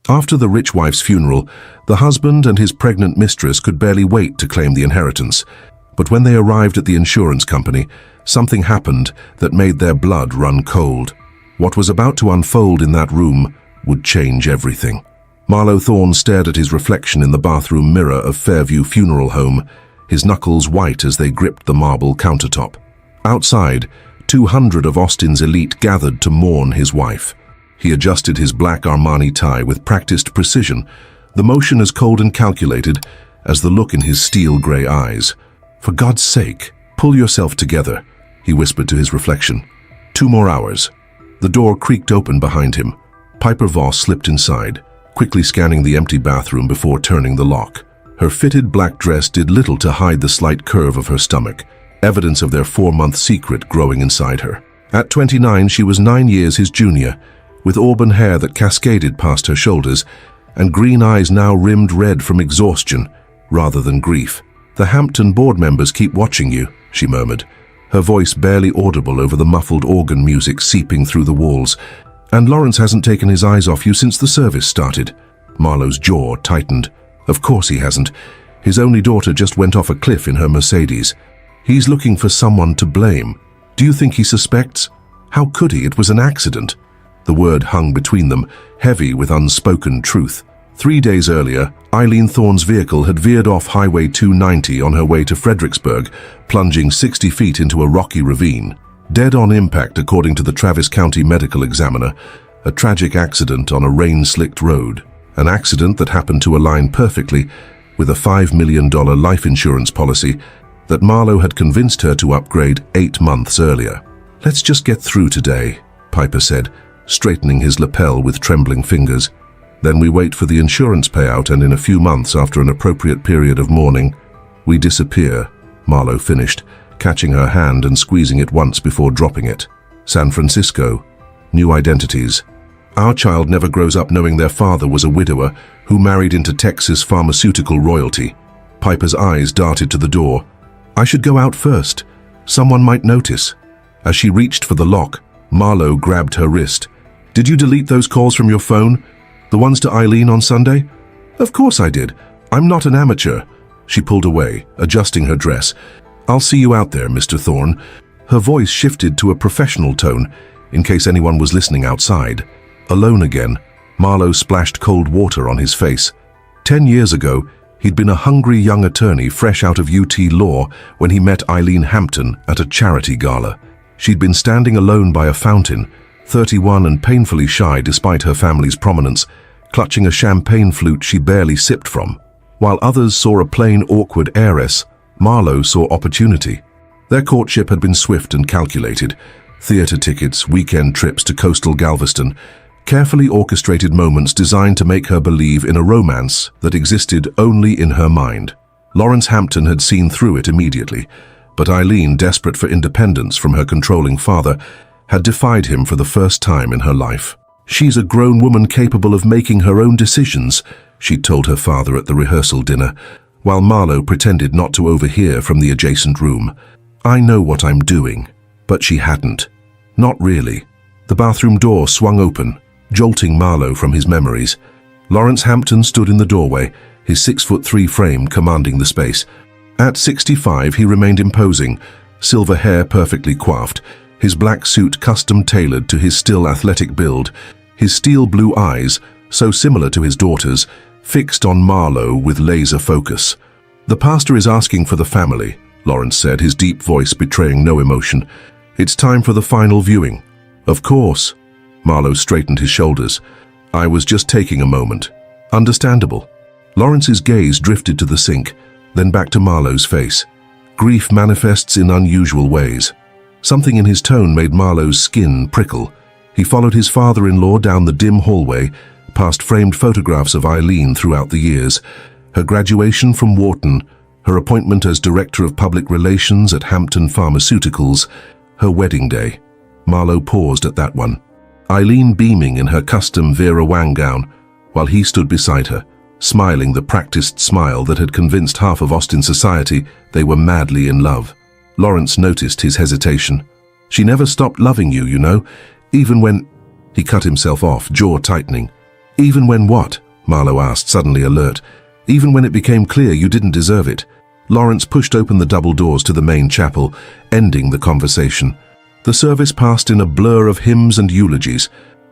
After the rich wife's funeral, the husband and his pregnant mistress could barely wait to claim the inheritance. But when they arrived at the insurance company, something happened that made their blood run cold. What was about to unfold in that room would change everything. Marlowe Thorne stared at his reflection in the bathroom mirror of Fairview Funeral Home, his knuckles white as they gripped the marble countertop. Outside, 200 of Austin's elite gathered to mourn his wife. He adjusted his black Armani tie with practiced precision, the motion as cold and calculated as the look in his steel-gray eyes. "For God's sake, pull yourself together," he whispered to his reflection. 2 more hours. The door creaked open behind him. Piper Voss slipped inside, quickly scanning the empty bathroom before turning the lock. Her fitted black dress did little to hide the slight curve of her stomach, evidence of their 4-month secret growing inside her. At 29, she was 9 years his junior, with auburn hair that cascaded past her shoulders, and green eyes now rimmed red from exhaustion rather than grief. "The Hampton board members keep watching you," she murmured, her voice barely audible over the muffled organ music seeping through the walls. "And Lawrence hasn't taken his eyes off you since the service started." Marlowe's jaw tightened. Of course he hasn't. His only daughter just went off a cliff in her Mercedes. He's looking for someone to blame. Do you think he suspects? How could he? It was an accident. The word hung between them, heavy with unspoken truth. 3 days earlier, Eileen Thorne's vehicle had veered off Highway 290 on her way to Fredericksburg, plunging 60 feet into a rocky ravine. Dead-on impact, according to the Travis County Medical Examiner. A tragic accident on a rain-slicked road. An accident that happened to align perfectly with a $5 million life insurance policy that Marlowe had convinced her to upgrade 8 months earlier. "Let's just get through today," Piper said, straightening his lapel with trembling fingers. "Then we wait for the insurance payout, and in a few months, after an appropriate period of mourning, we disappear," Marlowe finished, catching her hand and squeezing it once before dropping it. "San Francisco. New identities. Our child never grows up knowing their father was a widower who married into Texas pharmaceutical royalty." Piper's eyes darted to the door. "I should go out first. Someone might notice." As she reached for the lock, Marlowe grabbed her wrist. "Did you delete those calls from your phone? The ones to Eileen on Sunday?" "Of course I did. I'm not an amateur." She pulled away, adjusting her dress. "I'll see you out there, Mr. Thorne." Her voice shifted to a professional tone, in case anyone was listening outside. Alone again, Marlowe splashed cold water on his face. 10 years ago, he'd been a hungry young attorney fresh out of UT Law when he met Eileen Hampton at a charity gala. She'd been standing alone by a fountain, 31 and painfully shy despite her family's prominence, clutching a champagne flute she barely sipped from. While others saw a plain, awkward heiress, Marlowe saw opportunity. Their courtship had been swift and calculated. Theater tickets, weekend trips to coastal Galveston, carefully orchestrated moments designed to make her believe in a romance that existed only in her mind. Lawrence Hampton had seen through it immediately, but Eileen, desperate for independence from her controlling father, had defied him for the first time in her life. "She's a grown woman capable of making her own decisions," she'd told her father at the rehearsal dinner, while Marlowe pretended not to overhear from the adjacent room. "I know what I'm doing." But she hadn't. Not really. The bathroom door swung open, jolting Marlowe from his memories. Lawrence Hampton stood in the doorway, his 6'3" frame commanding the space. At 65, he remained imposing, silver hair perfectly coiffed, his black suit custom-tailored to his still athletic build, his steel blue eyes, so similar to his daughter's, fixed on Marlowe with laser focus. "The pastor is asking for the family," Lawrence said, his deep voice betraying no emotion. "It's time for the final viewing." "Of course." Marlowe straightened his shoulders. "I was just taking a moment." "Understandable." Lawrence's gaze drifted to the sink, then back to Marlowe's face. Grief manifests in unusual ways. Something in his tone made Marlowe's skin prickle. He followed his father-in-law down the dim hallway, past framed photographs of Eileen throughout the years, her graduation from Wharton, her appointment as Director of Public Relations at Hampton Pharmaceuticals, her wedding day. Marlowe paused at that one. Eileen beaming in her custom Vera Wang gown, while he stood beside her, smiling the practiced smile that had convinced half of Austin society they were madly in love. Lawrence noticed his hesitation. "She never stopped loving you, you know, even when—" He cut himself off, jaw tightening. Even when what? Marlowe asked, suddenly alert. Even when it became clear you didn't deserve it. Lawrence pushed open the double doors to the main chapel, ending the conversation. The service passed in a blur of hymns and eulogies.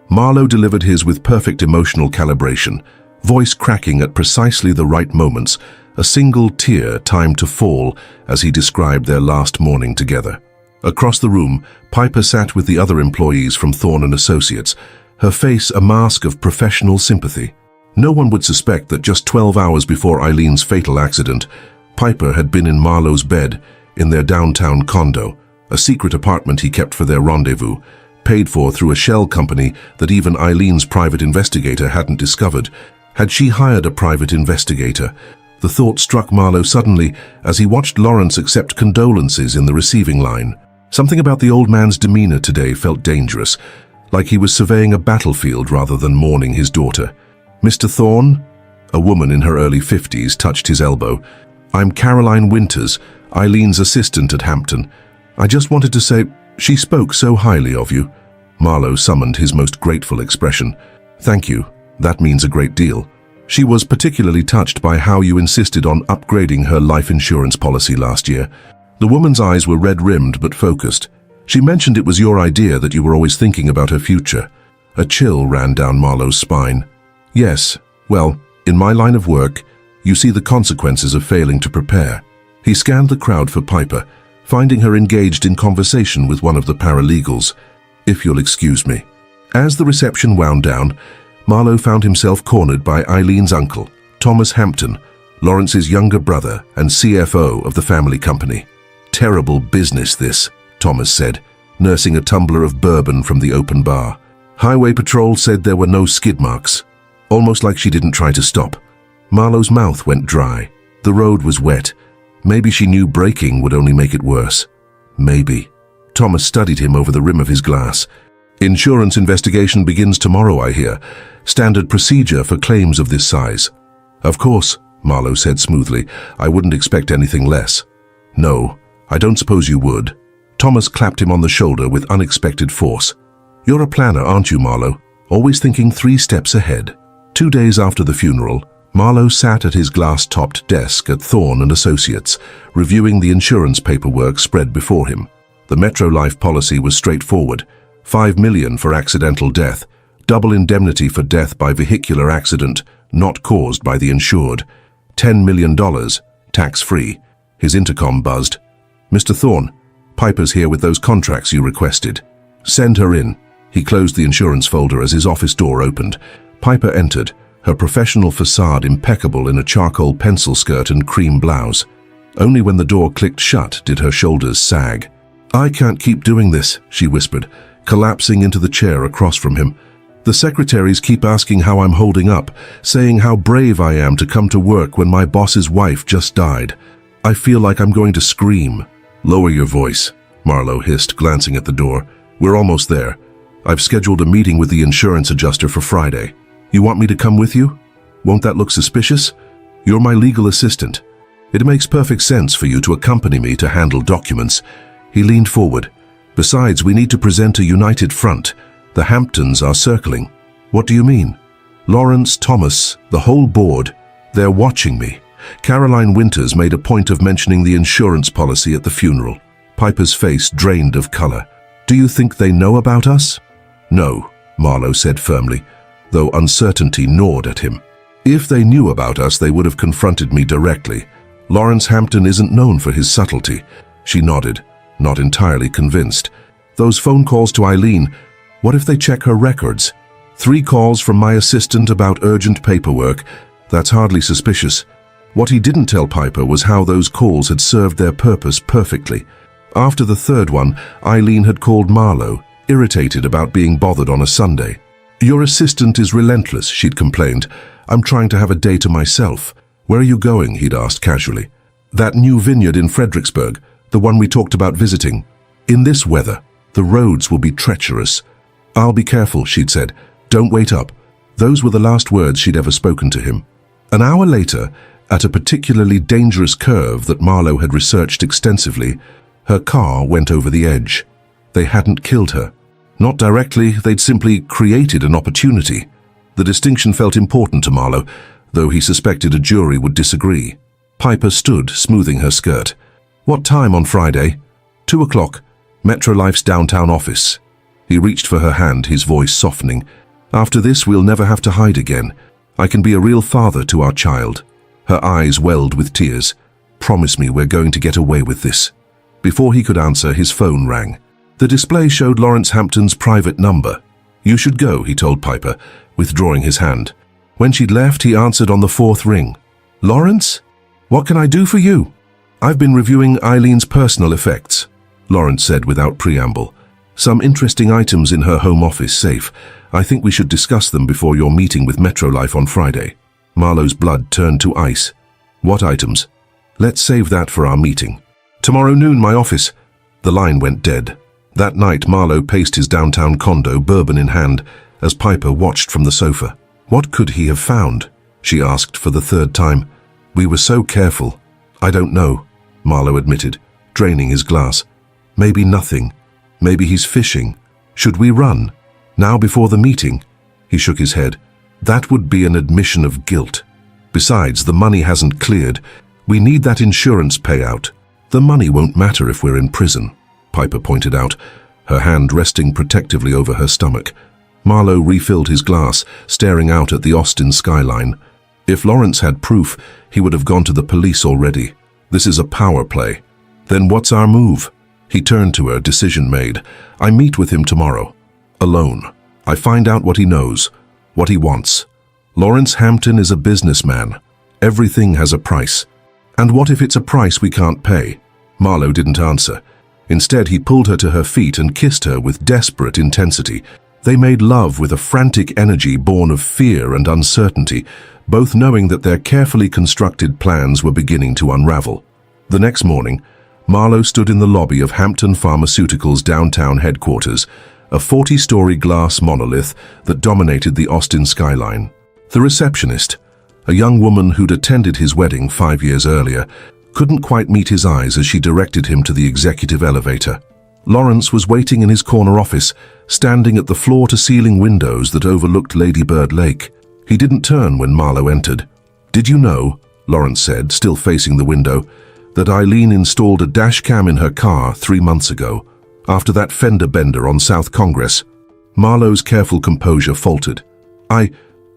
Marlowe delivered his with perfect emotional calibration, voice cracking at precisely the right moments, a single tear timed to fall as he described their last morning together. Across the room, Piper sat with the other employees from Thorne and Associates, her face a mask of professional sympathy. No one would suspect that just 12 hours before Eileen's fatal accident, Piper had been in Marlowe's bed in their downtown condo, a secret apartment he kept for their rendezvous, paid for through a shell company that even Eileen's private investigator hadn't discovered. Had she hired a private investigator? The thought struck Marlowe suddenly as he watched Lawrence accept condolences in the receiving line. Something about the old man's demeanor today felt dangerous, like he was surveying a battlefield rather than mourning his daughter. "Mr. Thorne?" A woman in her early 50s touched his elbow. "I'm Caroline Winters, Eileen's assistant at Hampton. I just wanted to say, she spoke so highly of you." Marlowe summoned his most grateful expression. "Thank you. That means a great deal. She was particularly touched by how you insisted on upgrading her life insurance policy last year." The woman's eyes were red-rimmed but focused. "She mentioned it was your idea, that you were always thinking about her future." A chill ran down Marlowe's spine. "Yes, well, in my line of work, you see the consequences of failing to prepare." He scanned the crowd for Piper, finding her engaged in conversation with one of the paralegals. "If you'll excuse me." As the reception wound down, Marlowe found himself cornered by Eileen's uncle, Thomas Hampton, Lawrence's younger brother and CFO of the family company. "Terrible business, this," Thomas said, nursing a tumbler of bourbon from the open bar. "Highway patrol said there were no skid marks." Almost like she didn't try to stop. Marlowe's mouth went dry. The road was wet. Maybe she knew braking would only make it worse. Maybe. Thomas studied him over the rim of his glass. "Insurance investigation begins tomorrow, I hear. Standard procedure for claims of this size." "Of course," Marlowe said smoothly. "I wouldn't expect anything less." "No, I don't suppose you would." Thomas clapped him on the shoulder with unexpected force. "You're a planner, aren't you, Marlowe? Always thinking 3 steps ahead." 2 days after the funeral, Marlowe sat at his glass-topped desk at Thorne and Associates, reviewing the insurance paperwork spread before him. The Metro Life policy was straightforward. $5 million for accidental death, double indemnity for death by vehicular accident not caused by the insured, $10 million, tax-free. His intercom buzzed. "Mr. Thorne, Piper's here with those contracts you requested." "Send her in." He closed the insurance folder as his office door opened. Piper entered, her professional facade impeccable in a charcoal pencil skirt and cream blouse. Only when the door clicked shut did her shoulders sag. "I can't keep doing this," she whispered, collapsing into the chair across from him. "The secretaries keep asking how I'm holding up, saying how brave I am to come to work when my boss's wife just died. I feel like I'm going to scream." "Lower your voice," Marlowe hissed, glancing at the door. "We're almost there. I've scheduled a meeting with the insurance adjuster for Friday. You want me to come with you? Won't that look suspicious? You're my legal assistant. It makes perfect sense for you to accompany me to handle documents." He leaned forward. "Besides, we need to present a united front. The Hamptons are circling." "What do you mean?" "Lawrence, Thomas, the whole board. They're watching me." Caroline Winters made a point of mentioning the insurance policy at the funeral. Piper's face drained of color. "Do you think they know about us?" "No," Marlowe said firmly, though uncertainty gnawed at him. "If they knew about us, they would have confronted me directly. Lawrence Hampton isn't known for his subtlety." She nodded, not entirely convinced. "Those phone calls to Eileen, what if they check her records? 3 calls from my assistant about urgent paperwork. That's hardly suspicious." What he didn't tell Piper was how those calls had served their purpose perfectly. After the 3rd one, Eileen had called Marlowe, irritated about being bothered on a Sunday. "Your assistant is relentless," she'd complained. "I'm trying to have a day to myself." "Where are you going?" he'd asked casually. "That new vineyard in Fredericksburg, the one we talked about visiting. In this weather, the roads will be treacherous." "I'll be careful," she'd said. "Don't wait up." Those were the last words she'd ever spoken to him. An hour later, at a particularly dangerous curve that Marlowe had researched extensively, her car went over the edge. They hadn't killed her. Not directly, they'd simply created an opportunity. The distinction felt important to Marlowe, though he suspected a jury would disagree. Piper stood, smoothing her skirt. "What time on Friday?" 2 o'clock, Metrolife's downtown office. He reached for her hand, his voice softening. "After this, we'll never have to hide again. I can be a real father to our child." Her eyes welled with tears. "Promise me we're going to get away with this." Before he could answer, his phone rang. The display showed Lawrence Hampton's private number. "You should go," he told Piper, withdrawing his hand. When she'd left, he answered on the 4th ring. "Lawrence? What can I do for you?" "I've been reviewing Eileen's personal effects," Lawrence said without preamble. "Some interesting items in her home office safe. I think we should discuss them before your meeting with Metrolife on Friday." Marlowe's blood turned to ice. "What items?" "Let's save that for our meeting." "Tomorrow noon, my office." The line went dead. That night, Marlowe paced his downtown condo, bourbon in hand, as Piper watched from the sofa. "What could he have found?" she asked for the 3rd time. "We were so careful." "I don't know," Marlowe admitted, draining his glass. "Maybe nothing. Maybe he's fishing. Should we run? Now before the meeting?" He shook his head. "That would be an admission of guilt. Besides, the money hasn't cleared. We need that insurance payout." "The money won't matter if we're in prison," Piper pointed out, her hand resting protectively over her stomach. Marlowe refilled his glass, staring out at the Austin skyline. If Lawrence had proof, he would have gone to the police already. This is a power play. "Then what's our move?" He turned to her, decision made. "I meet with him tomorrow. Alone. I find out what he knows, what he wants. Lawrence Hampton is a businessman. Everything has a price. And what if it's a price we can't pay?" Marlowe didn't answer. Instead, he pulled her to her feet and kissed her with desperate intensity. They made love with a frantic energy born of fear and uncertainty, both knowing that their carefully constructed plans were beginning to unravel. The next morning, Marlowe stood in the lobby of Hampton Pharmaceuticals' downtown headquarters, a 40-story glass monolith that dominated the Austin skyline. The receptionist, a young woman who'd attended his wedding 5 years earlier, couldn't quite meet his eyes as she directed him to the executive elevator. Lawrence was waiting in his corner office, standing at the floor-to-ceiling windows that overlooked Lady Bird Lake. He didn't turn when Marlowe entered. "Did you know," Lawrence said, still facing the window, "that Eileen installed a dash cam in her car 3 months ago, after that fender bender on South Congress?" Marlowe's careful composure faltered. "I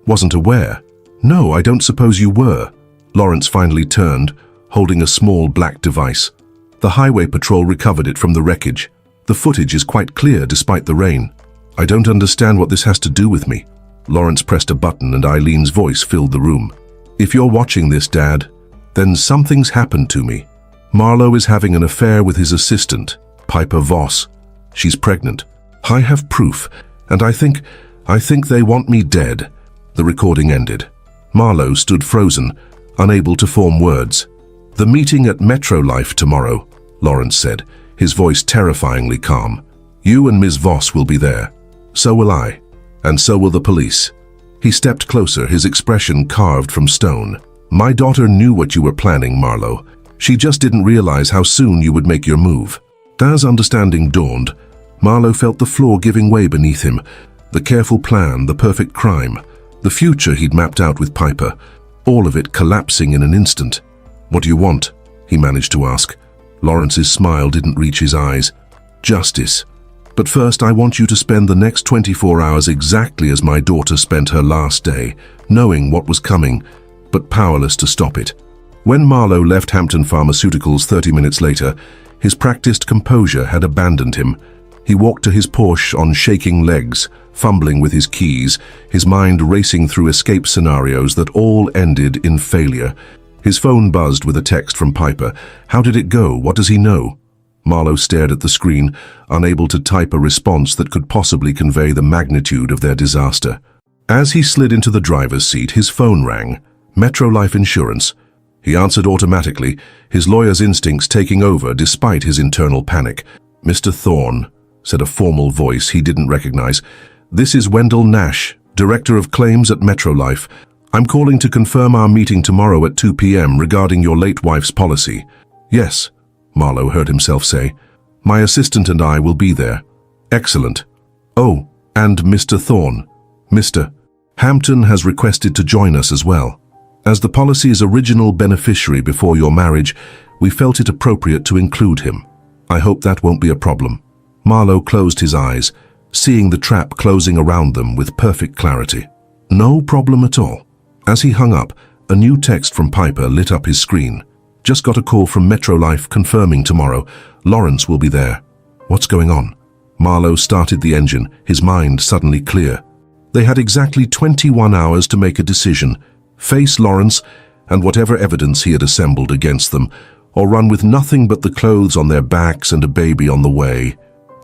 wasn't aware." "No, I don't suppose you were." Lawrence finally turned, holding a small black device. The highway patrol recovered it from the wreckage. "The footage is quite clear despite the rain." "I don't understand what this has to do with me." Lawrence pressed a button and Eileen's voice filled the room. "If you're watching this, Dad, then something's happened to me. Marlowe is having an affair with his assistant, Piper Voss. She's pregnant. I have proof, and I think they want me dead." The recording ended. Marlowe stood frozen, unable to form words. "The meeting at Metrolife tomorrow," Lawrence said, his voice terrifyingly calm. "You and Ms. Voss will be there. So will I. And so will the police." He stepped closer, his expression carved from stone. "My daughter knew what you were planning, Marlowe. She just didn't realize how soon you would make your move." As understanding dawned, Marlowe felt the floor giving way beneath him. The careful plan, the perfect crime, the future he'd mapped out with Piper, all of it collapsing in an instant. "What do you want?" he managed to ask. Lawrence's smile didn't reach his eyes. "Justice. But first, I want you to spend the next 24 hours exactly as my daughter spent her last day, knowing what was coming, but powerless to stop it." When Marlowe left Hampton Pharmaceuticals 30 minutes later, his practiced composure had abandoned him. He walked to his Porsche on shaking legs, fumbling with his keys, his mind racing through escape scenarios that all ended in failure. His phone buzzed with a text from Piper. How did it go? What does he know? Marlowe stared at the screen, unable to type a response that could possibly convey the magnitude of their disaster. As he slid into the driver's seat, his phone rang. Metrolife Insurance. He answered automatically, his lawyer's instincts taking over despite his internal panic. "Mr. Thorne," said a formal voice he didn't recognize. "This is Wendell Nash, Director of Claims at Metrolife. I'm calling to confirm our meeting tomorrow at 2 p.m. regarding your late wife's policy." "Yes," Marlowe heard himself say. "My assistant and I will be there." "Excellent. Oh, and Mr. Thorne." "Mr. Hampton has requested to join us as well. As the policy's original beneficiary before your marriage, we felt it appropriate to include him. I hope that won't be a problem." Marlowe closed his eyes, seeing the trap closing around them with perfect clarity. No problem at all. As he hung up, a new text from Piper lit up his screen. "Just got a call from Metrolife confirming tomorrow. Lawrence will be there." What's going on? Marlowe started the engine, his mind suddenly clear. They had exactly 21 hours to make a decision: face Lawrence and whatever evidence he had assembled against them, or run with nothing but the clothes on their backs and a baby on the way.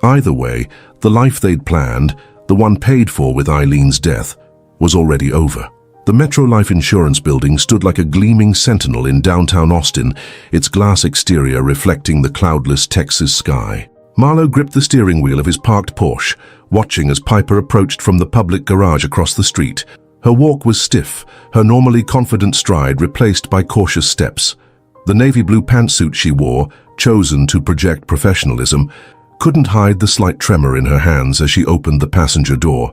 Either way, the life they'd planned, the one paid for with Eileen's death, was already over. The Metrolife insurance building stood like a gleaming sentinel in downtown Austin, its glass exterior reflecting the cloudless Texas sky. Marlowe gripped the steering wheel of his parked Porsche, watching as Piper approached from the public garage across the street. Her walk was stiff, her normally confident stride replaced by cautious steps. The navy blue pantsuit she wore, chosen to project professionalism, couldn't hide the slight tremor in her hands as she opened the passenger door.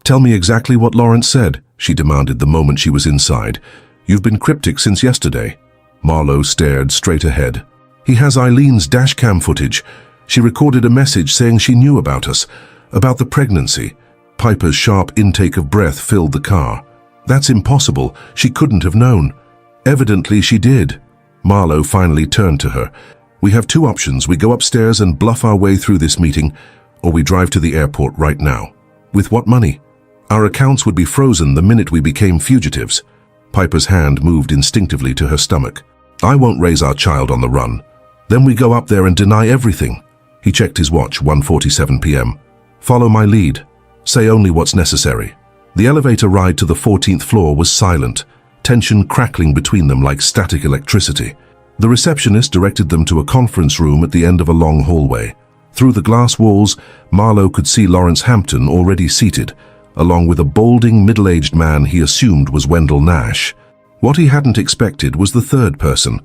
"Tell me exactly what Lawrence said," she demanded the moment she was inside. "You've been cryptic since yesterday." Marlowe stared straight ahead. "He has Eileen's dashcam footage. She recorded a message saying she knew about us, about the pregnancy." Piper's sharp intake of breath filled the car. "That's impossible. She couldn't have known." "Evidently she did." Marlowe finally turned to her. "We have two options. We go upstairs and bluff our way through this meeting, or we drive to the airport right now." "With what money?" "Our accounts would be frozen the minute we became fugitives." Piper's hand moved instinctively to her stomach. "I won't raise our child on the run. Then we go up there and deny everything." He checked his watch, 1:47 p.m. "Follow my lead. Say only what's necessary." The elevator ride to the 14th floor was silent, tension crackling between them like static electricity. The receptionist directed them to a conference room at the end of a long hallway. Through the glass walls, Marlowe could see Lawrence Hampton already seated, along with a balding, middle-aged man he assumed was Wendell Nash. What he hadn't expected was the third person,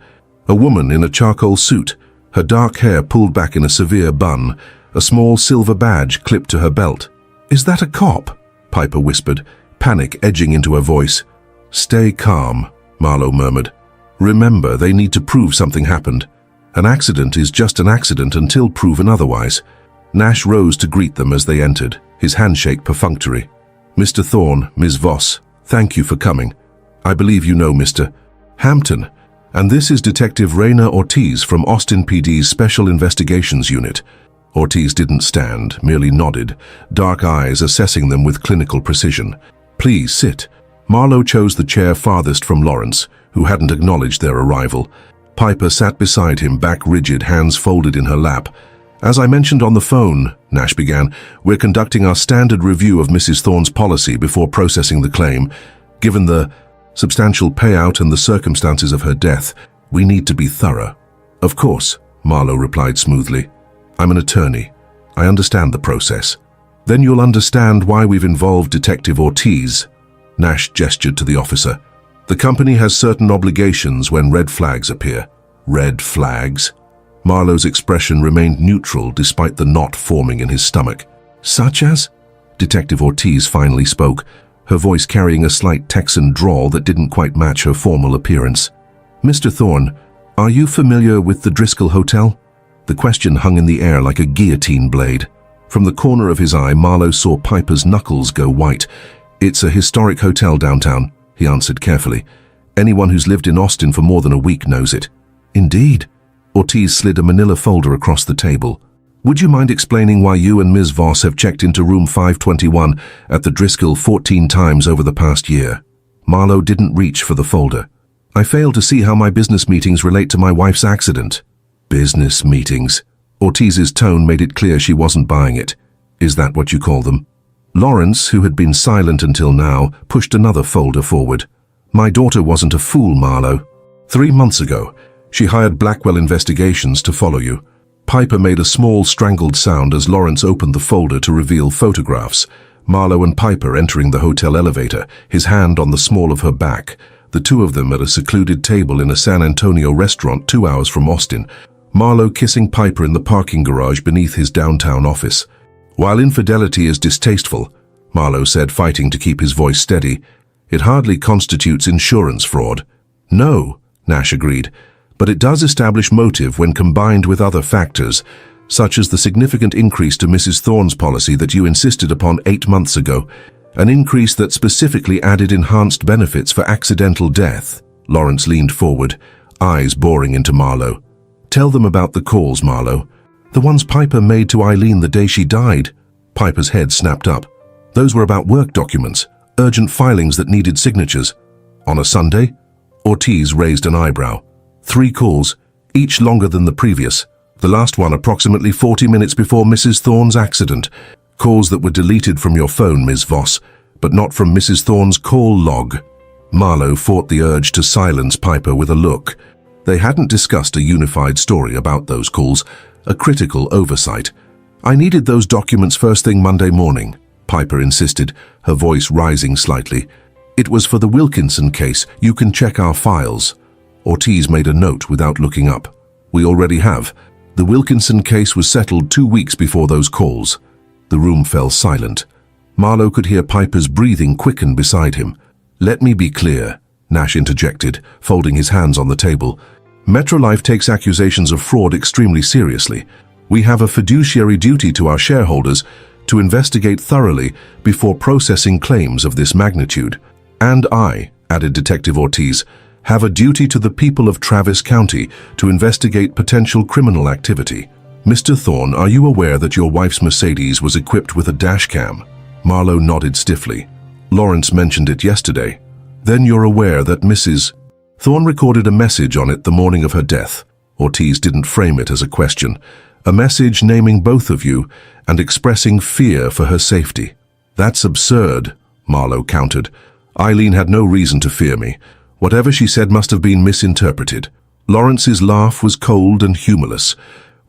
a woman in a charcoal suit, her dark hair pulled back in a severe bun, a small silver badge clipped to her belt. "Is that a cop?" Piper whispered, panic edging into her voice. "Stay calm," Marlowe murmured. "Remember, they need to prove something happened. An accident is just an accident until proven otherwise." Nash rose to greet them as they entered, his handshake perfunctory. "Mr. Thorne, Ms. Voss, thank you for coming. I believe you know Mr. Hampton, and this is Detective Raina Ortiz from Austin PD's Special Investigations Unit." Ortiz didn't stand, merely nodded, dark eyes assessing them with clinical precision. "Please sit." Marlowe chose the chair farthest from Lawrence, who hadn't acknowledged their arrival. Piper sat beside him, back rigid, hands folded in her lap. "As I mentioned on the phone," Nash began, "we're conducting our standard review of Mrs. Thorne's policy before processing the claim. Given the substantial payout and the circumstances of her death, we need to be thorough." "Of course," Marlowe replied smoothly. "I'm an attorney. I understand the process." "Then you'll understand why we've involved Detective Ortiz." Nash gestured to the officer. "The company has certain obligations when red flags appear." "Red flags?" Marlowe's expression remained neutral despite the knot forming in his stomach. "Such as?" Detective Ortiz finally spoke, her voice carrying a slight Texan drawl that didn't quite match her formal appearance. "Mr. Thorne, are you familiar with the Driscoll Hotel?" The question hung in the air like a guillotine blade. From the corner of his eye, Marlowe saw Piper's knuckles go white. "It's a historic hotel downtown," he answered carefully. "Anyone who's lived in Austin for more than a week knows it." "Indeed." Ortiz slid a manila folder across the table. "Would you mind explaining why you and Ms. Voss have checked into room 521 at the Driscoll 14 times over the past year?" Marlowe didn't reach for the folder. "I fail to see how my business meetings relate to my wife's accident." "Business meetings?" Ortiz's tone made it clear she wasn't buying it. "Is that what you call them?" Lawrence, who had been silent until now, pushed another folder forward. "My daughter wasn't a fool, Marlowe. 3 months ago, she hired Blackwell Investigations to follow you." Piper made a small, strangled sound as Lawrence opened the folder to reveal photographs. Marlowe and Piper entering the hotel elevator, his hand on the small of her back, the two of them at a secluded table in a San Antonio restaurant 2 hours from Austin, Marlowe kissing Piper in the parking garage beneath his downtown office. While infidelity is distasteful, Marlowe said, fighting to keep his voice steady. "It hardly constitutes insurance fraud." "No," Nash agreed, "but it does establish motive when combined with other factors, such as the significant increase to Mrs. Thorne's policy that you insisted upon 8 months ago, an increase that specifically added enhanced benefits for accidental death." Lawrence leaned forward, eyes boring into Marlowe. "Tell them about the calls, Marlowe. The ones Piper made to Eileen the day she died." Piper's head snapped up. "Those were about work documents, urgent filings that needed signatures." "On a Sunday?" Ortiz raised an eyebrow. 3 calls, each longer than the previous. The last one approximately 40 minutes before Mrs. Thorne's accident. Calls that were deleted from your phone, Ms. Voss, but not from Mrs. Thorne's call log." Marlowe fought the urge to silence Piper with a look. They hadn't discussed a unified story about those calls, a critical oversight. "I needed those documents first thing Monday morning," Piper insisted, her voice rising slightly. "It was for the Wilkinson case. You can check our files." Ortiz made a note without looking up. "We already have. The Wilkinson case was settled 2 weeks before those calls." The room fell silent. Marlowe could hear Piper's breathing quicken beside him. "Let me be clear," Nash interjected, folding his hands on the table. "Metrolife takes accusations of fraud extremely seriously. We have a fiduciary duty to our shareholders to investigate thoroughly before processing claims of this magnitude. And I," added Detective Ortiz, "have a duty to the people of Travis County to investigate potential criminal activity. Mr. Thorne, are you aware that your wife's Mercedes was equipped with a dash cam?" Marlowe nodded stiffly. "Lawrence mentioned it yesterday." "Then you're aware that Mrs. Thorne recorded a message on it the morning of her death." Ortiz didn't frame it as a question. "A message naming both of you and expressing fear for her safety." "That's absurd," Marlowe countered. "Eileen had no reason to fear me. Whatever she said must have been misinterpreted." Lawrence's laugh was cold and humorless.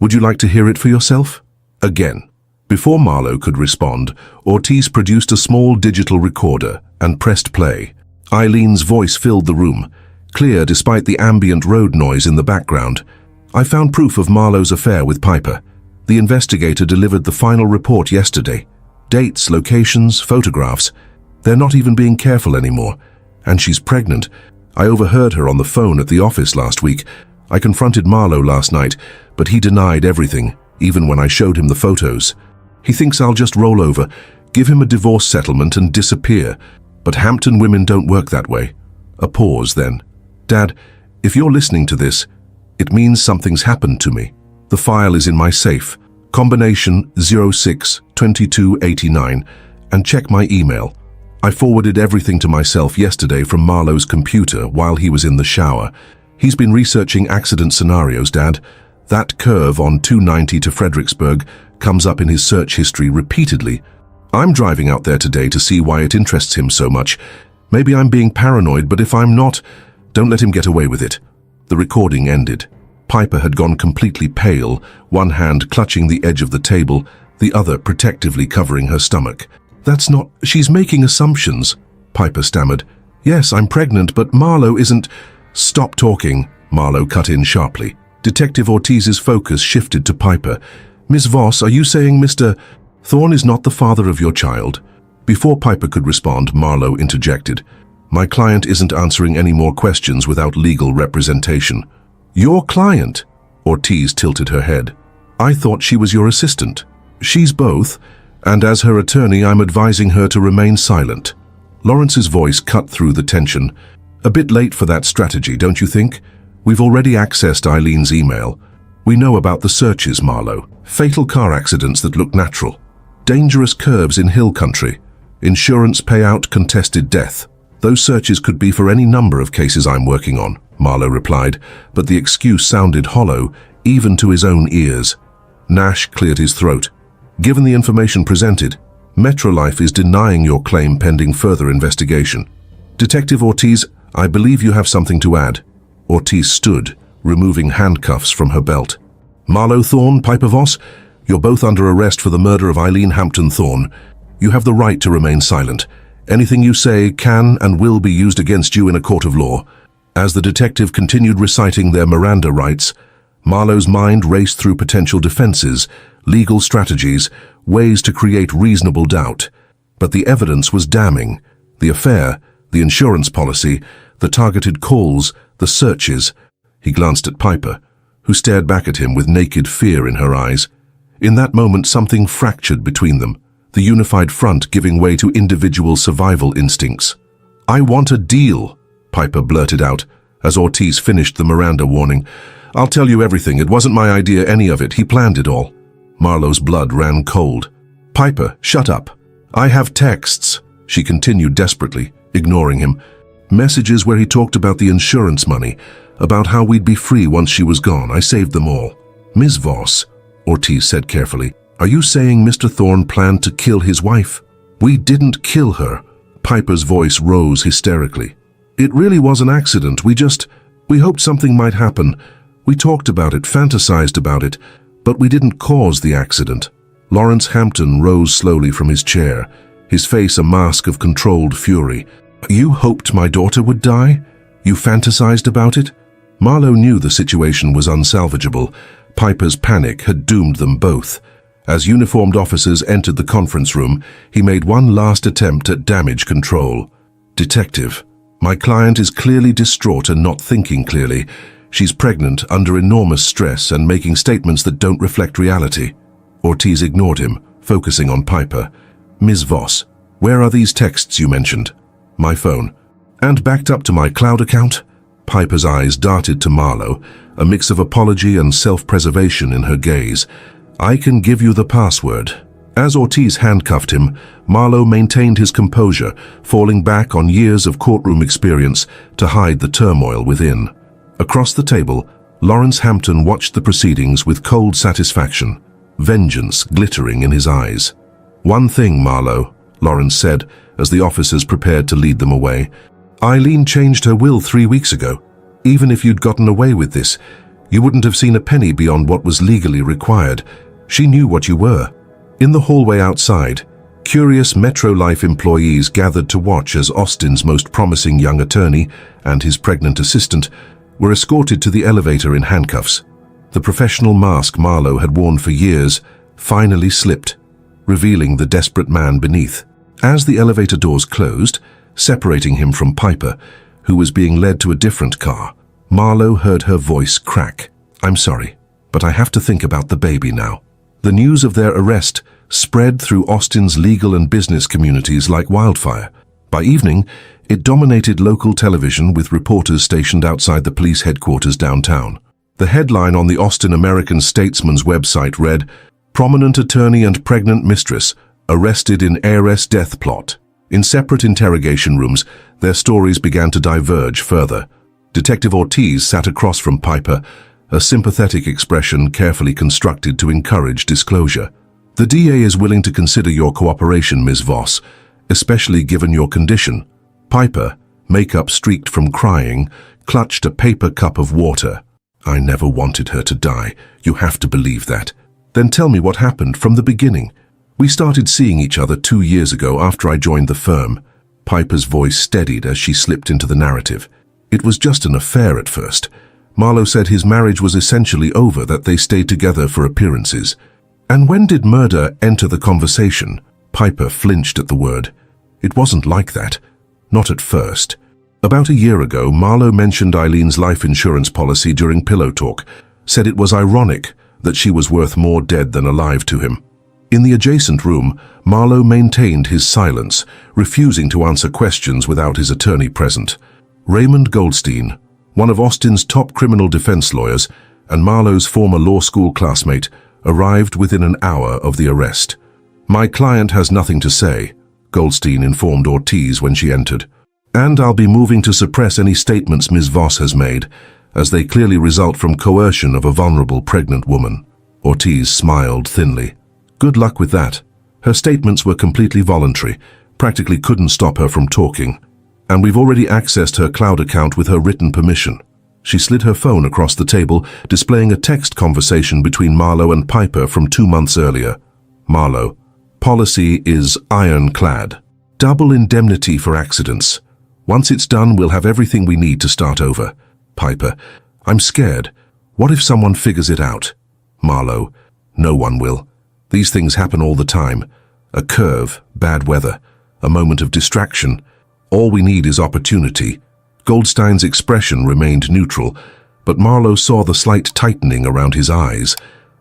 "Would you like to hear it for yourself?" Again. Before Marlowe could respond, Ortiz produced a small digital recorder and pressed play. Eileen's voice filled the room, clear despite the ambient road noise in the background. "I found proof of Marlowe's affair with Piper. The investigator delivered the final report yesterday. Dates, locations, photographs. They're not even being careful anymore. And she's pregnant. I overheard her on the phone at the office last week. I confronted Marlowe last night, but he denied everything, even when I showed him the photos. He thinks I'll just roll over, give him a divorce settlement and disappear. But Hampton women don't work that way." A pause then. "Dad, if you're listening to this, it means something's happened to me. The file is in my safe. Combination 06-2289, and check my email. I forwarded everything to myself yesterday from Marlowe's computer while he was in the shower. He's been researching accident scenarios, Dad. That curve on 290 to Fredericksburg comes up in his search history repeatedly. I'm driving out there today to see why it interests him so much. Maybe I'm being paranoid, but if I'm not, don't let him get away with it." The recording ended. Piper had gone completely pale, one hand clutching the edge of the table, the other protectively covering her stomach. "That's not... She's making assumptions," Piper stammered. "Yes, I'm pregnant, but Marlowe isn't..." "Stop talking," Marlowe cut in sharply. Detective Ortiz's focus shifted to Piper. "Ms. Voss, are you saying Mr. Thorne is not the father of your child?" Before Piper could respond, Marlowe interjected. "My client isn't answering any more questions without legal representation." "Your client?" Ortiz tilted her head. "I thought she was your assistant." "She's both, and as her attorney I'm advising her to remain silent." Lawrence's voice cut through the tension. "A bit late for that strategy, don't you think? We've already accessed Eileen's email. We know about the searches, Marlowe. Fatal car accidents that look natural. Dangerous curves in hill country. Insurance payout, contested death. Those searches could be for any number of cases I'm working on," Marlowe replied, but the excuse sounded hollow, even to his own ears. Nash cleared his throat. "Given the information presented, Metrolife is denying your claim pending further investigation. Detective Ortiz, I believe you have something to add." Ortiz stood, removing handcuffs from her belt. "Marlowe Thorne, Piper Voss, you're both under arrest for the murder of Eileen Hampton Thorne. You have the right to remain silent. Anything you say can and will be used against you in a court of law." As the detective continued reciting their Miranda rights, Marlowe's mind raced through potential defenses, legal strategies, ways to create reasonable doubt. But the evidence was damning. The affair, the insurance policy, the targeted calls, the searches. He glanced at Piper, who stared back at him with naked fear in her eyes. In that moment, something fractured between them, the unified front giving way to individual survival instincts. "I want a deal," Piper blurted out, as Ortiz finished the Miranda warning. "I'll tell you everything. It wasn't my idea, any of it. He planned it all." Marlowe's blood ran cold. "Piper, shut up. I have texts," she continued desperately, ignoring him. "Messages where he talked about the insurance money, about how we'd be free once she was gone. I saved them all." "Ms. Voss," Ortiz said carefully, "are you saying Mr. Thorne planned to kill his wife?" "We didn't kill her." Piper's voice rose hysterically. "It really was an accident. We hoped something might happen. We talked about it, fantasized about it, but we didn't cause the accident." Lawrence Hampton rose slowly from his chair, his face a mask of controlled fury. "You hoped my daughter would die? You fantasized about it?" Marlowe knew the situation was unsalvageable. Piper's panic had doomed them both. As uniformed officers entered the conference room, he made one last attempt at damage control. "Detective, my client is clearly distraught and not thinking clearly. She's pregnant, under enormous stress, and making statements that don't reflect reality." Ortiz ignored him, focusing on Piper. "Ms. Voss, where are these texts you mentioned?" "My phone." "And backed up to my cloud account?" Piper's eyes darted to Marlowe, a mix of apology and self-preservation in her gaze. "I can give you the password." As Ortiz handcuffed him, Marlowe maintained his composure, falling back on years of courtroom experience to hide the turmoil within. Across the table, Lawrence Hampton watched the proceedings with cold satisfaction, vengeance glittering in his eyes. "One thing, Marlowe," Lawrence said as the officers prepared to lead them away. "Eileen changed her will 3 weeks ago. Even if you'd gotten away with this, you wouldn't have seen a penny beyond what was legally required. She knew what you were." In the hallway outside, curious Metro Life employees gathered to watch as Austin's most promising young attorney and his pregnant assistant were escorted to the elevator in handcuffs. The professional mask Marlowe had worn for years finally slipped, revealing the desperate man beneath. As the elevator doors closed, separating him from Piper, who was being led to a different car, Marlowe heard her voice crack. "I'm sorry, but I have to think about the baby now." The news of their arrest spread through Austin's legal and business communities like wildfire. By evening, it dominated local television with reporters stationed outside the police headquarters downtown. The headline on the Austin American-Statesman's website read, "Prominent attorney and pregnant mistress arrested in heiress death plot." In separate interrogation rooms, their stories began to diverge further. Detective Ortiz sat across from Piper, a sympathetic expression carefully constructed to encourage disclosure. "The DA is willing to consider your cooperation, Ms. Voss, especially given your condition." Piper, makeup streaked from crying, clutched a paper cup of water. "I never wanted her to die. You have to believe that." "Then tell me what happened from the beginning." "We started seeing each other 2 years ago after I joined the firm." Piper's voice steadied as she slipped into the narrative. "It was just an affair at first. Marlowe said his marriage was essentially over, that they stayed together for appearances." "And when did murder enter the conversation?" Piper flinched at the word. "It wasn't like that. Not at first. About a year ago, Marlowe mentioned Eileen's life insurance policy during pillow talk, said it was ironic that she was worth more dead than alive to him. In the adjacent room, Marlowe maintained his silence, refusing to answer questions without his attorney present. Raymond Goldstein, one of Austin's top criminal defense lawyers and Marlowe's former law school classmate, arrived within an hour of the arrest. "My client has nothing to say," Goldstein informed Ortiz when she entered. "And I'll be moving to suppress any statements Ms. Voss has made, as they clearly result from coercion of a vulnerable pregnant woman." Ortiz smiled thinly. "Good luck with that. Her statements were completely voluntary, practically couldn't stop her from talking. And we've already accessed her cloud account with her written permission." She slid her phone across the table, displaying a text conversation between Marlowe and Piper from 2 months earlier. Marlowe, "Policy is ironclad. Double indemnity for accidents. Once it's done, we'll have everything we need to start over." Piper, "I'm scared. What if someone figures it out?" Marlowe, "No one will. These things happen all the time. A curve, bad weather. a moment of distraction. All we need is opportunity. Goldstein's expression remained neutral, but Marlowe saw the slight tightening around his eyes,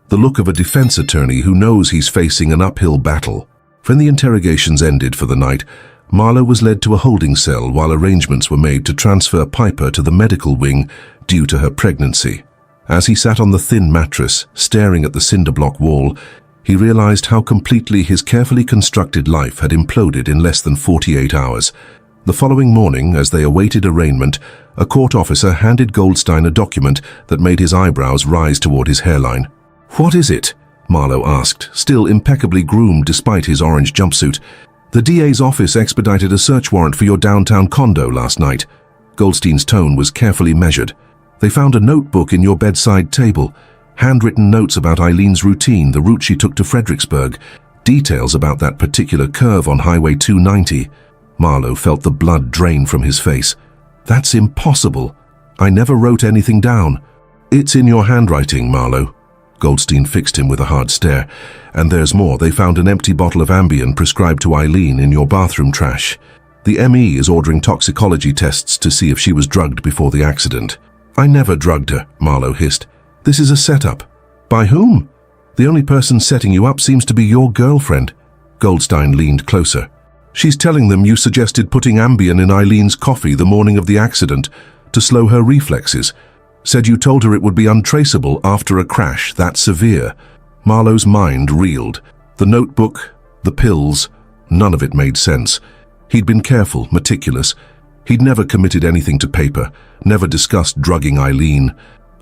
the look of a defense attorney who knows he's facing an uphill battle. When the interrogations ended for the night, Marlowe was led to a holding cell while arrangements were made to transfer Piper to the medical wing due to her pregnancy. As he sat on the thin mattress, staring at the cinder block wall, he realized how completely his carefully constructed life had imploded in less than 48 hours. The following morning, as they awaited arraignment, a court officer handed Goldstein a document that made his eyebrows rise toward his hairline. "What is it?" Marlowe asked, still impeccably groomed despite his orange jumpsuit. "The DA's office expedited a search warrant for your downtown condo last night." Goldstein's tone was carefully measured. "They found a notebook in your bedside table, handwritten notes about Eileen's routine, the route she took to Fredericksburg, details about that particular curve on Highway 290. Marlowe felt the blood drain from his face. "That's impossible. I never wrote anything down." "It's in your handwriting, Marlowe." Goldstein fixed him with a hard stare. "And there's more. They found an empty bottle of Ambien prescribed to Eileen in your bathroom trash. The ME is ordering toxicology tests to see if she was drugged before the accident." "I never drugged her," Marlowe hissed. "This is a setup." "By whom?" "The only person setting you up seems to be your girlfriend." Goldstein leaned closer. "She's telling them you suggested putting Ambien in Eileen's coffee the morning of the accident to slow her reflexes. Said you told her it would be untraceable after a crash that severe." Marlowe's mind reeled. The notebook, the pills, none of it made sense. He'd been careful, meticulous. He'd never committed anything to paper, never discussed drugging Eileen.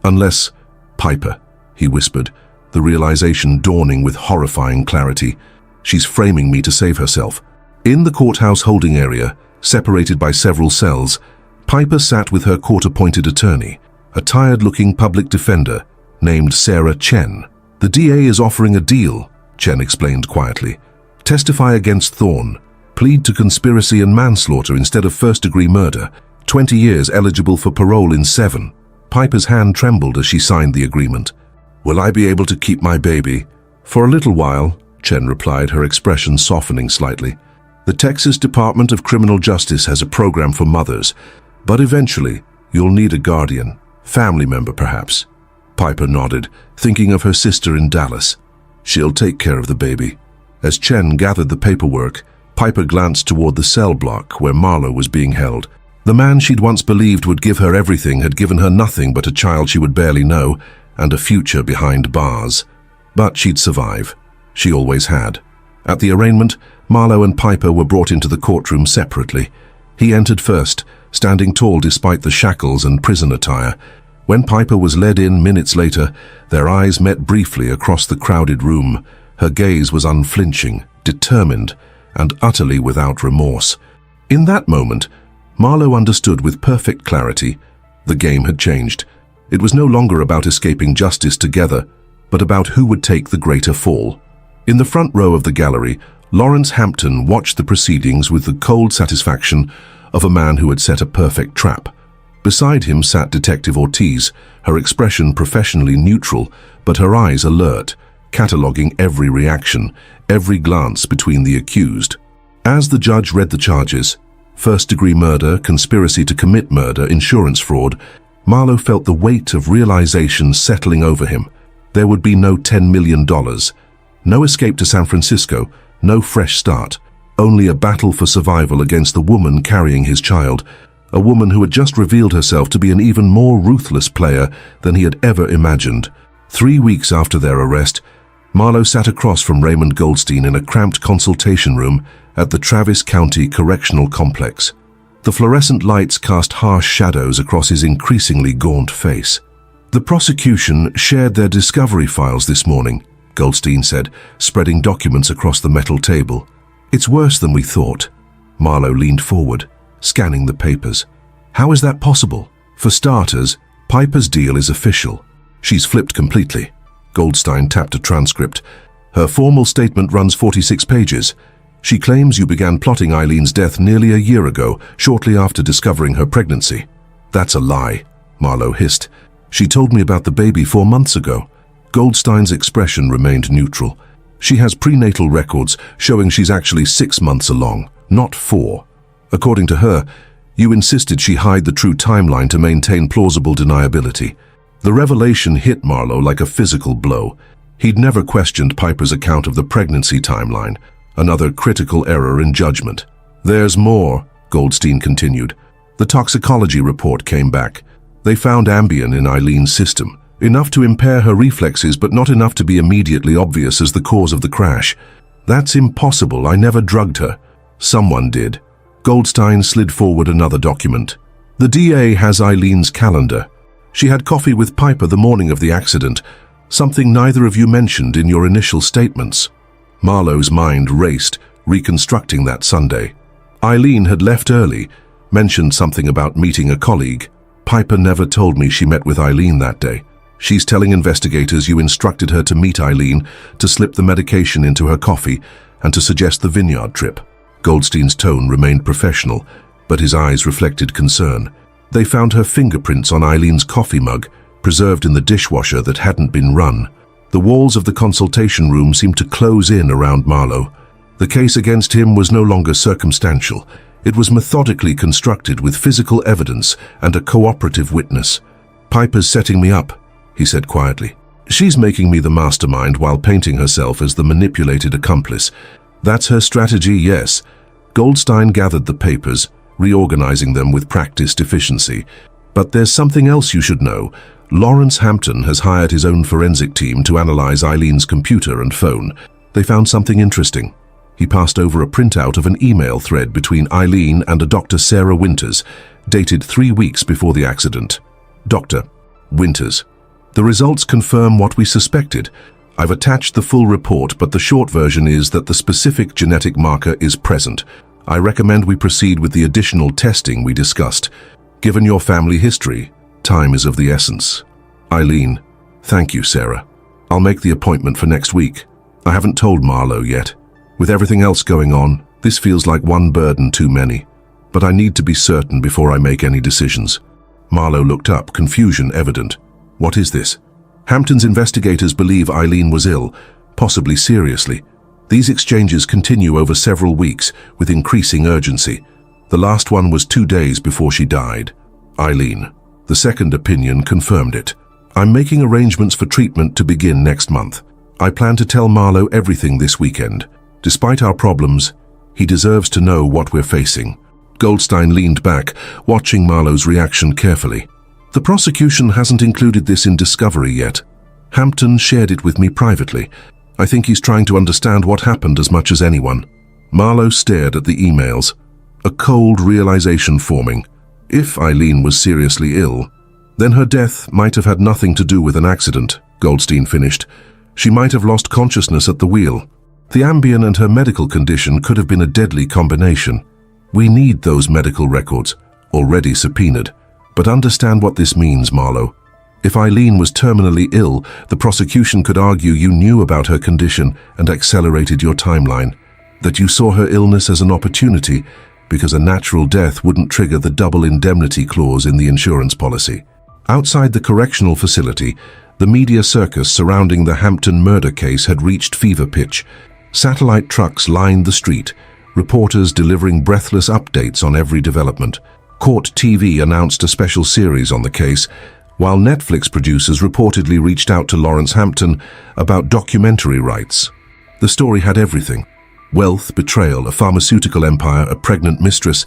"Unless Piper," he whispered, the realization dawning with horrifying clarity. "She's framing me to save herself." In the courthouse holding area, separated by several cells, Piper sat with her court-appointed attorney, a tired-looking public defender named Sarah Chen. "The DA is offering a deal," Chen explained quietly. "Testify against Thorne. Plead to conspiracy and manslaughter instead of first-degree murder. 20 years eligible for parole in 7. Piper's hand trembled as she signed the agreement. "Will I be able to keep my baby?" "For a little while," Chen replied, her expression softening slightly. "The Texas Department of Criminal Justice has a program for mothers, but eventually you'll need a guardian, family member perhaps." Piper nodded, thinking of her sister in Dallas. "She'll take care of the baby." As Chen gathered the paperwork, Piper glanced toward the cell block where Marlowe was being held. The man she'd once believed would give her everything had given her nothing but a child she would barely know and a future behind bars. But she'd survive. She always had. At the arraignment, Marlowe and Piper were brought into the courtroom separately. He entered first, standing tall despite the shackles and prison attire. When Piper was led in minutes later, their eyes met briefly across the crowded room. Her gaze was unflinching, determined, and utterly without remorse. In that moment, Marlowe understood with perfect clarity. The game had changed. It was no longer about escaping justice together, but about who would take the greater fall. In the front row of the gallery, Lawrence Hampton watched the proceedings with the cold satisfaction of a man who had set a perfect trap. Beside him sat Detective Ortiz, her expression professionally neutral, but her eyes alert, cataloguing every reaction, every glance between the accused. As the judge read the charges, first-degree murder, conspiracy to commit murder, insurance fraud, Marlowe felt the weight of realization settling over him. There would be no $10 million, no escape to San Francisco, no fresh start, only a battle for survival against the woman carrying his child, a woman who had just revealed herself to be an even more ruthless player than he had ever imagined. 3 weeks after their arrest, Marlowe sat across from Raymond Goldstein in a cramped consultation room at the Travis County Correctional Complex. The fluorescent lights cast harsh shadows across his increasingly gaunt face. "The prosecution shared their discovery files this morning," Goldstein said, spreading documents across the metal table. "It's worse than we thought." Marlowe leaned forward, scanning the papers. "How is that possible?" "For starters, Piper's deal is official. She's flipped completely." Goldstein tapped a transcript. "Her formal statement runs 46 pages. She claims you began plotting Eileen's death nearly a year ago, shortly after discovering her pregnancy." "That's a lie," Marlowe hissed. "She told me about the baby 4 months ago." Goldstein's expression remained neutral. "She has prenatal records showing she's actually 6 months along, not 4. According to her, you insisted she hide the true timeline to maintain plausible deniability. The revelation hit Marlowe like a physical blow. He'd never questioned Piper's account of the pregnancy timeline, another critical error in judgment. There's more, Goldstein continued. The toxicology report came back. They found Ambien in Eileen's system, enough to impair her reflexes but not enough to be immediately obvious as the cause of the crash. That's impossible, I never drugged her. Someone did. Goldstein slid forward another document. The DA has Eileen's calendar. She had coffee with Piper the morning of the accident, something neither of you mentioned in your initial statements. Marlowe's mind raced, reconstructing that Sunday. Eileen had left early, mentioned something about meeting a colleague. Piper never told me she met with Eileen that day. She's telling investigators you instructed her to meet Eileen, to slip the medication into her coffee, and to suggest the vineyard trip. Goldstein's tone remained professional, but his eyes reflected concern. They found her fingerprints on Eileen's coffee mug, preserved in the dishwasher that hadn't been run. The walls of the consultation room seemed to close in around Marlowe. The case against him was no longer circumstantial. It was methodically constructed with physical evidence and a cooperative witness. "Piper's setting me up," he said quietly. "She's making me the mastermind while painting herself as the manipulated accomplice. That's her strategy, yes." Goldstein gathered the papers, reorganizing them with practiced efficiency. "But there's something else you should know. Lawrence Hampton has hired his own forensic team to analyze Eileen's computer and phone. They found something interesting." He passed over a printout of an email thread between Eileen and a Dr. Sarah Winters, dated 3 weeks before the accident. "Dr. Winters, the results confirm what we suspected. I've attached the full report, but the short version is that the specific genetic marker is present. I recommend we proceed with the additional testing we discussed. Given your family history, time is of the essence." "Eileen, thank you, Sarah. I'll make the appointment for next week. I haven't told Marlowe yet. With everything else going on, this feels like one burden too many. But I need to be certain before I make any decisions." Marlowe looked up, confusion evident. "What is this?" "Hampton's investigators believe Eileen was ill, possibly seriously. These exchanges continue over several weeks with increasing urgency. The last one was 2 days before she died. Eileen. The second opinion confirmed it. I'm making arrangements for treatment to begin next month. I plan to tell Marlowe everything this weekend. Despite our problems, he deserves to know what we're facing." Goldstein leaned back, watching Marlowe's reaction carefully. "The prosecution hasn't included this in discovery yet. Hampton shared it with me privately. I think he's trying to understand what happened as much as anyone." Marlowe stared at the emails, a cold realization forming. If Eileen was seriously ill, then her death might have had nothing to do with an accident, Goldstein finished. She might have lost consciousness at the wheel. The Ambien and her medical condition could have been a deadly combination. We need those medical records, already subpoenaed. But understand what this means, Marlowe. If Eileen was terminally ill, the prosecution could argue you knew about her condition and accelerated your timeline. That you saw her illness as an opportunity, because a natural death wouldn't trigger the double indemnity clause in the insurance policy. Outside the correctional facility, the media circus surrounding the Hampton murder case had reached fever pitch. Satellite trucks lined the street, reporters delivering breathless updates on every development. Court TV announced a special series on the case, while Netflix producers reportedly reached out to Lawrence Hampton about documentary rights. The story had everything: wealth, betrayal, a pharmaceutical empire, a pregnant mistress,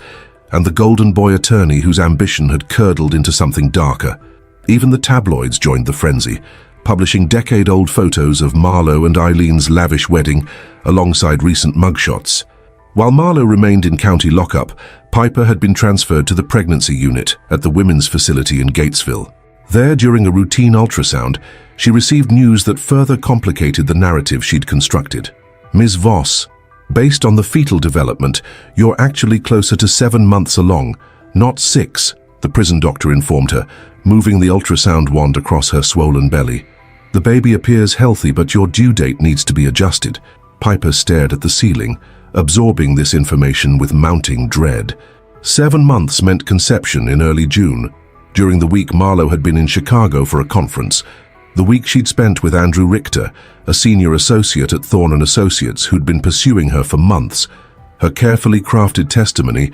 and the golden boy attorney whose ambition had curdled into something darker. Even the tabloids joined the frenzy, publishing decade-old photos of Marlowe and Eileen's lavish wedding alongside recent mugshots. While Marlowe remained in county lockup, Piper had been transferred to the pregnancy unit at the women's facility in Gatesville. There, during a routine ultrasound, she received news that further complicated the narrative she'd constructed. "Ms. Voss, based on the fetal development, you're actually closer to 7 months along, not 6, the prison doctor informed her, moving the ultrasound wand across her swollen belly. "The baby appears healthy, but your due date needs to be adjusted." Piper stared at the ceiling, absorbing this information with mounting dread. 7 months meant conception in early June. During the week Marlowe had been in Chicago for a conference, the week she'd spent with Andrew Richter, a senior associate at Thorne & Associates who'd been pursuing her for months. Her carefully crafted testimony,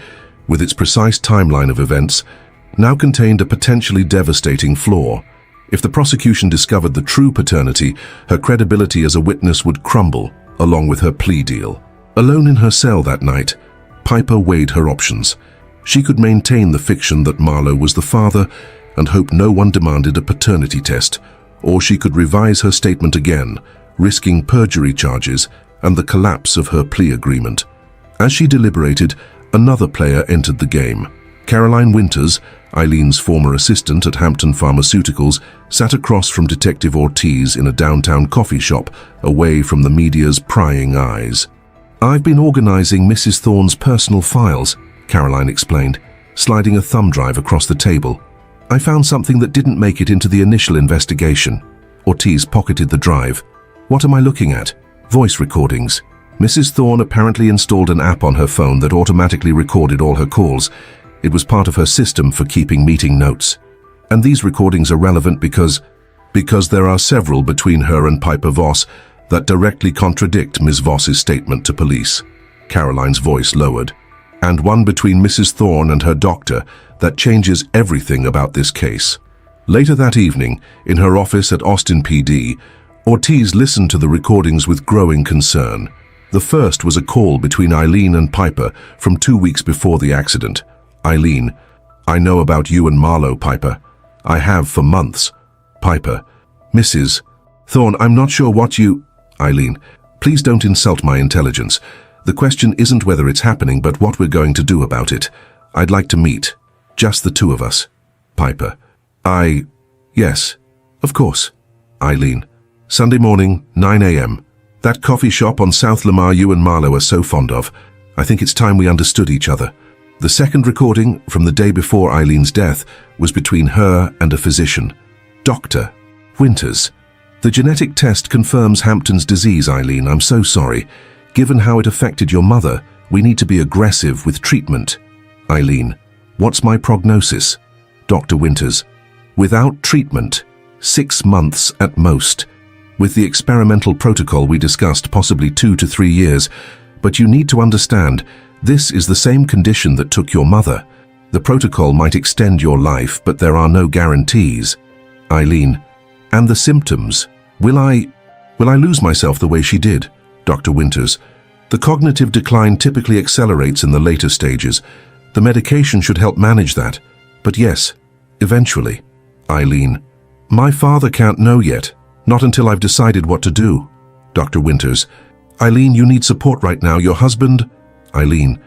with its precise timeline of events, now contained a potentially devastating flaw. If the prosecution discovered the true paternity, her credibility as a witness would crumble, along with her plea deal. Alone in her cell that night, Piper weighed her options. She could maintain the fiction that Marlowe was the father and hope no one demanded a paternity test, or she could revise her statement again, risking perjury charges and the collapse of her plea agreement. As she deliberated, another player entered the game. Caroline Winters, Eileen's former assistant at Hampton Pharmaceuticals, sat across from Detective Ortiz in a downtown coffee shop, away from the media's prying eyes. "I've been organizing Mrs. Thorne's personal files," Caroline explained, sliding a thumb drive across the table. "I found something that didn't make it into the initial investigation." Ortiz pocketed the drive. "What am I looking at?" "Voice recordings." Mrs. Thorne apparently installed an app on her phone that automatically recorded all her calls. It was part of her system for keeping meeting notes. "And these recordings are relevant because there are several between her and Piper Voss that directly contradict Ms. Voss's statement to police." Caroline's voice lowered. "And one between Mrs. Thorne and her doctor that changes everything about this case." Later that evening, in her office at Austin PD, Ortiz listened to the recordings with growing concern. The first was a call between Eileen and Piper from 2 weeks before the accident. "Eileen, I know about you and Marlowe, Piper. I have for months." Piper, "Mrs. Thorne, I'm not sure what you—" Eileen, "Please don't insult my intelligence. The question isn't whether it's happening, but what we're going to do about it. I'd like to meet. Just the two of us." Piper, "Yes, of course." Eileen, "Sunday morning, 9 a.m. That coffee shop on South Lamar you and Marlowe are so fond of. I think it's time we understood each other." The second recording, from the day before Eileen's death, was between her and a physician. "Dr. Winters, the genetic test confirms Hampton's disease, Eileen. I'm so sorry. Given how it affected your mother, we need to be aggressive with treatment." Eileen, "What's my prognosis?" Dr. Winters, "Without treatment, 6 months at most. With the experimental protocol we discussed, possibly 2 to 3 years. But you need to understand, this is the same condition that took your mother. The protocol might extend your life, but there are no guarantees." Eileen, "And the symptoms? Will I lose myself the way she did?" Dr. Winters, "The cognitive decline typically accelerates in the later stages. The medication should help manage that. But yes, eventually." Eileen, "My father can't know yet. Not until I've decided what to do." Dr. Winters, "Eileen, you need support right now. Your husband—" Eileen,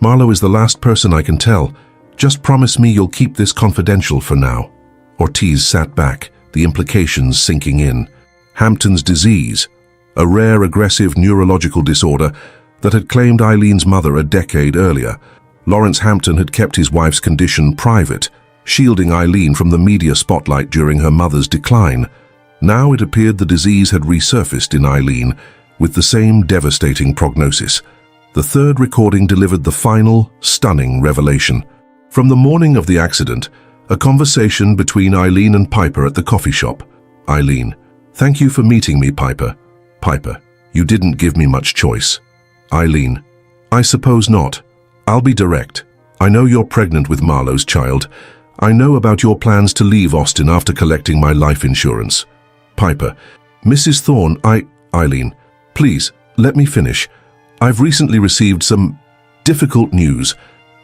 "Marlowe is the last person I can tell. Just promise me you'll keep this confidential for now." Ortiz sat back, the implications sinking in. Hampton's disease, a rare aggressive neurological disorder that had claimed Eileen's mother a decade earlier. Lawrence Hampton had kept his wife's condition private, shielding Eileen from the media spotlight during her mother's decline. Now it appeared the disease had resurfaced in Eileen, with the same devastating prognosis. The third recording delivered the final, stunning revelation. From the morning of the accident, a conversation between Eileen and Piper at the coffee shop. Eileen, "Thank you for meeting me, Piper." Piper, "You didn't give me much choice." Eileen, "I suppose not. I'll be direct. I know you're pregnant with Marlowe's child. I know about your plans to leave Austin after collecting my life insurance." Piper, "Mrs. Thorne, Eileen, please, let me finish. I've recently received some difficult news.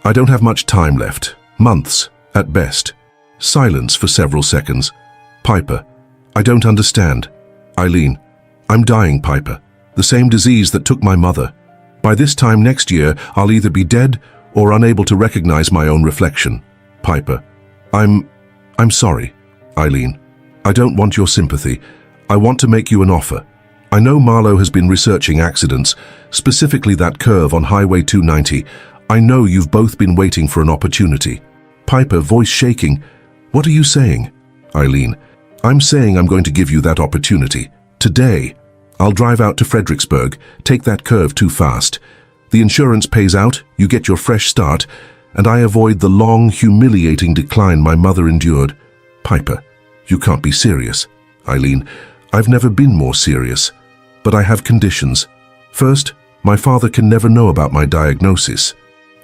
I don't have much time left. Months, at best." Silence for several seconds. Piper, "I don't understand." Eileen, "I'm dying, Piper. The same disease that took my mother. By this time next year, I'll either be dead or unable to recognize my own reflection." Piper, I'm sorry." Eileen, "I don't want your sympathy. I want to make you an offer. I know Marlowe has been researching accidents, specifically that curve on Highway 290. I know you've both been waiting for an opportunity." Piper, voice shaking, "What are you saying?" Eileen, "I'm saying I'm going to give you that opportunity. Today. I'll drive out to Fredericksburg, take that curve too fast. The insurance pays out, you get your fresh start, and I avoid the long, humiliating decline my mother endured." Piper, "You can't be serious." Eileen, "I've never been more serious. But I have conditions. First, My father can never know about my diagnosis.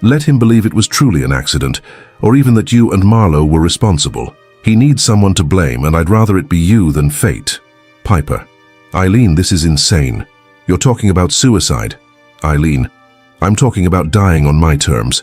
Let him believe it was truly an accident, or even that you and Marlowe were responsible. He needs someone to blame, and I'd rather it be you than fate. Piper. Eileen, this is insane. You're talking about suicide. Eileen, I'm talking about dying on my terms.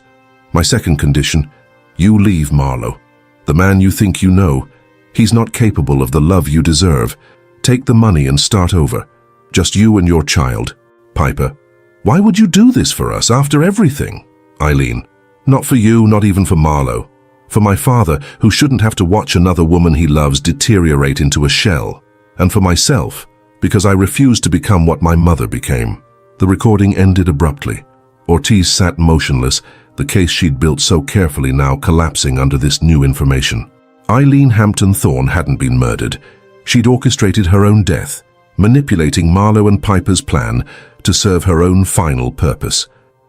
My second condition, you leave Marlowe. The man you think you know, he's not capable of the love you deserve. Take the money and start over. Just you and your child. Piper. Why would you do this for us after everything? Eileen. Not for you, not even for Marlowe. For my father, who shouldn't have to watch another woman he loves deteriorate into a shell. And for myself, because I refused to become what my mother became. The recording ended abruptly. Ortiz sat motionless, the case she'd built so carefully now collapsing under this new information. Eileen Hampton Thorne hadn't been murdered. She'd orchestrated her own death, manipulating Marlowe and Piper's plan to serve her own final purpose.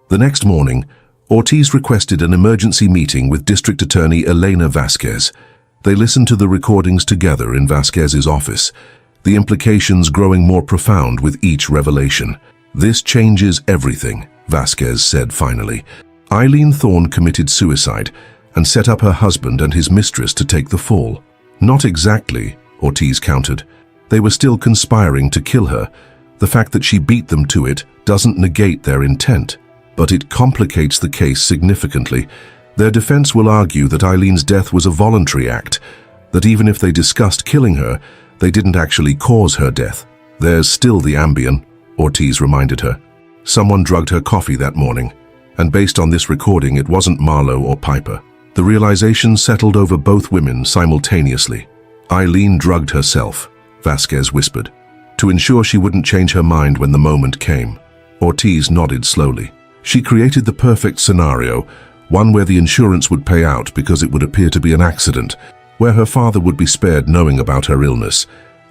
The next morning, Ortiz requested an emergency meeting with District Attorney Elena Vasquez. They listened to the recordings together in Vasquez's office, the implications growing more profound with each revelation. This changes everything, Vasquez said finally. Eileen Thorne committed suicide and set up her husband and his mistress to take the fall. Not exactly, Ortiz countered. They were still conspiring to kill her. The fact that she beat them to it doesn't negate their intent, but it complicates the case significantly. Their defense will argue that Eileen's death was a voluntary act, that even if they discussed killing her, they didn't actually cause her death. There's still the Ambien, Ortiz reminded her. Someone drugged her coffee that morning, and based on this recording, it wasn't Marlowe or Piper. The realization settled over both women simultaneously. Eileen drugged herself, Vasquez whispered, to ensure she wouldn't change her mind when the moment came. Ortiz nodded slowly. She created the perfect scenario, one where the insurance would pay out because it would appear to be an accident, where her father would be spared knowing about her illness,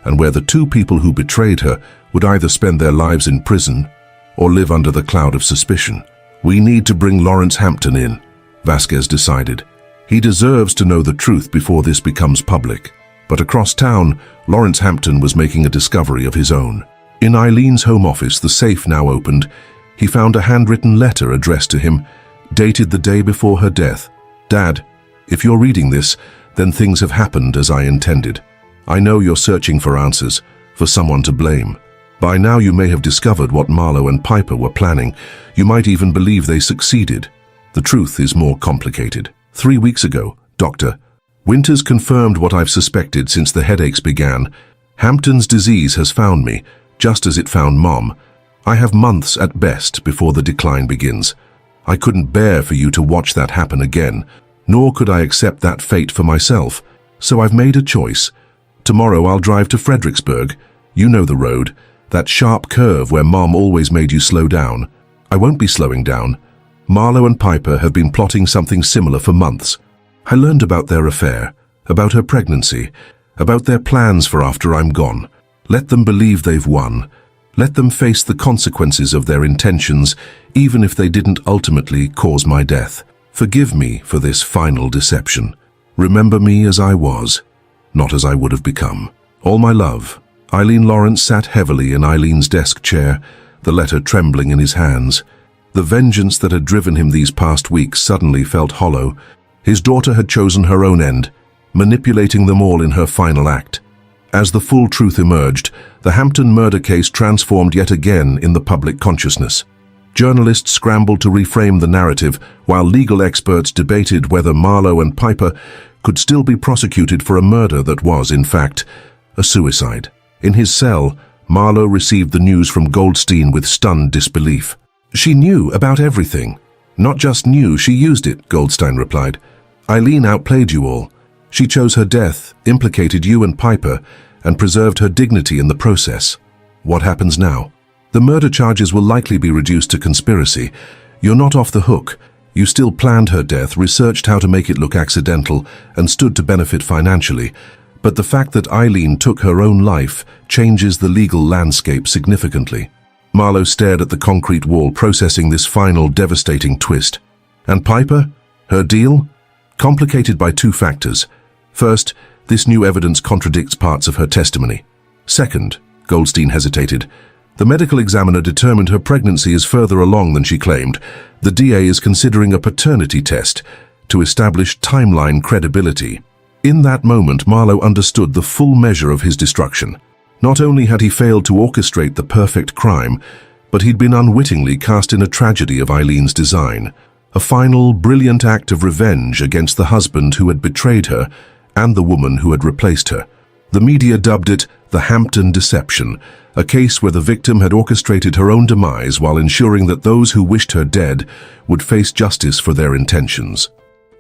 and where the two people who betrayed her would either spend their lives in prison or live under the cloud of suspicion. We need to bring Lawrence Hampton in, Vasquez decided. He deserves to know the truth before this becomes public. But across town, Lawrence Hampton was making a discovery of his own. In Eileen's home office, the safe now opened, he found a handwritten letter addressed to him, dated the day before her death. Dad, if you're reading this, then things have happened as I intended. I know you're searching for answers, for someone to blame. By now you may have discovered what Marlowe and Piper were planning. You might even believe they succeeded. The truth is more complicated. 3 weeks ago, Doctor, Winters confirmed what I've suspected since the headaches began. Hampton's disease has found me, just as it found Mom. I have months at best before the decline begins. I couldn't bear for you to watch that happen again, nor could I accept that fate for myself. So I've made a choice. Tomorrow I'll drive to Fredericksburg. You know the road, that sharp curve where Mom always made you slow down. I won't be slowing down. Marlowe and Piper have been plotting something similar for months. I learned about their affair, about her pregnancy, about their plans for after I'm gone. Let them believe they've won. Let them face the consequences of their intentions, even if they didn't ultimately cause my death. Forgive me for this final deception. Remember me as I was, not as I would have become. All my love. Eileen Lawrence sat heavily in Eileen's desk chair, the letter trembling in his hands. The vengeance that had driven him these past weeks suddenly felt hollow. His daughter had chosen her own end, manipulating them all in her final act. As the full truth emerged, the Hampton murder case transformed yet again in the public consciousness. Journalists scrambled to reframe the narrative, while legal experts debated whether Marlowe and Piper could still be prosecuted for a murder that was, in fact, a suicide. In his cell, Marlowe received the news from Goldstein with stunned disbelief. She knew about everything. Not just knew, she used it, Goldstein replied. Eileen outplayed you all. She chose her death, implicated you and Piper, and preserved her dignity in the process. What happens now? The murder charges will likely be reduced to conspiracy. You're not off the hook. You still planned her death, researched how to make it look accidental, and stood to benefit financially. But the fact that Eileen took her own life changes the legal landscape significantly. Marlowe stared at the concrete wall, processing this final devastating twist. And Piper? Her deal? Complicated by two factors. First, this new evidence contradicts parts of her testimony. Second, Goldstein hesitated, The medical examiner determined her pregnancy is further along than she claimed. The DA is considering a paternity test to establish timeline credibility. In that moment, Marlowe understood the full measure of his destruction. Not only had he failed to orchestrate the perfect crime, but he'd been unwittingly cast in a tragedy of Eileen's design. A final, brilliant act of revenge against the husband who had betrayed her and the woman who had replaced her. The media dubbed it the Hampton Deception, a case where the victim had orchestrated her own demise while ensuring that those who wished her dead would face justice for their intentions.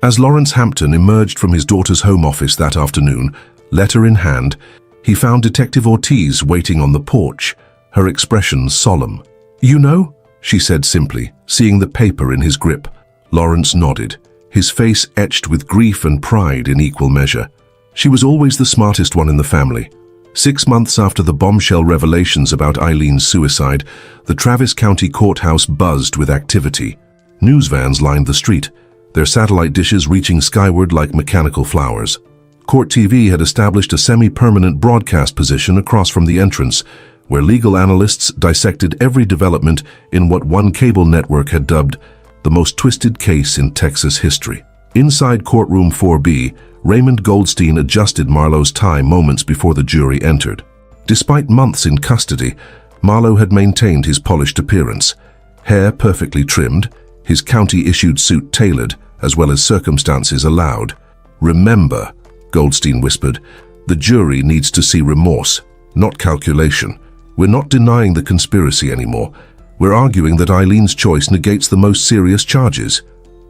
As Lawrence Hampton emerged from his daughter's home office that afternoon, letter in hand, he found Detective Ortiz waiting on the porch, her expression solemn. "You know?" she said simply, seeing the paper in his grip. Lawrence nodded, his face etched with grief and pride in equal measure. She was always the smartest one in the family. 6 months after the bombshell revelations about Eileen's suicide, the Travis County courthouse buzzed with activity. News vans lined the street, their satellite dishes reaching skyward like mechanical flowers. Court TV had established a semi-permanent broadcast position across from the entrance, where legal analysts dissected every development in what one cable network had dubbed the most twisted case in Texas history. Inside courtroom 4B, Raymond Goldstein adjusted Marlowe's tie moments before the jury entered. Despite months in custody, Marlowe had maintained his polished appearance, hair perfectly trimmed, his county-issued suit tailored, as well as circumstances allowed. "Remember," Goldstein whispered, "the jury needs to see remorse, not calculation. We're not denying the conspiracy anymore. We're arguing that Eileen's choice negates the most serious charges."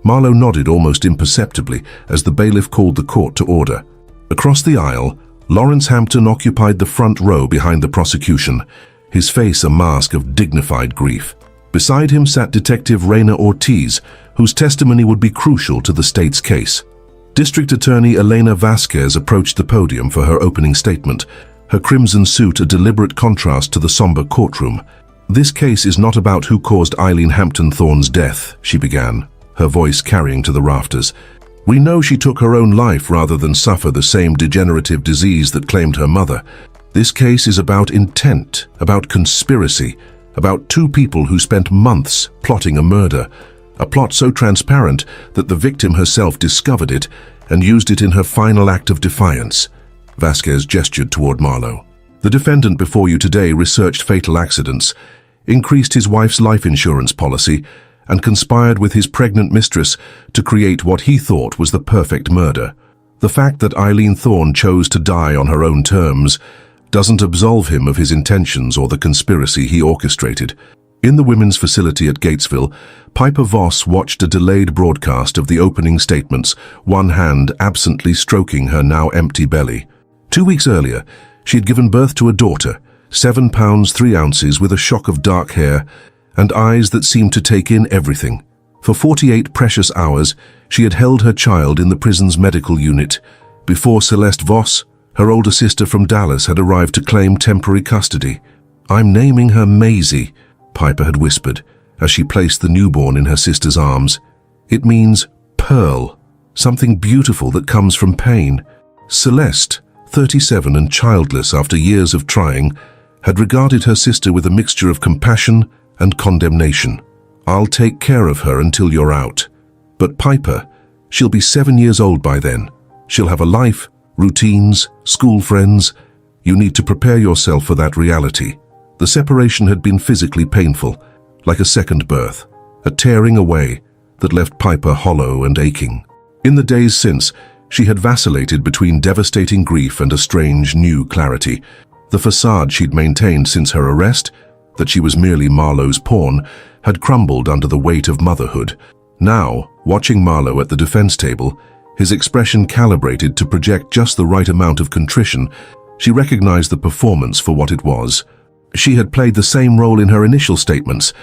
Marlowe nodded almost imperceptibly as the bailiff called the court to order. Across the aisle, Lawrence Hampton occupied the front row behind the prosecution, his face a mask of dignified grief. Beside him sat Detective Raina Ortiz, whose testimony would be crucial to the state's case. District Attorney Elena Vasquez approached the podium for her opening statement, her crimson suit a deliberate contrast to the somber courtroom. "This case is not about who caused Eileen Hampton Thorne's death," she began, her voice carrying to the rafters. "We know she took her own life rather than suffer the same degenerative disease that claimed her mother. This case is about intent, about conspiracy, about two people who spent months plotting a murder, a plot so transparent that the victim herself discovered it and used it in her final act of defiance." Vasquez gestured toward Marlowe. "The defendant before you today researched fatal accidents, increased his wife's life insurance policy, and conspired with his pregnant mistress to create what he thought was the perfect murder. The fact that Eileen Thorne chose to die on her own terms doesn't absolve him of his intentions or the conspiracy he orchestrated." In the women's facility at Gatesville, Piper Voss watched a delayed broadcast of the opening statements, one hand absently stroking her now empty belly. 2 weeks earlier, she had given birth to a daughter, 7 pounds 3 ounces, with a shock of dark hair and eyes that seemed to take in everything. For 48 precious hours, she had held her child in the prison's medical unit, before Celeste Voss, her older sister from Dallas, had arrived to claim temporary custody. "I'm naming her Maisie," Piper had whispered, as she placed the newborn in her sister's arms. "It means pearl, something beautiful that comes from pain." Celeste, 37 and childless after years of trying, had regarded her sister with a mixture of compassion and condemnation. "I'll take care of her until you're out." But Piper, she'll be 7 years old by then. She'll have a life, routines, school friends. You need to prepare yourself for that reality. The separation had been physically painful, like a second birth, a tearing away that left Piper hollow and aching. In the days since, she had vacillated between devastating grief and a strange new clarity. The facade she'd maintained since her arrest, that she was merely Marlowe's pawn, had crumbled under the weight of motherhood. Now, watching Marlowe at the defense table, his expression calibrated to project just the right amount of contrition, she recognized the performance for what it was. She had played the same role in her initial statements,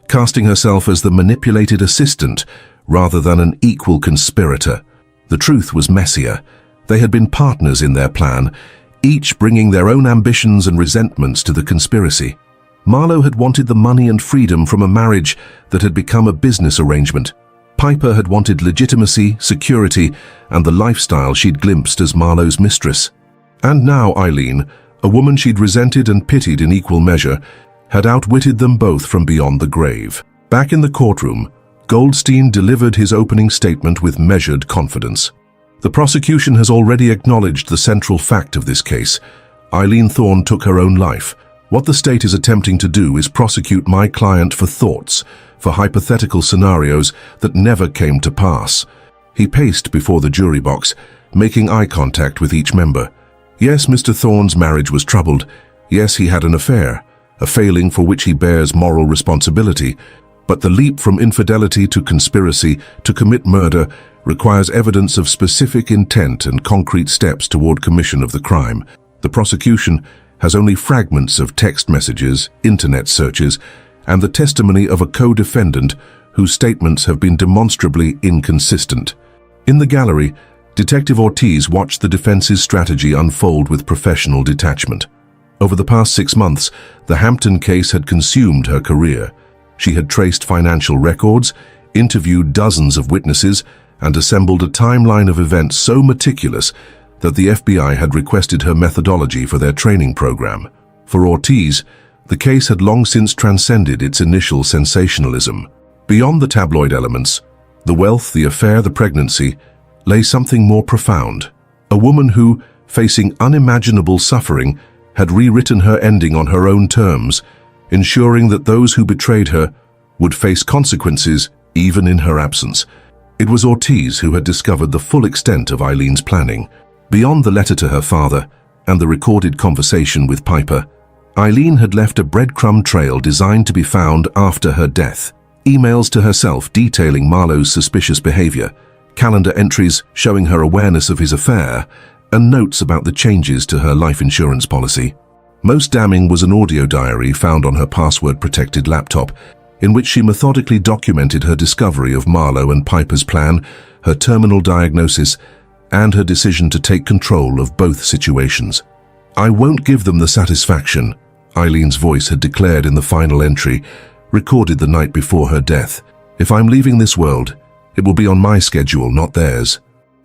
casting herself as the manipulated assistant rather than an equal conspirator. The truth was messier. They had been partners in their plan, each bringing their own ambitions and resentments to the conspiracy. Marlowe had wanted the money and freedom from a marriage that had become a business arrangement. Piper had wanted legitimacy, security, and the lifestyle she'd glimpsed as Marlowe's mistress. And now Eileen, a woman she'd resented and pitied in equal measure, had outwitted them both from beyond the grave. Back in the courtroom, Goldstein delivered his opening statement with measured confidence. The prosecution has already acknowledged the central fact of this case. Eileen Thorne took her own life. What the state is attempting to do is prosecute my client for thoughts, for hypothetical scenarios that never came to pass. He paced before the jury box, making eye contact with each member. Yes, Mr. Thorne's marriage was troubled. Yes, he had an affair, a failing for which he bears moral responsibility. But the leap from infidelity to conspiracy to commit murder requires evidence of specific intent and concrete steps toward commission of the crime. The prosecution has only fragments of text messages, internet searches, and the testimony of a co-defendant whose statements have been demonstrably inconsistent. In the gallery, Detective Ortiz watched the defense's strategy unfold with professional detachment. Over the past 6 months, the Hampton case had consumed her career. She had traced financial records, interviewed dozens of witnesses, and assembled a timeline of events so meticulous that the FBI had requested her methodology for their training program. For Ortiz, the case had long since transcended its initial sensationalism. Beyond the tabloid elements, the wealth, the affair, the pregnancy, lay something more profound. A woman who, facing unimaginable suffering, had rewritten her ending on her own terms, ensuring that those who betrayed her would face consequences even in her absence. It was Ortiz who had discovered the full extent of Eileen's planning. Beyond the letter to her father and the recorded conversation with Piper, Eileen had left a breadcrumb trail designed to be found after her death. Emails to herself detailing Marlowe's suspicious behavior, calendar entries showing her awareness of his affair, and notes about the changes to her life insurance policy. Most damning was an audio diary found on her password-protected laptop, in which she methodically documented her discovery of Marlowe and Piper's plan, her terminal diagnosis, and her decision to take control of both situations. "I won't give them the satisfaction," Eileen's voice had declared in the final entry, recorded the night before her death. "If I'm leaving this world, it will be on my schedule, not theirs.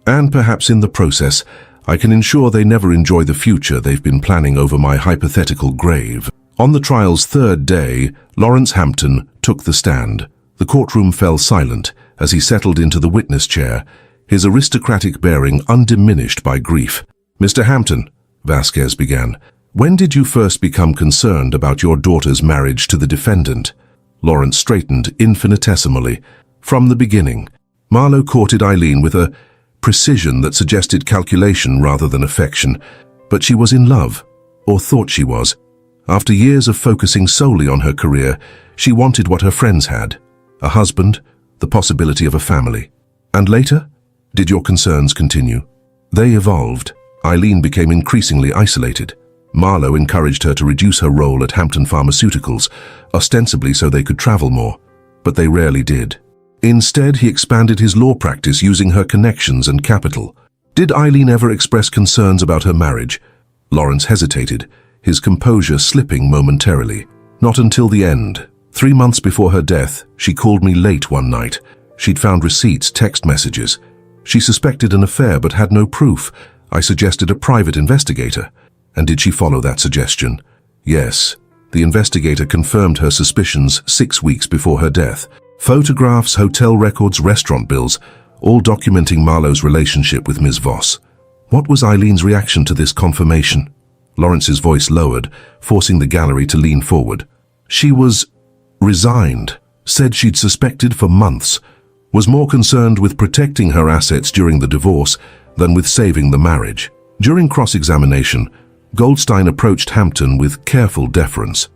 And perhaps in the process, I can ensure they never enjoy the future they've been planning over my hypothetical grave." On the trial's third day, Lawrence Hampton took the stand. The courtroom fell silent as he settled into the witness chair, his aristocratic bearing undiminished by grief. "Mr. Hampton," Vasquez began, "when did you first become concerned about your daughter's marriage to the defendant?" Lawrence straightened infinitesimally. "From the beginning. Marlowe courted Eileen with a precision that suggested calculation rather than affection, but she was in love, or thought she was. After years of focusing solely on her career, she wanted what her friends had, a husband, the possibility of a family. And later? Did your concerns continue?" "They evolved. Eileen became increasingly isolated. Marlowe encouraged her to reduce her role at Hampton Pharmaceuticals, ostensibly so they could travel more, but they rarely did. Instead, he expanded his law practice using her connections and capital. Did Eileen ever express concerns about her marriage?" Lawrence hesitated, his composure slipping momentarily. "Not until the end. 3 months before her death, she called me late one night. She'd found receipts, text messages. She suspected an affair but had no proof. I suggested a private investigator. And did she follow that suggestion?" "Yes." The investigator confirmed her suspicions 6 weeks before her death. Photographs, hotel records, restaurant bills, all documenting Marlowe's relationship with Ms. Voss. What was Eileen's reaction to this confirmation? Lawrence's voice lowered, forcing the gallery to lean forward. "She was resigned, said she'd suspected for months, was more concerned with protecting her assets during the divorce than with saving the marriage." During cross-examination, Goldstein approached Hampton with careful deference.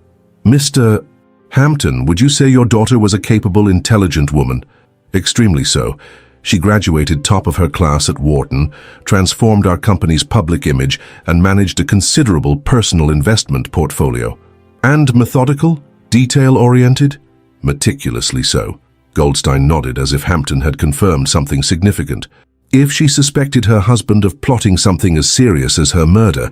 "Mr. Hampton, would you say your daughter was a capable, intelligent woman?" "Extremely so. She graduated top of her class at Wharton, transformed our company's public image, and managed a considerable personal investment portfolio." "And methodical? Detail-oriented?" "Meticulously so." Goldstein nodded as if Hampton had confirmed something significant. "If she suspected her husband of plotting something as serious as her murder,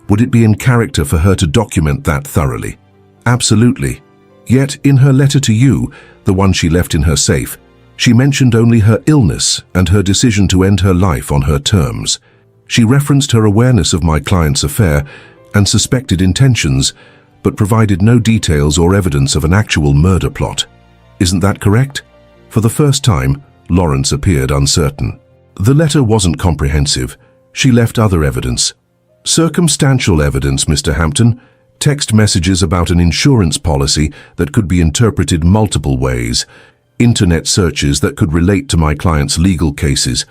would it be in character for her to document that thoroughly?" "Absolutely. Yet, in her letter to you, the one she left in her safe, she mentioned only her illness and her decision to end her life on her terms. She referenced her awareness of my client's affair and suspected intentions, but provided no details or evidence of an actual murder plot. Isn't that correct? For the first time, Lawrence appeared uncertain. The letter wasn't comprehensive. She left other evidence. Circumstantial evidence, Mr. Hampton. Text messages about an insurance policy that could be interpreted multiple ways. Internet searches that could relate to my client's legal cases.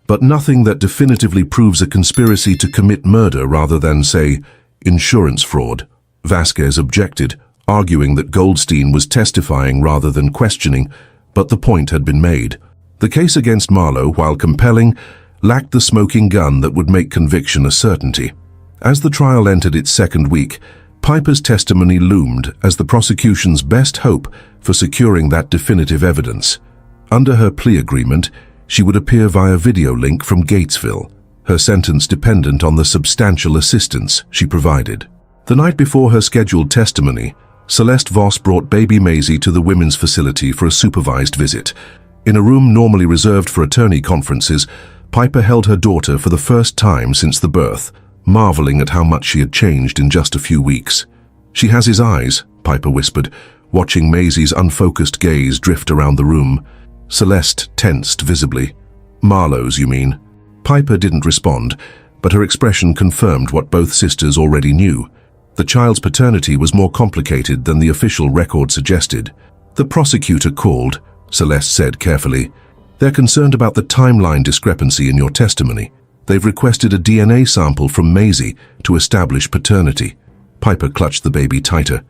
But nothing that definitively proves a conspiracy to commit murder rather than, say, insurance fraud. Vasquez objected, arguing that Goldstein was testifying rather than questioning, but the point had been made. The case against Marlowe, while compelling, lacked the smoking gun that would make conviction a certainty. As the trial entered its second week, Piper's testimony loomed as the prosecution's best hope for securing that definitive evidence. Under her plea agreement, she would appear via video link from Gatesville, her sentence dependent on the substantial assistance she provided. The night before her scheduled testimony, Celeste Voss brought baby Maisie to the women's facility for a supervised visit. In a room normally reserved for attorney conferences, Piper held her daughter for the first time since the birth, marveling at how much she had changed in just a few weeks. "She has his eyes," Piper whispered, watching Maisie's unfocused gaze drift around the room. Celeste tensed visibly. "Marlowe's, you mean?" Piper didn't respond, but her expression confirmed what both sisters already knew. The child's paternity was more complicated than the official record suggested. "The prosecutor called," Celeste said carefully. "They're concerned about the timeline discrepancy in your testimony. They've requested a DNA sample from Maisie to establish paternity." Piper clutched the baby tighter.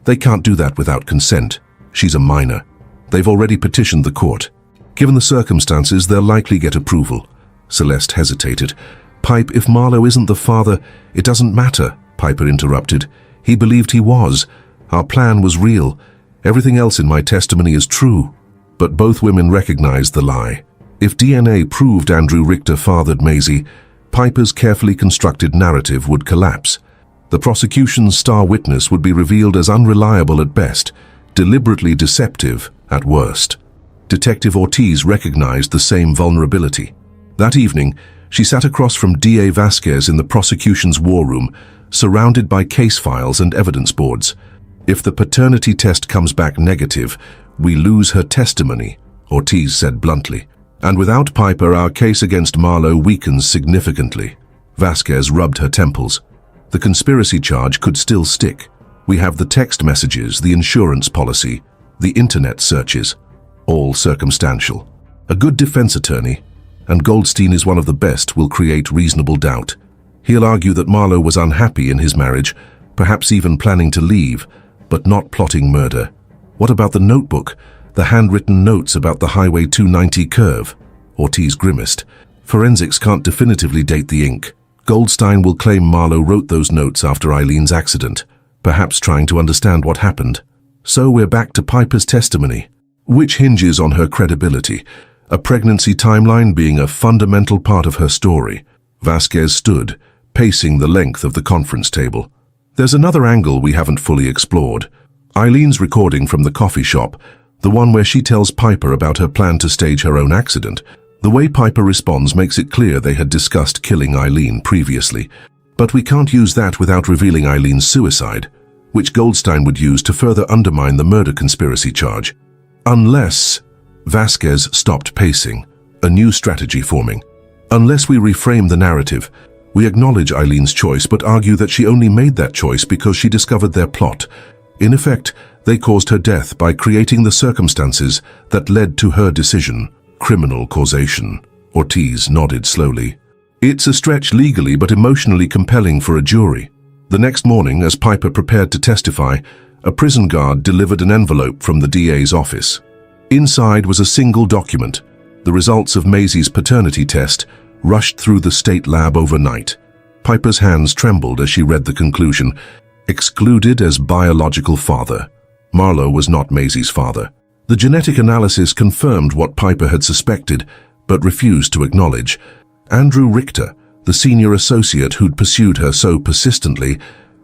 "They can't do that without consent. She's a minor. They've already petitioned the court. Given the circumstances, they'll likely get approval." Celeste hesitated. "Pipe, if Marlowe isn't the father, it doesn't matter," Piper interrupted. "He believed he was. Our plan was real. Everything else in my testimony is true." But both women recognized the lie. If DNA proved Andrew Richter fathered Maisie, Piper's carefully constructed narrative would collapse. The prosecution's star witness would be revealed as unreliable at best, deliberately deceptive at worst. Detective Ortiz recognized the same vulnerability. That evening, she sat across from D.A. Vasquez in the prosecution's war room, surrounded by case files and evidence boards. "If the paternity test comes back negative, we lose her testimony," Ortiz said bluntly. "And without Piper, our case against Marlowe weakens significantly." Vasquez rubbed her temples. "The conspiracy charge could still stick. We have the text messages, the insurance policy, the internet searches, all circumstantial. A good defense attorney, and Goldstein is one of the best, will create reasonable doubt. He'll argue that Marlowe was unhappy in his marriage, perhaps even planning to leave, but not plotting murder. What about the notebook, the handwritten notes about the Highway 290 curve?" Ortiz grimaced. "Forensics can't definitively date the ink. Goldstein will claim Marlowe wrote those notes after Eileen's accident, perhaps trying to understand what happened. So we're back to Piper's testimony, which hinges on her credibility, a pregnancy timeline being a fundamental part of her story." Vasquez stood, pacing the length of the conference table. "There's another angle we haven't fully explored. Eileen's recording from the coffee shop, the one where she tells Piper about her plan to stage her own accident. The way Piper responds makes it clear they had discussed killing Eileen previously. But we can't use that without revealing Eileen's suicide, which Goldstein would use to further undermine the murder conspiracy charge. Unless..." Vasquez stopped pacing, a new strategy forming. "Unless we reframe the narrative. We acknowledge Eileen's choice but argue that she only made that choice because she discovered their plot. In effect, they caused her death by creating the circumstances that led to her decision. Criminal causation." Ortiz nodded slowly. "It's a stretch legally but emotionally compelling for a jury." The next morning, as Piper prepared to testify, a prison guard delivered an envelope from the DA's office. Inside was a single document, the results of Maisie's paternity test, rushed through the state lab overnight. Piper's hands trembled as she read the conclusion. Excluded as biological father. Marlowe was not Maisie's father. The genetic analysis confirmed what Piper had suspected, but refused to acknowledge. Andrew Richter, the senior associate who'd pursued her so persistently,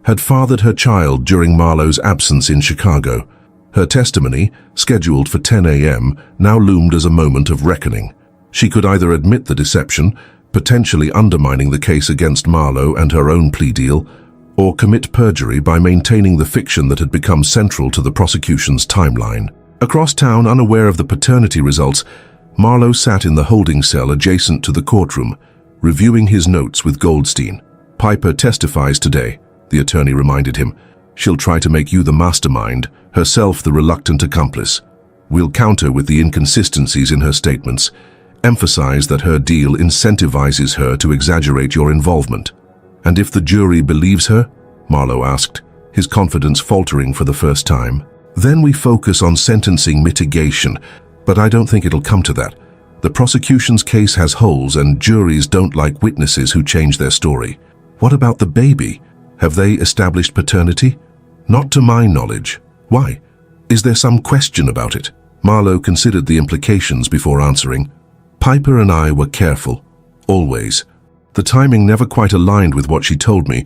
had fathered her child during Marlowe's absence in Chicago. Her testimony, scheduled for 10 a.m., now loomed as a moment of reckoning. She could either admit the deception, potentially undermining the case against Marlowe and her own plea deal, or commit perjury by maintaining the fiction that had become central to the prosecution's timeline. Across town, unaware of the paternity results, Marlowe sat in the holding cell adjacent to the courtroom, reviewing his notes with Goldstein. "Piper testifies today," the attorney reminded him. "She'll try to make you the mastermind, herself the reluctant accomplice. We'll counter with the inconsistencies in her statements, emphasize that her deal incentivizes her to exaggerate your involvement." "And if the jury believes her?" Marlowe asked, his confidence faltering for the first time. "Then we focus on sentencing mitigation, but I don't think it'll come to that. The prosecution's case has holes and juries don't like witnesses who change their story." "What about the baby? Have they established paternity?" "Not to my knowledge." "Why? Is there some question about it?" Marlowe considered the implications before answering. "Piper and I were careful, always. The timing never quite aligned with what she told me,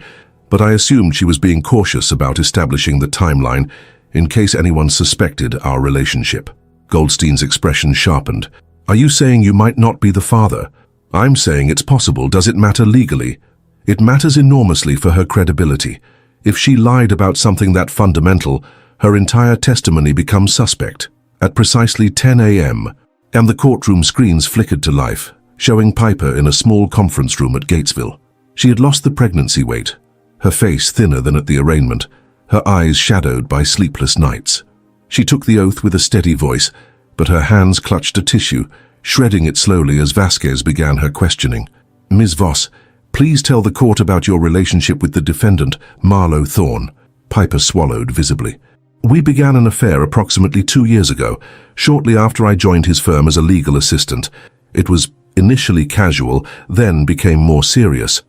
but I assumed she was being cautious about establishing the timeline in case anyone suspected our relationship." Goldstein's expression sharpened. "Are you saying you might not be the father?" "I'm saying it's possible. Does it matter legally?" "It matters enormously for her credibility. If she lied about something that fundamental, her entire testimony becomes suspect." At precisely 10 a.m., and the courtroom screens flickered to life, showing Piper in a small conference room at Gatesville. She had lost the pregnancy weight, her face thinner than at the arraignment, her eyes shadowed by sleepless nights. She took the oath with a steady voice, but her hands clutched a tissue, shredding it slowly as Vasquez began her questioning. "Ms. Voss, please tell the court about your relationship with the defendant, Marlowe Thorne." Piper swallowed visibly. "We began an affair approximately 2 years ago, shortly after I joined his firm as a legal assistant. It was initially casual, then became more serious."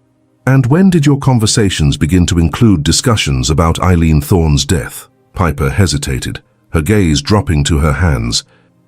"And when did your conversations begin to include discussions about Eileen Thorne's death?" Piper hesitated, her gaze dropping to her hands.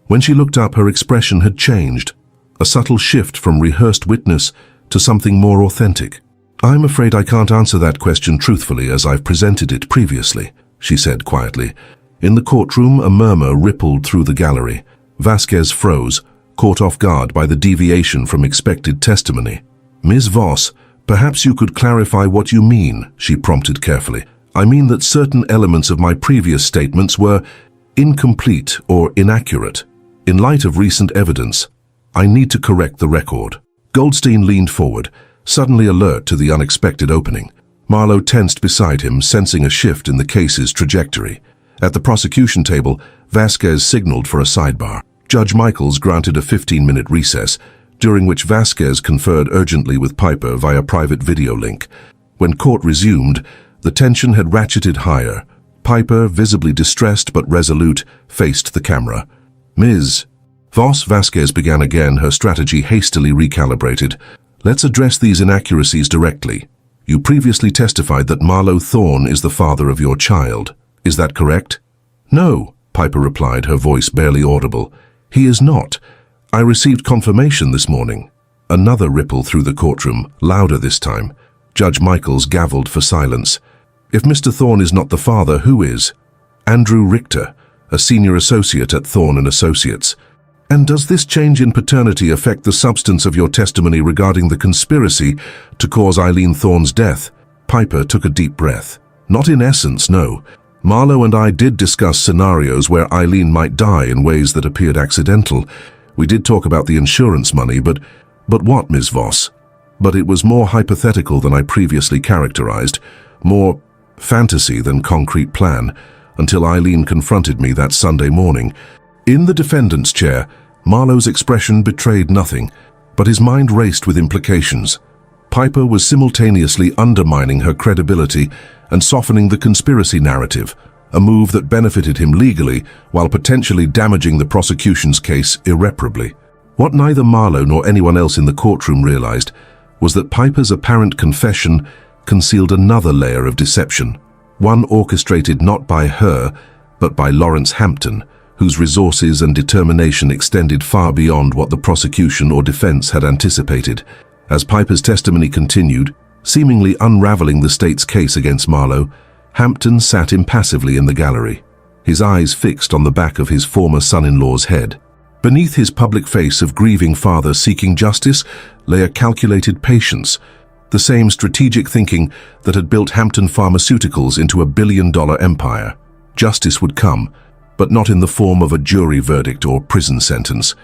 When she looked up, her expression had changed, a subtle shift from rehearsed witness to something more authentic. "I'm afraid I can't answer that question truthfully as I've presented it previously," she said quietly. In the courtroom, a murmur rippled through the gallery. Vasquez froze, caught off guard by the deviation from expected testimony. "Ms. Voss, perhaps you could clarify what you mean," she prompted carefully. "I mean that certain elements of my previous statements were incomplete or inaccurate. In light of recent evidence, I need to correct the record." Goldstein leaned forward, suddenly alert to the unexpected opening. Marlowe tensed beside him, sensing a shift in the case's trajectory. At the prosecution table, Vasquez signaled for a sidebar. Judge Michaels granted a 15-minute recess, during which Vasquez conferred urgently with Piper via private video link. When court resumed, the tension had ratcheted higher. Piper, visibly distressed but resolute, faced the camera. "Ms. Voss," Vasquez began again, her strategy hastily recalibrated. "Let's address these inaccuracies directly. You previously testified that Marlowe Thorne is the father of your child. Is that correct?" "No," Piper replied, her voice barely audible. "He is not. I received confirmation this morning." Another ripple through the courtroom, louder this time. Judge Michaels gavelled for silence. "If Mr. Thorne is not the father, who is?" "Andrew Richter, a senior associate at Thorne & Associates." "And does this change in paternity affect the substance of your testimony regarding the conspiracy to cause Eileen Thorne's death?" Piper took a deep breath. "Not in essence, no. Marlowe and I did discuss scenarios where Eileen might die in ways that appeared accidental. We did talk about the insurance money, but what, Ms. Voss? But it was more hypothetical than I previously characterized, more fantasy than concrete plan, until Eileen confronted me that Sunday morning." In the defendant's chair, Marlowe's expression betrayed nothing, but his mind raced with implications. Piper was simultaneously undermining her credibility and softening the conspiracy narrative, a move that benefited him legally while potentially damaging the prosecution's case irreparably. What neither Marlowe nor anyone else in the courtroom realized was that Piper's apparent confession concealed another layer of deception, one orchestrated not by her, but by Lawrence Hampton, whose resources and determination extended far beyond what the prosecution or defense had anticipated. As Piper's testimony continued, seemingly unraveling the state's case against Marlowe, Hampton sat impassively in the gallery, his eyes fixed on the back of his former son-in-law's head. Beneath his public face of grieving father seeking justice lay a calculated patience, The same strategic thinking that had built Hampton Pharmaceuticals into a billion-dollar empire. Justice would come, but not in the form of a jury verdict or prison sentence.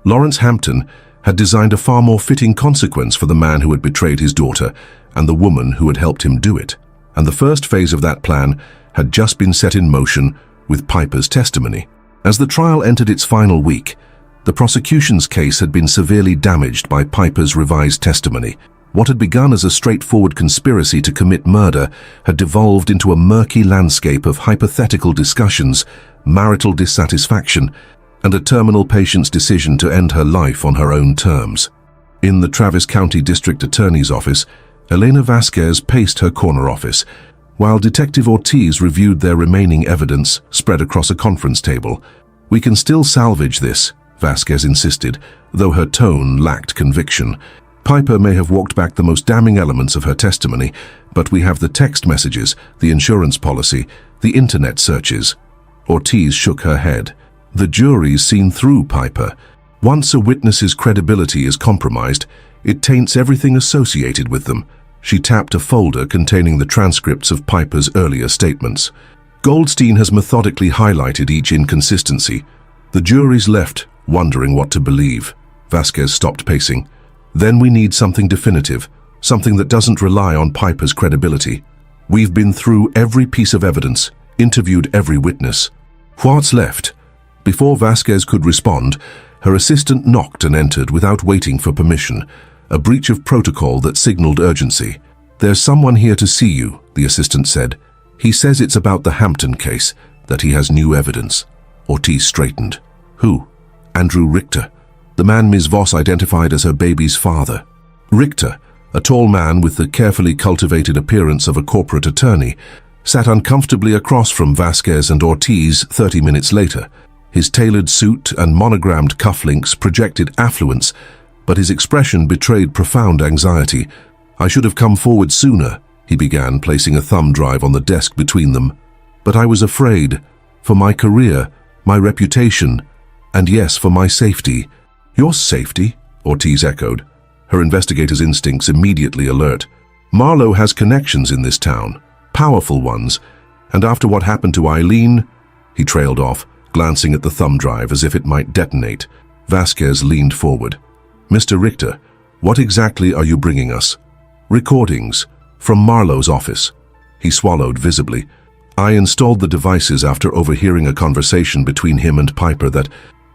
Lawrence Hampton had designed a far more fitting consequence for the man who had betrayed his daughter and the woman who had helped him do it. And the first phase of that plan had just been set in motion with Piper's testimony. As the trial entered its final week, the prosecution's case had been severely damaged by Piper's revised testimony. What had begun as a straightforward conspiracy to commit murder had devolved into a murky landscape of hypothetical discussions, marital dissatisfaction, and a terminal patient's decision to end her life on her own terms. In the Travis County District Attorney's office, Elena Vasquez paced her corner office, while Detective Ortiz reviewed their remaining evidence spread across a conference table. "We can still salvage this," Vasquez insisted, though her tone lacked conviction. "Piper may have walked back the most damning elements of her testimony, but we have the text messages, the insurance policy, the internet searches." Ortiz shook her head. "The jury's seen through Piper. Once a witness's credibility is compromised, it taints everything associated with them." She tapped a folder containing the transcripts of Piper's earlier statements. "Goldstein has methodically highlighted each inconsistency. The jury's left wondering what to believe." Vasquez stopped pacing. "Then we need something definitive, something that doesn't rely on Piper's credibility. We've been through every piece of evidence, interviewed every witness. What's left?" Before Vasquez could respond, her assistant knocked and entered without waiting for permission, a breach of protocol that signaled urgency. "There's someone here to see you," the assistant said. "He says it's about the Hampton case, that he has new evidence." Ortiz straightened. "Who?" "Andrew Richter, the man Ms. Voss identified as her baby's father." Richter, a tall man with the carefully cultivated appearance of a corporate attorney, sat uncomfortably across from Vasquez and Ortiz 30 minutes later. His tailored suit and monogrammed cufflinks projected affluence, but his expression betrayed profound anxiety. "I should have come forward sooner," he began, placing a thumb drive on the desk between them. "But I was afraid. For my career, my reputation, and yes, for my safety." "Your safety?" Ortiz echoed, her investigator's instincts immediately alert. "Marlowe has connections in this town, powerful ones, and after what happened to Eileen—" He trailed off, glancing at the thumb drive as if it might detonate. Vasquez leaned forward. "Mr. Richter, what exactly are you bringing us?" "Recordings, from Marlowe's office." He swallowed visibly. "I installed the devices after overhearing a conversation between him and Piper that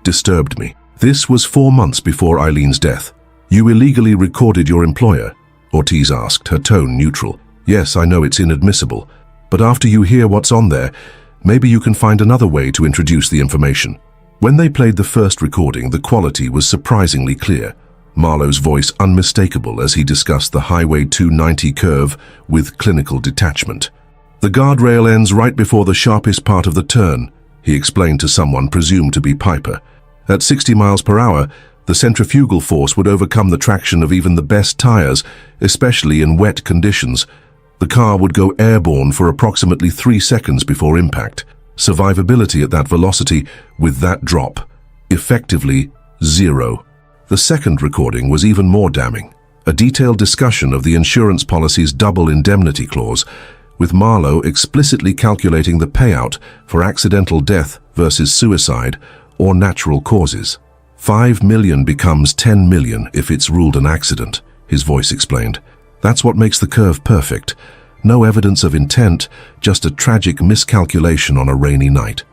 disturbed me. This was 4 months before Eileen's death." "You illegally recorded your employer?" Ortiz asked, her tone neutral. "Yes, I know it's inadmissible, but after you hear what's on there, maybe you can find another way to introduce the information." When they played the first recording, the quality was surprisingly clear. Marlowe's voice unmistakable as he discussed the Highway 290 curve with clinical detachment. "The guardrail ends right before the sharpest part of the turn," he explained to someone presumed to be Piper. "At 60 miles per hour, the centrifugal force would overcome the traction of even the best tires, especially in wet conditions. The car would go airborne for approximately 3 seconds before impact. Survivability at that velocity with that drop, effectively 0. The second recording was even more damning. A detailed discussion of the insurance policy's double indemnity clause, with Marlowe explicitly calculating the payout for accidental death versus suicide or natural causes. 5 million becomes 10 million if it's ruled an accident, his voice explained. That's what makes the curve perfect. No evidence of intent, just a tragic miscalculation on a rainy night.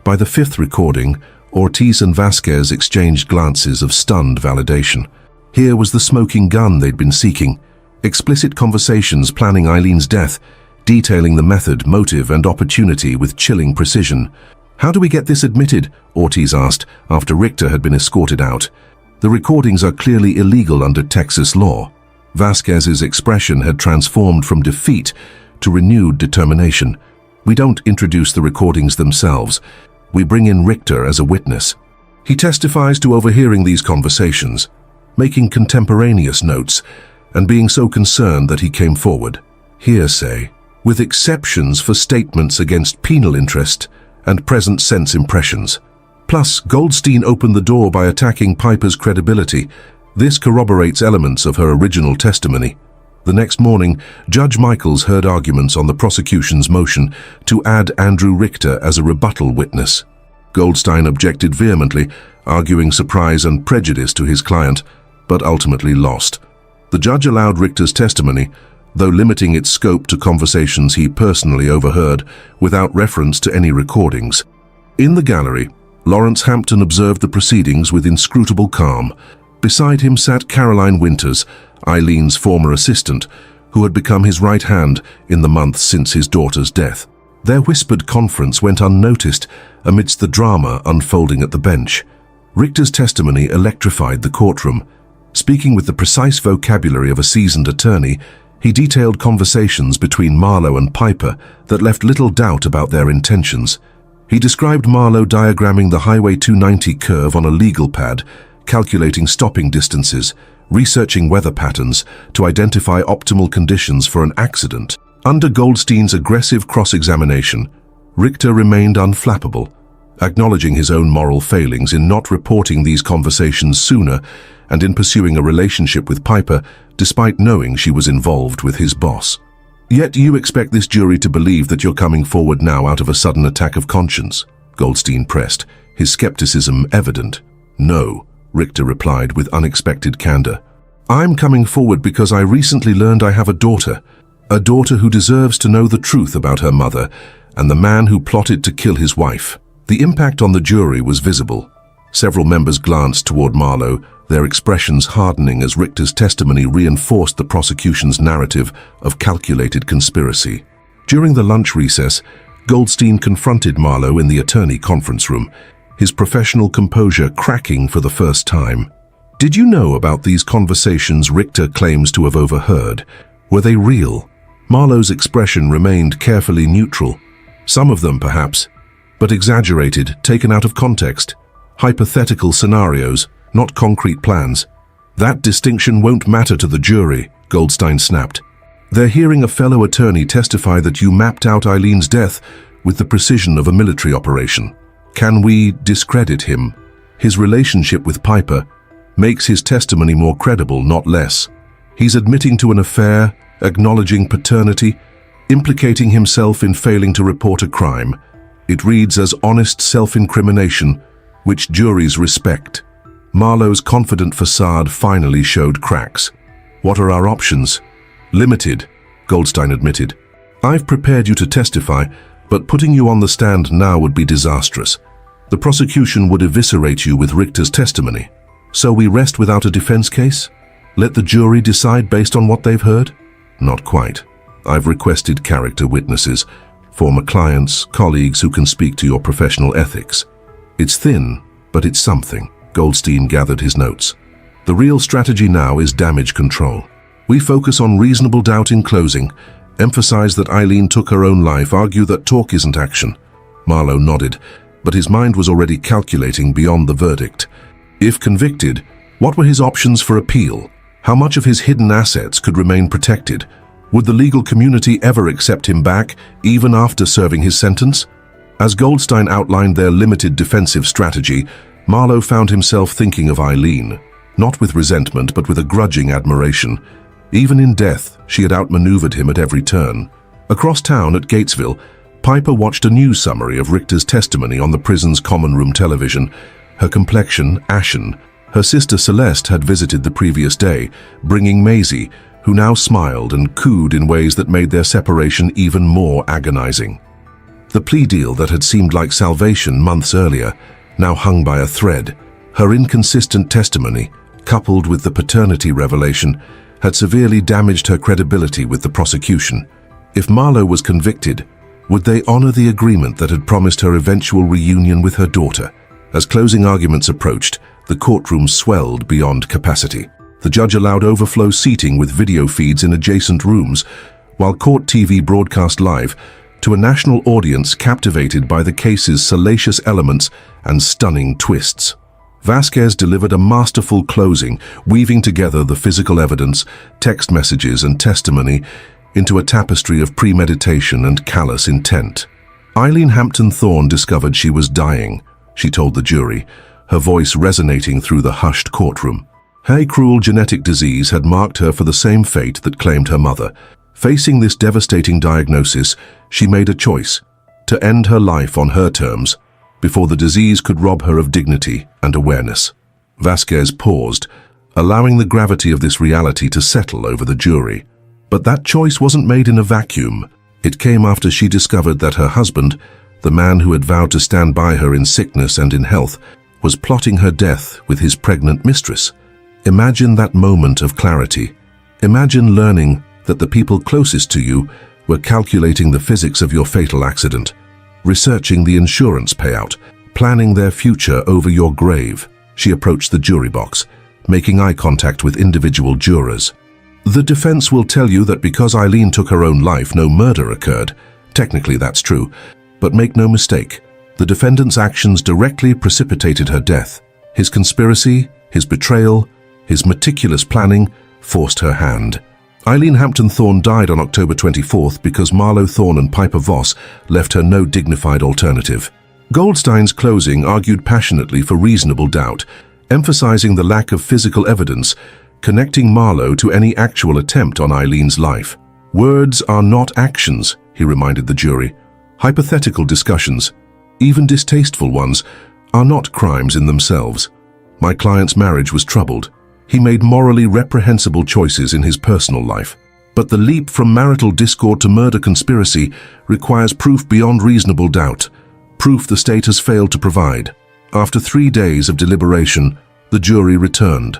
By the fifth recording, Ortiz and Vasquez exchanged glances of stunned validation. Here was the smoking gun they'd been seeking. Explicit conversations planning Eileen's death, detailing the method, motive, and opportunity with chilling precision. "How do we get this admitted?" Ortiz asked, after Richter had been escorted out. "The recordings are clearly illegal under Texas law." Vasquez's expression had transformed from defeat to renewed determination. "We don't introduce the recordings themselves. We bring in Richter as a witness. He testifies to overhearing these conversations, making contemporaneous notes, and being so concerned that he came forward. Hearsay, with exceptions for statements against penal interest and present sense impressions. Plus, Goldstein opened the door by attacking Piper's credibility. This corroborates elements of her original testimony. The next morning, Judge Michaels heard arguments on the prosecution's motion to add Andrew Richter as a rebuttal witness. Goldstein objected vehemently, arguing surprise and prejudice to his client, but ultimately lost. The judge allowed Richter's testimony, though limiting its scope to conversations he personally overheard without reference to any recordings. In the gallery, Lawrence Hampton observed the proceedings with inscrutable calm. Beside him sat Caroline Winters, Eileen's former assistant, who had become his right hand in the months since his daughter's death. Their whispered conference went unnoticed amidst the drama unfolding at the bench. Richter's testimony electrified the courtroom. Speaking with the precise vocabulary of a seasoned attorney, he detailed conversations between Marlowe and Piper that left little doubt about their intentions. He described Marlowe diagramming the Highway 290 curve on a legal pad, calculating stopping distances, researching weather patterns to identify optimal conditions for an accident. Under Goldstein's aggressive cross-examination, Richter remained unflappable, acknowledging his own moral failings in not reporting these conversations sooner and in pursuing a relationship with Piper despite knowing she was involved with his boss. Yet you expect this jury to believe that you're coming forward now out of a sudden attack of conscience? Goldstein pressed, his skepticism evident. No, Richter replied with unexpected candor. I'm coming forward because I recently learned I have a daughter who deserves to know the truth about her mother and the man who plotted to kill his wife. The impact on the jury was visible. Several members glanced toward Marlowe, their expressions hardening as Richter's testimony reinforced the prosecution's narrative of calculated conspiracy. During the lunch recess, Goldstein confronted Marlowe in the attorney conference room, his professional composure cracking for the first time. Did you know about these conversations Richter claims to have overheard? Were they real? Marlowe's expression remained carefully neutral. Some of them, perhaps, but exaggerated, taken out of context. Hypothetical scenarios, not concrete plans. That distinction won't matter to the jury, Goldstein snapped. They're hearing a fellow attorney testify that you mapped out Eileen's death with the precision of a military operation. Can we discredit him? His relationship with Piper makes his testimony more credible, not less. He's admitting to an affair, acknowledging paternity, implicating himself in failing to report a crime. It reads as honest self-incrimination, which juries respect. Marlowe's confident facade finally showed cracks. What are our options? Limited, Goldstein admitted. I've prepared you to testify, but putting you on the stand now would be disastrous. The prosecution would eviscerate you with Richter's testimony. So we rest without a defense case? Let the jury decide based on what they've heard? Not quite. I've requested character witnesses, former clients, colleagues who can speak to your professional ethics. It's thin, but it's something. Goldstein gathered his notes. The real strategy now is damage control. We focus on reasonable doubt in closing, emphasize that Eileen took her own life, argue that talk isn't action. Marlowe nodded, but his mind was already calculating beyond the verdict. If convicted, what were his options for appeal? How much of his hidden assets could remain protected? Would the legal community ever accept him back, even after serving his sentence? As Goldstein outlined their limited defensive strategy, Marlowe found himself thinking of Eileen, not with resentment but with a grudging admiration. Even in death, she had outmaneuvered him at every turn. Across town at Gatesville, Piper watched a news summary of Richter's testimony on the prison's common room television. Her complexion ashen. Her sister Celeste had visited the previous day, bringing Maisie, who now smiled and cooed in ways that made their separation even more agonizing. The plea deal that had seemed like salvation months earlier now hung by a thread. Her inconsistent testimony, coupled with the paternity revelation, had severely damaged her credibility with the prosecution. If Marlowe was convicted, would they honor the agreement that had promised her eventual reunion with her daughter? As closing arguments approached, the courtroom swelled beyond capacity. The judge allowed overflow seating with video feeds in adjacent rooms, while court TV broadcast live to a national audience captivated by the case's salacious elements and stunning twists. Vasquez delivered a masterful closing, weaving together the physical evidence, text messages, and testimony into a tapestry of premeditation and callous intent. Eileen Hampton Thorne discovered she was dying, she told the jury, her voice resonating through the hushed courtroom. Her cruel genetic disease had marked her for the same fate that claimed her mother. Facing this devastating diagnosis, she made a choice to end her life on her terms before the disease could rob her of dignity and awareness. Vasquez paused, allowing the gravity of this reality to settle over the jury. But that choice wasn't made in a vacuum. It came after she discovered that her husband, the man who had vowed to stand by her in sickness and in health, was plotting her death with his pregnant mistress. Imagine that moment of clarity. Imagine learning that the people closest to you were calculating the physics of your fatal accident, researching the insurance payout, planning their future over your grave. She approached the jury box, making eye contact with individual jurors. The defense will tell you that because Eileen took her own life, no murder occurred. Technically, that's true. But make no mistake, the defendant's actions directly precipitated her death. His conspiracy, his betrayal, his meticulous planning forced her hand. Eileen Hampton Thorne died on October 24th because Marlo Thorne and Piper Voss left her no dignified alternative. Goldstein's closing argued passionately for reasonable doubt, emphasizing the lack of physical evidence connecting Marlo to any actual attempt on Eileen's life. Words are not actions, he reminded the jury. Hypothetical discussions, even distasteful ones, are not crimes in themselves. My client's marriage was troubled. He made morally reprehensible choices in his personal life. But the leap from marital discord to murder conspiracy requires proof beyond reasonable doubt, proof the state has failed to provide. After 3 days of deliberation, the jury returned.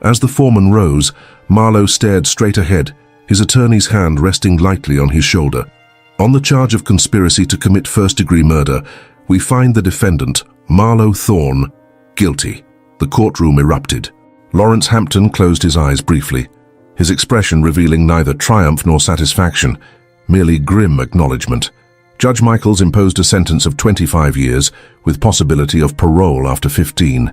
As the foreman rose, Marlo stared straight ahead, his attorney's hand resting lightly on his shoulder. On the charge of conspiracy to commit first-degree murder, we find the defendant, Marlo Thorne, guilty. The courtroom erupted. Lawrence Hampton closed his eyes briefly, his expression revealing neither triumph nor satisfaction, merely grim acknowledgement. Judge Michaels imposed a sentence of 25 years, with possibility of parole after 15.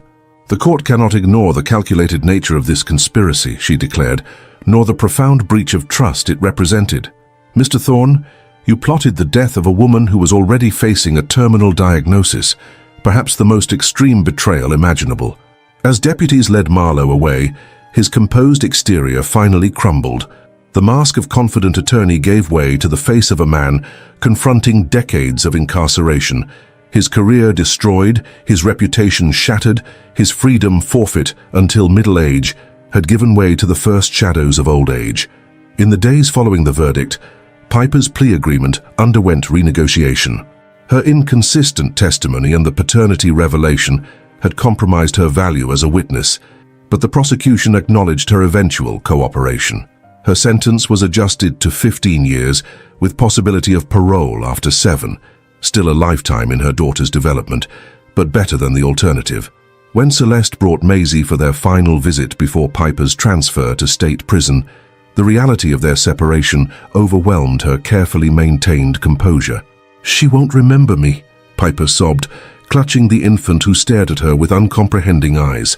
The court cannot ignore the calculated nature of this conspiracy, she declared, nor the profound breach of trust it represented. Mr. Thorne, you plotted the death of a woman who was already facing a terminal diagnosis, perhaps the most extreme betrayal imaginable. As deputies led Marlo away, his composed exterior finally crumbled. The mask of confident attorney gave way to the face of a man confronting decades of incarceration. His career destroyed, his reputation shattered, his freedom forfeit until middle age had given way to the first shadows of old age. In the days following the verdict, Piper's plea agreement underwent renegotiation. Her inconsistent testimony and the paternity revelation had compromised her value as a witness, but the prosecution acknowledged her eventual cooperation. Her sentence was adjusted to 15 years, with possibility of parole after 7, still a lifetime in her daughter's development, but better than the alternative. When Celeste brought Maisie for their final visit before Piper's transfer to state prison, the reality of their separation overwhelmed her carefully maintained composure. "She won't remember me," Piper sobbed, clutching the infant who stared at her with uncomprehending eyes.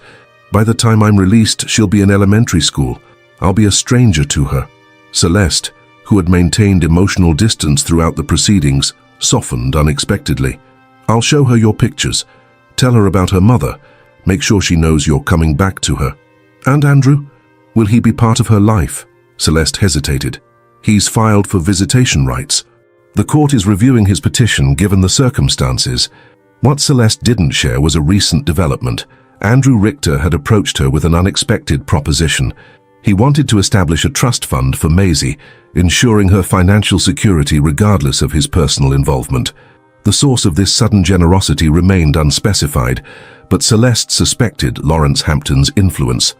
"By the time I'm released, she'll be in elementary school. I'll be a stranger to her." Celeste, who had maintained emotional distance throughout the proceedings, softened unexpectedly. "I'll show her your pictures. Tell her about her mother. Make sure she knows you're coming back to her." "And Andrew? Will he be part of her life?" Celeste hesitated. "He's filed for visitation rights. The court is reviewing his petition given the circumstances." What Celeste didn't share was a recent development. Andrew Richter had approached her with an unexpected proposition. He wanted to establish a trust fund for Maisie, ensuring her financial security regardless of his personal involvement. The source of this sudden generosity remained unspecified, but Celeste suspected Lawrence Hampton's influence.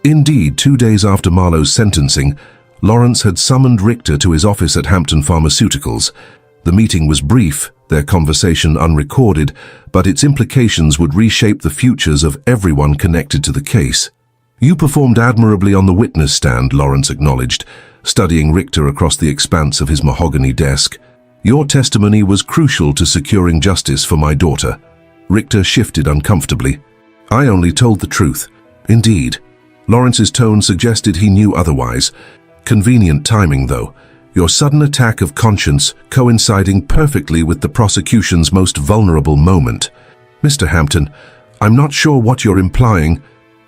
Indeed, 2 days after Marlo's sentencing, Lawrence had summoned Richter to his office at Hampton Pharmaceuticals. The meeting was brief, their conversation unrecorded, but its implications would reshape the futures of everyone connected to the case. "You performed admirably on the witness stand," Lawrence acknowledged, studying Richter across the expanse of his mahogany desk. "Your testimony was crucial to securing justice for my daughter." Richter shifted uncomfortably. "I only told the truth." "Indeed." Lawrence's tone suggested he knew otherwise. "Convenient timing, though. Your sudden attack of conscience coinciding perfectly with the prosecution's most vulnerable moment." "Mr. Hampton, I'm not sure what you're implying."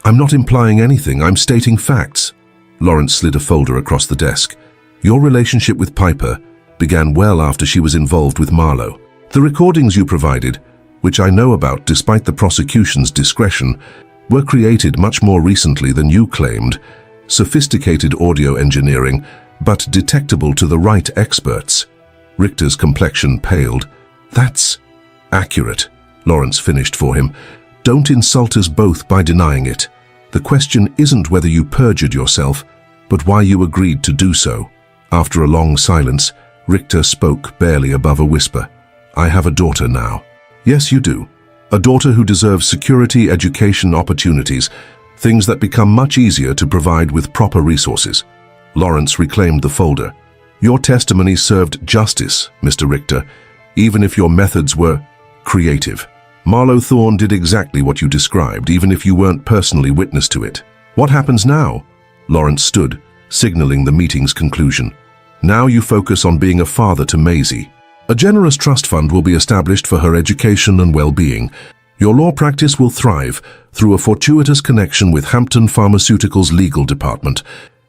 I'm not implying anything, I'm stating facts. Lawrence slid a folder across the desk. Your relationship with Piper began well after she was involved with Marlowe. The recordings you provided, which I know about despite the prosecution's discretion, were created much more recently than you claimed. Sophisticated audio engineering, but detectable to the right experts. Richter's complexion paled. That's accurate, Lawrence finished for him. Don't insult us both by denying it. The question isn't whether you perjured yourself, but why you agreed to do so. After a long silence, Richter spoke barely above a whisper. I have a daughter now. Yes, you do. A daughter who deserves security, education, opportunities, things that become much easier to provide with proper resources. Lawrence reclaimed the folder. Your testimony served justice, Mr. Richter, even if your methods were creative. Marlowe Thorne did exactly what you described, even if you weren't personally witness to it. What happens now? Lawrence stood, signaling the meeting's conclusion. Now you focus on being a father to Maisie. A generous trust fund will be established for her education and well-being. Your law practice will thrive through a fortuitous connection with Hampton Pharmaceuticals' legal department.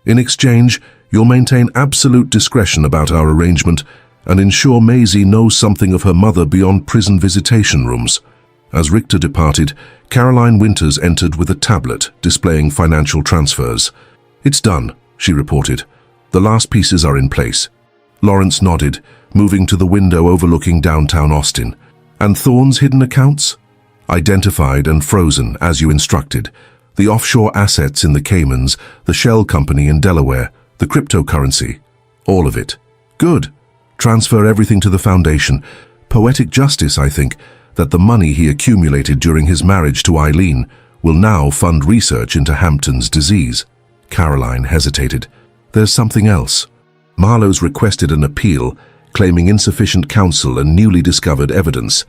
In exchange, you'll maintain absolute discretion about our arrangement and ensure Maisie knows something of her mother beyond prison visitation rooms. As Richter departed, Caroline Winters entered with a tablet displaying financial transfers. It's done, she reported. The last pieces are in place. Lawrence nodded, moving to the window overlooking downtown Austin. And Thorne's hidden accounts? Identified and frozen, as you instructed. The offshore assets in the Caymans, the shell company in Delaware, the cryptocurrency. All of it. Good. Transfer everything to the foundation. Poetic justice, I think, that the money he accumulated during his marriage to Eileen will now fund research into Hampton's disease. Caroline hesitated. There's something else. Marlowe's requested an appeal, claiming insufficient counsel and newly discovered evidence.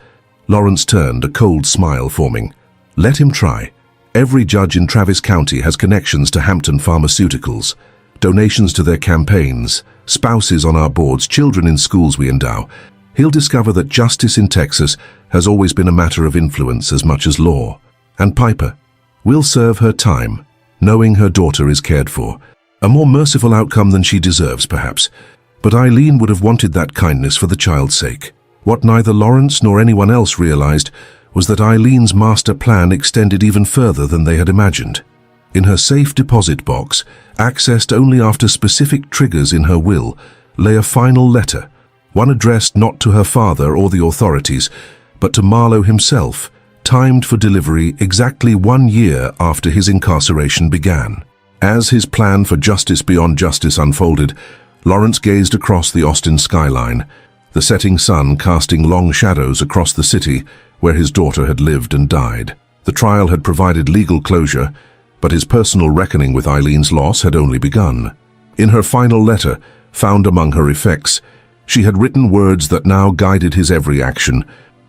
Lawrence turned, a cold smile forming. Let him try. Every judge in Travis County has connections to Hampton Pharmaceuticals, donations to their campaigns, spouses on our boards, children in schools we endow. He'll discover that justice in Texas has always been a matter of influence as much as law. And Piper will serve her time, knowing her daughter is cared for. A more merciful outcome than she deserves, perhaps. But Eileen would have wanted that kindness for the child's sake. What neither Lawrence nor anyone else realized was that Eileen's master plan extended even further than they had imagined. In her safe deposit box, accessed only after specific triggers in her will, lay a final letter, one addressed not to her father or the authorities, but to Marlowe himself, timed for delivery exactly 1 year after his incarceration began. As his plan for justice beyond justice unfolded, Lawrence gazed across the Austin skyline, the setting sun casting long shadows across the city where his daughter had lived and died. The trial had provided legal closure, but his personal reckoning with Eileen's loss had only begun. In her final letter, found among her effects, she had written words that now guided his every action.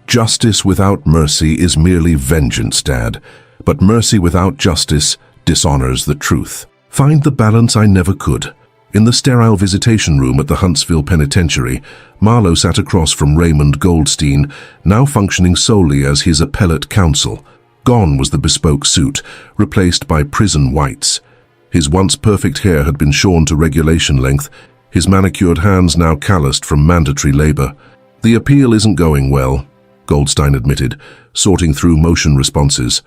Justice without mercy is merely vengeance, Dad, but mercy without justice dishonors the truth. Find the balance I never could. In the sterile visitation room at the Huntsville Penitentiary, Marlowe sat across from Raymond Goldstein, now functioning solely as his appellate counsel. Gone was the bespoke suit, replaced by prison whites. His once perfect hair had been shorn to regulation length, his manicured hands now calloused from mandatory labor. The appeal isn't going well, Goldstein admitted, sorting through motion responses.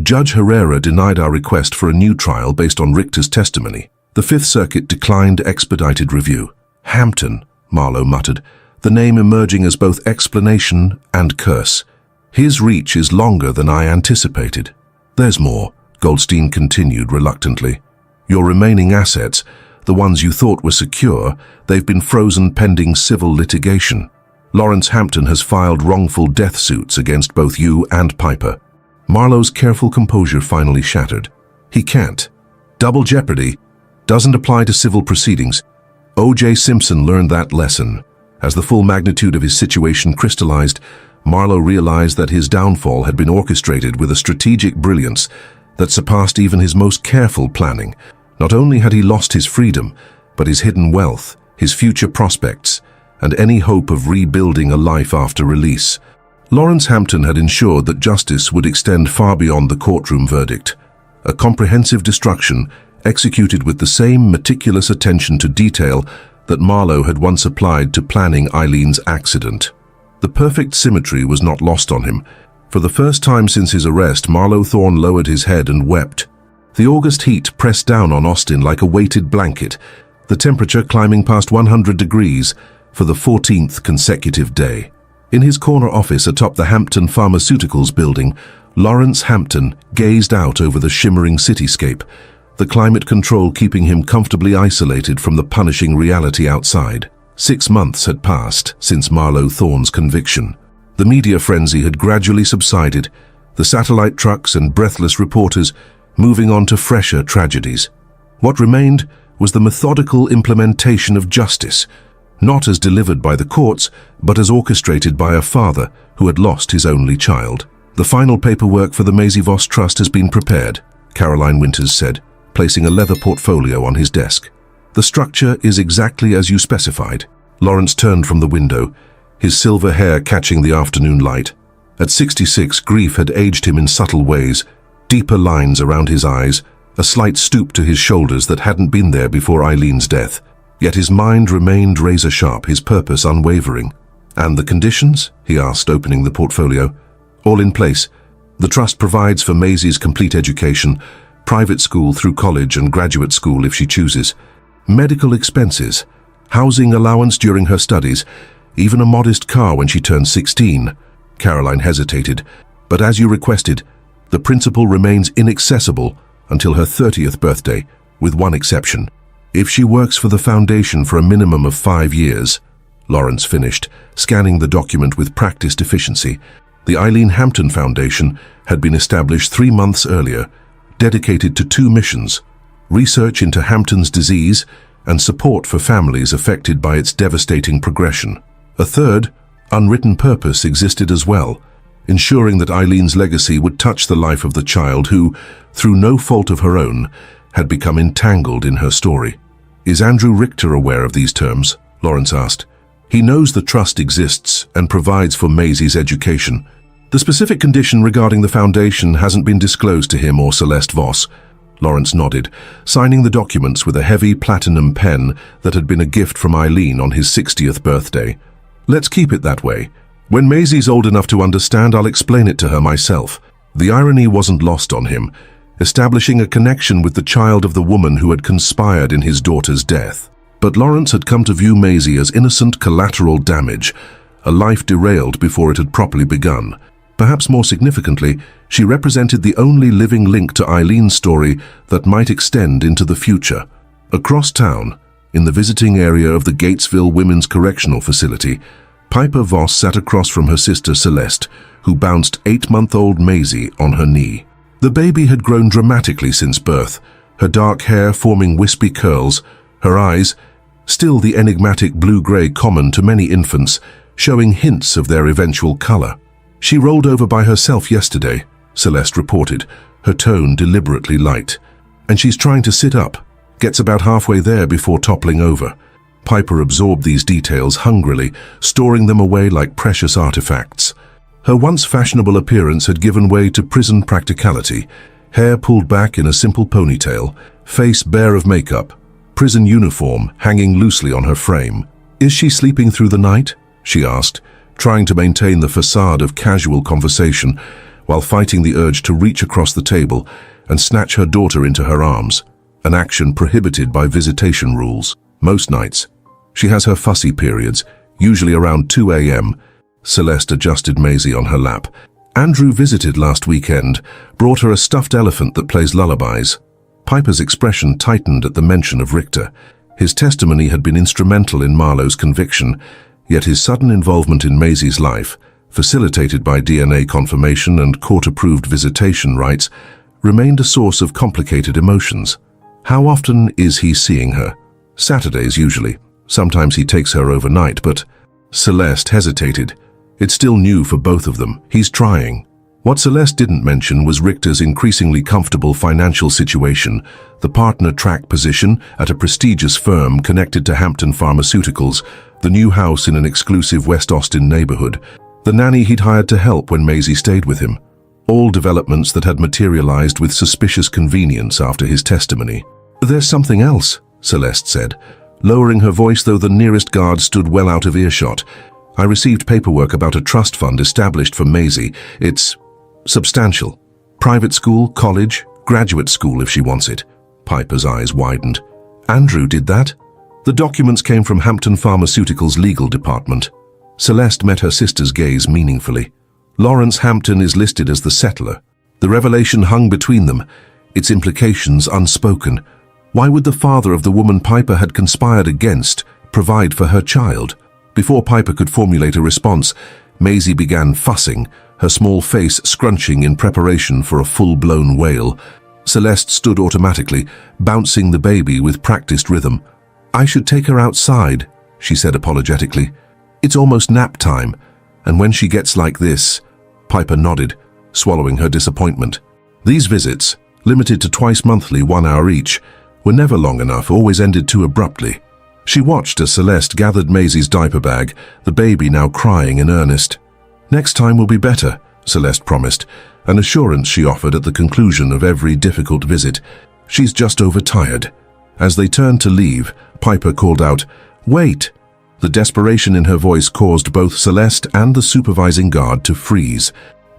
Judge Herrera denied our request for a new trial based on Richter's testimony. The Fifth Circuit declined expedited review. Hampton, Marlowe muttered, the name emerging as both explanation and curse. His reach is longer than I anticipated. There's more, Goldstein continued reluctantly. Your remaining assets, the ones you thought were secure, they've been frozen pending civil litigation. Lawrence Hampton has filed wrongful death suits against both you and Piper. Marlowe's careful composure finally shattered. He can't. Double jeopardy doesn't apply to civil proceedings. O.J. Simpson learned that lesson. As the full magnitude of his situation crystallized, Marlowe realized that his downfall had been orchestrated with a strategic brilliance that surpassed even his most careful planning. Not only had he lost his freedom, but his hidden wealth, his future prospects, and any hope of rebuilding a life after release. Lawrence Hampton had ensured that justice would extend far beyond the courtroom verdict. a comprehensive destruction executed with the same meticulous attention to detail that Marlowe had once applied to planning Eileen's accident. The perfect symmetry was not lost on him. For the first time since his arrest, Marlowe Thorne lowered his head and wept. The August heat pressed down on Austin like a weighted blanket, the temperature climbing past 100 degrees for the 14th consecutive day. In his corner office atop the Hampton Pharmaceuticals building, Lawrence Hampton gazed out over the shimmering cityscape, the climate control keeping him comfortably isolated from the punishing reality outside. 6 months had passed since Marlowe Thorne's conviction. The media frenzy had gradually subsided, the satellite trucks and breathless reporters moving on to fresher tragedies. What remained was the methodical implementation of justice, not as delivered by the courts, but as orchestrated by a father who had lost his only child. "The final paperwork for the Maisie Voss Trust has been prepared," Caroline Winters said, placing a leather portfolio on his desk. "The structure is exactly as you specified." Lawrence turned from the window, his silver hair catching the afternoon light. At 66, grief had aged him in subtle ways, deeper lines around his eyes, a slight stoop to his shoulders that hadn't been there before Eileen's death. Yet his mind remained razor-sharp, his purpose unwavering. "And the conditions?" he asked, opening the portfolio. "All in place. The trust provides for Maisie's complete education, private school through college and graduate school if she chooses, medical expenses, housing allowance during her studies, even a modest car when she turns 16. Caroline hesitated. "But as you requested, the principal remains inaccessible until her 30th birthday, with one exception. If she works for the foundation for a minimum of 5 years, Lawrence finished, scanning the document with practiced efficiency. The Eileen Hampton Foundation had been established 3 months earlier, dedicated to 2 missions: research into Hampton's disease and support for families affected by its devastating progression. A third, unwritten purpose existed as well, ensuring that Eileen's legacy would touch the life of the child who, through no fault of her own, had become entangled in her story. "Is Andrew Richter aware of these terms?" Lawrence asked. "He knows the trust exists and provides for Maisie's education. The specific condition regarding the foundation hasn't been disclosed to him or Celeste Voss." Lawrence nodded, signing the documents with a heavy platinum pen that had been a gift from Eileen on his 60th birthday. "Let's keep it that way. When Maisie's old enough to understand, I'll explain it to her myself." The irony wasn't lost on him, establishing a connection with the child of the woman who had conspired in his daughter's death. But Lawrence had come to view Maisie as innocent collateral damage, a life derailed before it had properly begun. Perhaps more significantly, she represented the only living link to Eileen's story that might extend into the future. Across town, in the visiting area of the Gatesville Women's Correctional Facility, Piper Voss sat across from her sister Celeste, who bounced 8-month-old Maisie on her knee. The baby had grown dramatically since birth, her dark hair forming wispy curls, her eyes, still the enigmatic blue-gray common to many infants, showing hints of their eventual color. "She rolled over by herself yesterday," Celeste reported, her tone deliberately light. "And she's trying to sit up, gets about halfway there before toppling over." Piper absorbed these details hungrily, storing them away like precious artifacts. Her once fashionable appearance had given way to prison practicality, hair pulled back in a simple ponytail, face bare of makeup, prison uniform hanging loosely on her frame. "Is she sleeping through the night?" she asked, trying to maintain the facade of casual conversation while fighting the urge to reach across the table and snatch her daughter into her arms, an action prohibited by visitation rules. "Most nights. She has her fussy periods, usually around 2 a.m. Celeste adjusted Maisie on her lap. "Andrew visited last weekend, brought her a stuffed elephant that plays lullabies." Piper's expression tightened at the mention of Richter. His testimony had been instrumental in Marlowe's conviction, yet his sudden involvement in Maisie's life, facilitated by DNA confirmation and court-approved visitation rights, remained a source of complicated emotions. "How often is he seeing her?" "Saturdays, usually. Sometimes he takes her overnight, but..." Celeste hesitated. It's still new for both of them. He's trying. What Celeste didn't mention was Richter's increasingly comfortable financial situation, the partner track position at a prestigious firm connected to Hampton Pharmaceuticals, the new house in an exclusive West Austin neighborhood, the nanny he'd hired to help when Maisie stayed with him. all developments that had materialized with suspicious convenience after his testimony. "There's something else," Celeste said, lowering her voice though the nearest guard stood well out of earshot. "I received paperwork about a trust fund established for Maisie. It's substantial. Private school, college, graduate school if she wants it." Piper's eyes widened. "Andrew did that?" "The documents came from Hampton Pharmaceuticals' legal department." Celeste met her sister's gaze meaningfully. "Lawrence Hampton is listed as the settler. The revelation hung between them, its implications unspoken. Why would the father of the woman Piper had conspired against provide for her child? Before Piper could formulate a response, Maisie began fussing, her small face scrunching in preparation for a full-blown wail. Celeste stood automatically, bouncing the baby with practiced rhythm. "I should take her outside," she said apologetically. "It's almost nap time, and when she gets like this..." Piper nodded, swallowing her disappointment. These visits, limited to twice monthly, 1 hour each, were never long enough, always ended too abruptly. She watched as Celeste gathered Maisie's diaper bag, the baby now crying in earnest. "Next time will be better," Celeste promised, an assurance she offered at the conclusion of every difficult visit. "She's just overtired." As they turned to leave, Piper called out, "Wait!" The desperation in her voice caused both Celeste and the supervising guard to freeze.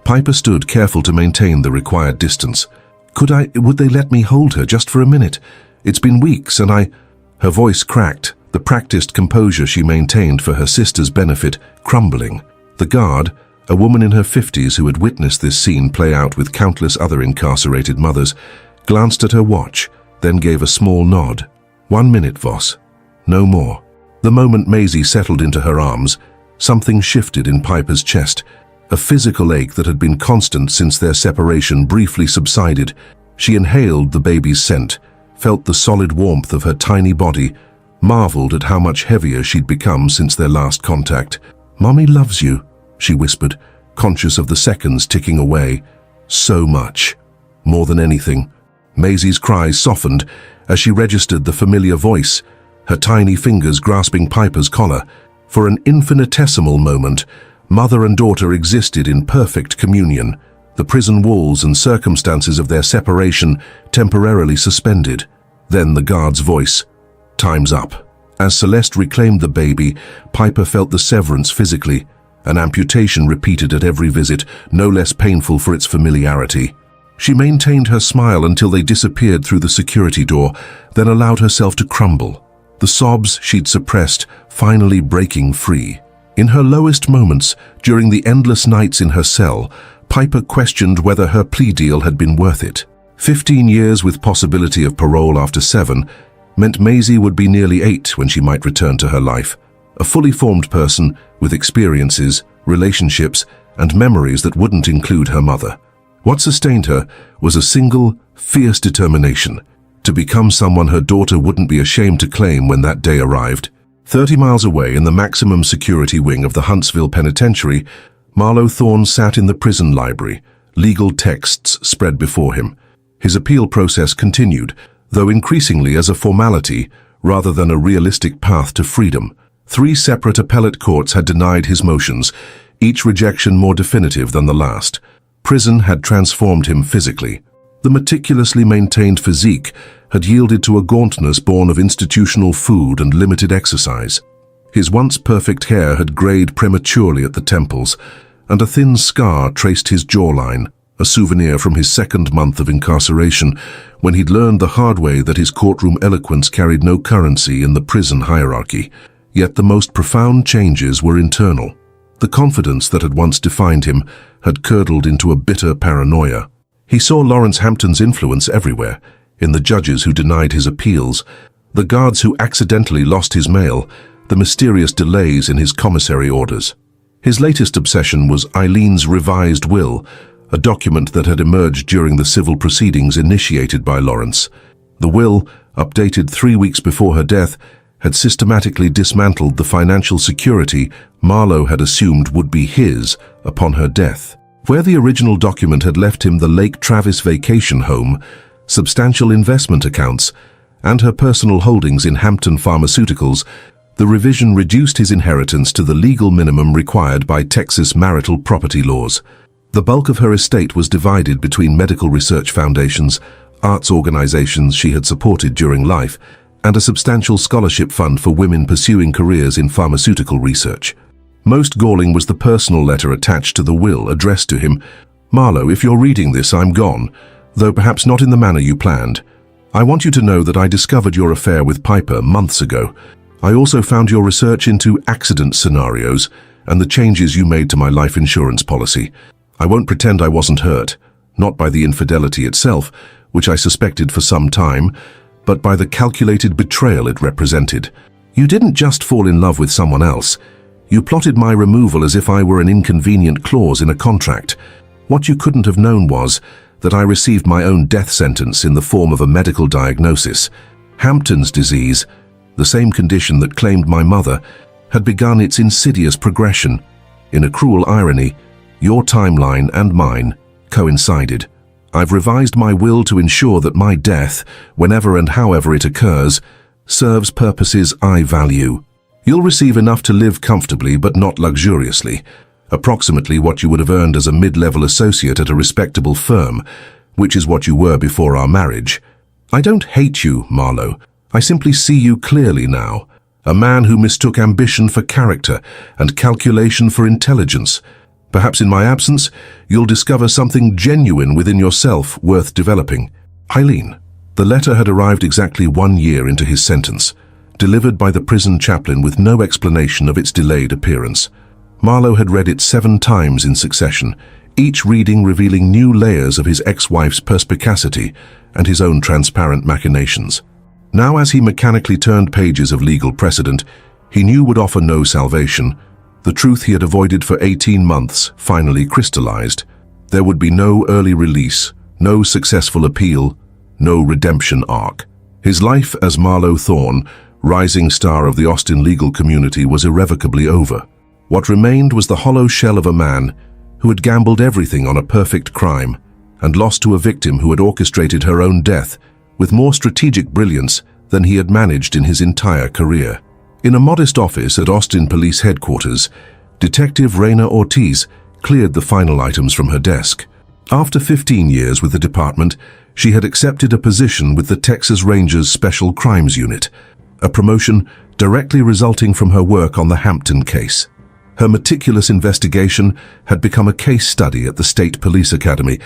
Piper stood, careful to maintain the required distance. Would they let me hold her just for a minute? It's been weeks and Her voice cracked, the practiced composure she maintained for her sister's benefit crumbling. The guard, a woman in her 50s who had witnessed this scene play out with countless other incarcerated mothers, glanced at her watch, then gave a small nod. 1 minute, Voss. No more. The moment Maisie settled into her arms, something shifted in Piper's chest. A physical ache that had been constant since their separation briefly subsided. She inhaled the baby's scent, felt the solid warmth of her tiny body, marveled at how much heavier she'd become since their last contact. "Mommy loves you," she whispered, conscious of the seconds ticking away. So much. More than anything. Maisie's cries softened as she registered the familiar voice, her tiny fingers grasping Piper's collar. For an infinitesimal moment, mother and daughter existed in perfect communion, the prison walls and circumstances of their separation temporarily suspended. Then the guard's voice. "Time's up." As Celeste reclaimed the baby, Piper felt the severance physically, an amputation repeated at every visit, no less painful for its familiarity. She maintained her smile until they disappeared through the security door, then allowed herself to crumble, the sobs she'd suppressed finally breaking free. In her lowest moments, during the endless nights in her cell, Piper questioned whether her plea deal had been worth it. 15 years with possibility of parole after 7 meant Maisie would be nearly 8 when she might return to her life, a fully formed person with experiences, relationships, and memories that wouldn't include her mother. What sustained her was a single, fierce determination to become someone her daughter wouldn't be ashamed to claim when that day arrived. 30 miles away in the maximum security wing of the Huntsville Penitentiary, Marlowe Thorne sat in the prison library, legal texts spread before him. His appeal process continued, though increasingly as a formality rather than a realistic path to freedom. 3 separate appellate courts had denied his motions, each rejection more definitive than the last. Prison had transformed him physically. The meticulously maintained physique had yielded to a gauntness born of institutional food and limited exercise. His once perfect hair had grayed prematurely at the temples, and a thin scar traced his jawline, a souvenir from his 2nd month of incarceration, when he'd learned the hard way that his courtroom eloquence carried no currency in the prison hierarchy. Yet the most profound changes were internal. The confidence that had once defined him had curdled into a bitter paranoia. He saw Lawrence Hampton's influence everywhere, in the judges who denied his appeals, the guards who accidentally lost his mail, the mysterious delays in his commissary orders. His latest obsession was Eileen's revised will, a document that had emerged during the civil proceedings initiated by Lawrence. The will, updated 3 weeks before her death, had systematically dismantled the financial security Marlowe had assumed would be his upon her death. Where the original document had left him the Lake Travis vacation home, substantial investment accounts, and her personal holdings in Hampton Pharmaceuticals, the revision reduced his inheritance to the legal minimum required by Texas marital property laws. The bulk of her estate was divided between medical research foundations, arts organizations she had supported during life, and a substantial scholarship fund for women pursuing careers in pharmaceutical research. Most galling was the personal letter attached to the will addressed to him. "Marlowe, if you're reading this, I'm gone, though perhaps not in the manner you planned. I want you to know that I discovered your affair with Piper months ago. I also found your research into accident scenarios and the changes you made to my life insurance policy. I won't pretend I wasn't hurt, not by the infidelity itself, which I suspected for some time, but by the calculated betrayal it represented. You didn't just fall in love with someone else. You plotted my removal as if I were an inconvenient clause in a contract. What you couldn't have known was that I received my own death sentence in the form of a medical diagnosis. Hampton's disease, the same condition that claimed my mother, had begun its insidious progression. In a cruel irony, your timeline and mine coincided. I've revised my will to ensure that my death, whenever and however it occurs, serves purposes I value. You'll receive enough to live comfortably but not luxuriously, approximately what you would have earned as a mid-level associate at a respectable firm, which is what you were before our marriage. I don't hate you, Marlowe. I simply see you clearly now. A man who mistook ambition for character and calculation for intelligence. Perhaps in my absence, you'll discover something genuine within yourself worth developing. Eileen." The letter had arrived exactly 1 year into his sentence, delivered by the prison chaplain with no explanation of its delayed appearance. Marlowe had read it 7 times in succession, each reading revealing new layers of his ex-wife's perspicacity and his own transparent machinations. Now, as he mechanically turned pages of legal precedent he knew would offer no salvation, the truth he had avoided for 18 months finally crystallized. There would be no early release, no successful appeal, no redemption arc. His life as Marlowe Thorne, rising star of the Austin legal community, was irrevocably over. What remained was the hollow shell of a man who had gambled everything on a perfect crime and lost to a victim who had orchestrated her own death with more strategic brilliance than he had managed in his entire career. In a modest office at Austin Police Headquarters, Detective Raina Ortiz cleared the final items from her desk. After 15 years with the department, she had accepted a position with the Texas Rangers Special Crimes Unit, a promotion directly resulting from her work on the Hampton case. Her meticulous investigation had become a case study at the State Police Academy,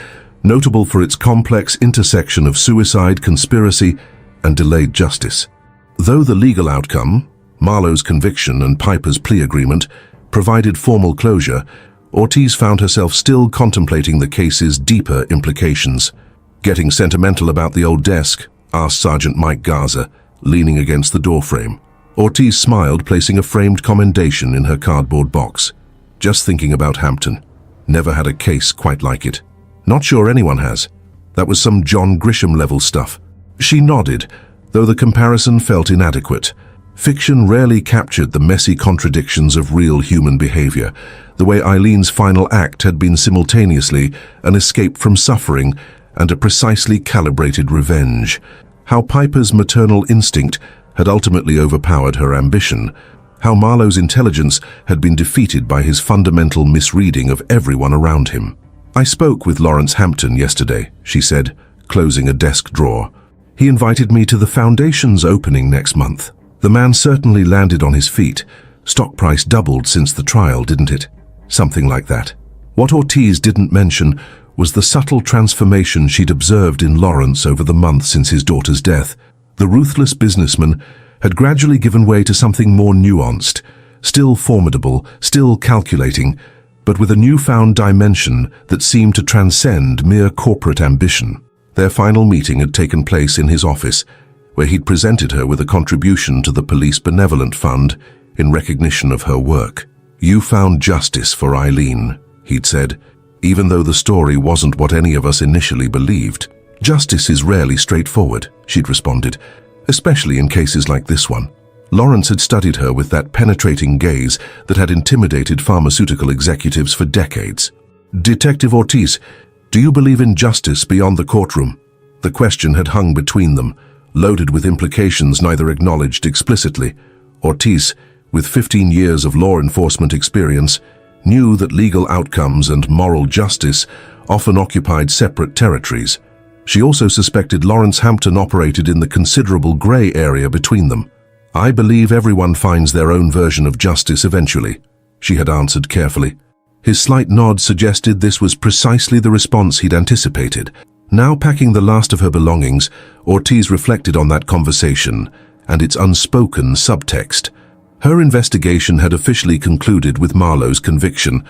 notable for its complex intersection of suicide, conspiracy, and delayed justice. Though the legal outcome, Marlowe's conviction and Piper's plea agreement, provided formal closure, Ortiz found herself still contemplating the case's deeper implications. "Getting sentimental about the old desk?" asked Sergeant Mike Garza, leaning against the doorframe. Ortiz smiled, placing a framed commendation in her cardboard box. "Just thinking about Hampton. Never had a case quite like it. Not sure anyone has. That was some John Grisham-level stuff." She nodded, though the comparison felt inadequate. Fiction rarely captured the messy contradictions of real human behavior, the way Eileen's final act had been simultaneously an escape from suffering and a precisely calibrated revenge. How Piper's maternal instinct had ultimately overpowered her ambition. How Marlowe's intelligence had been defeated by his fundamental misreading of everyone around him. "I spoke with Lawrence Hampton yesterday," she said, closing a desk drawer. "He invited me to the Foundation's opening next month. The man certainly landed on his feet. Stock price doubled since the trial, didn't it? Something like that." What Ortiz didn't mention was the subtle transformation she'd observed in Lawrence over the months since his daughter's death. The ruthless businessman had gradually given way to something more nuanced, still formidable, still calculating, but with a newfound dimension that seemed to transcend mere corporate ambition. Their final meeting had taken place in his office, where he'd presented her with a contribution to the Police Benevolent Fund in recognition of her work. "You found justice for Eileen," he'd said, "even though the story wasn't what any of us initially believed." "Justice is rarely straightforward," she'd responded, "especially in cases like this one." Lawrence had studied her with that penetrating gaze that had intimidated pharmaceutical executives for decades. "Detective Ortiz, do you believe in justice beyond the courtroom?" The question had hung between them, loaded with implications neither acknowledged explicitly. Ortiz, with 15 years of law enforcement experience, knew that legal outcomes and moral justice often occupied separate territories. She also suspected Lawrence Hampton operated in the considerable grey area between them. "I believe everyone finds their own version of justice eventually," she had answered carefully. His slight nod suggested this was precisely the response he'd anticipated. Now packing the last of her belongings, Ortiz reflected on that conversation and its unspoken subtext. Her investigation had officially concluded with Marlowe's conviction,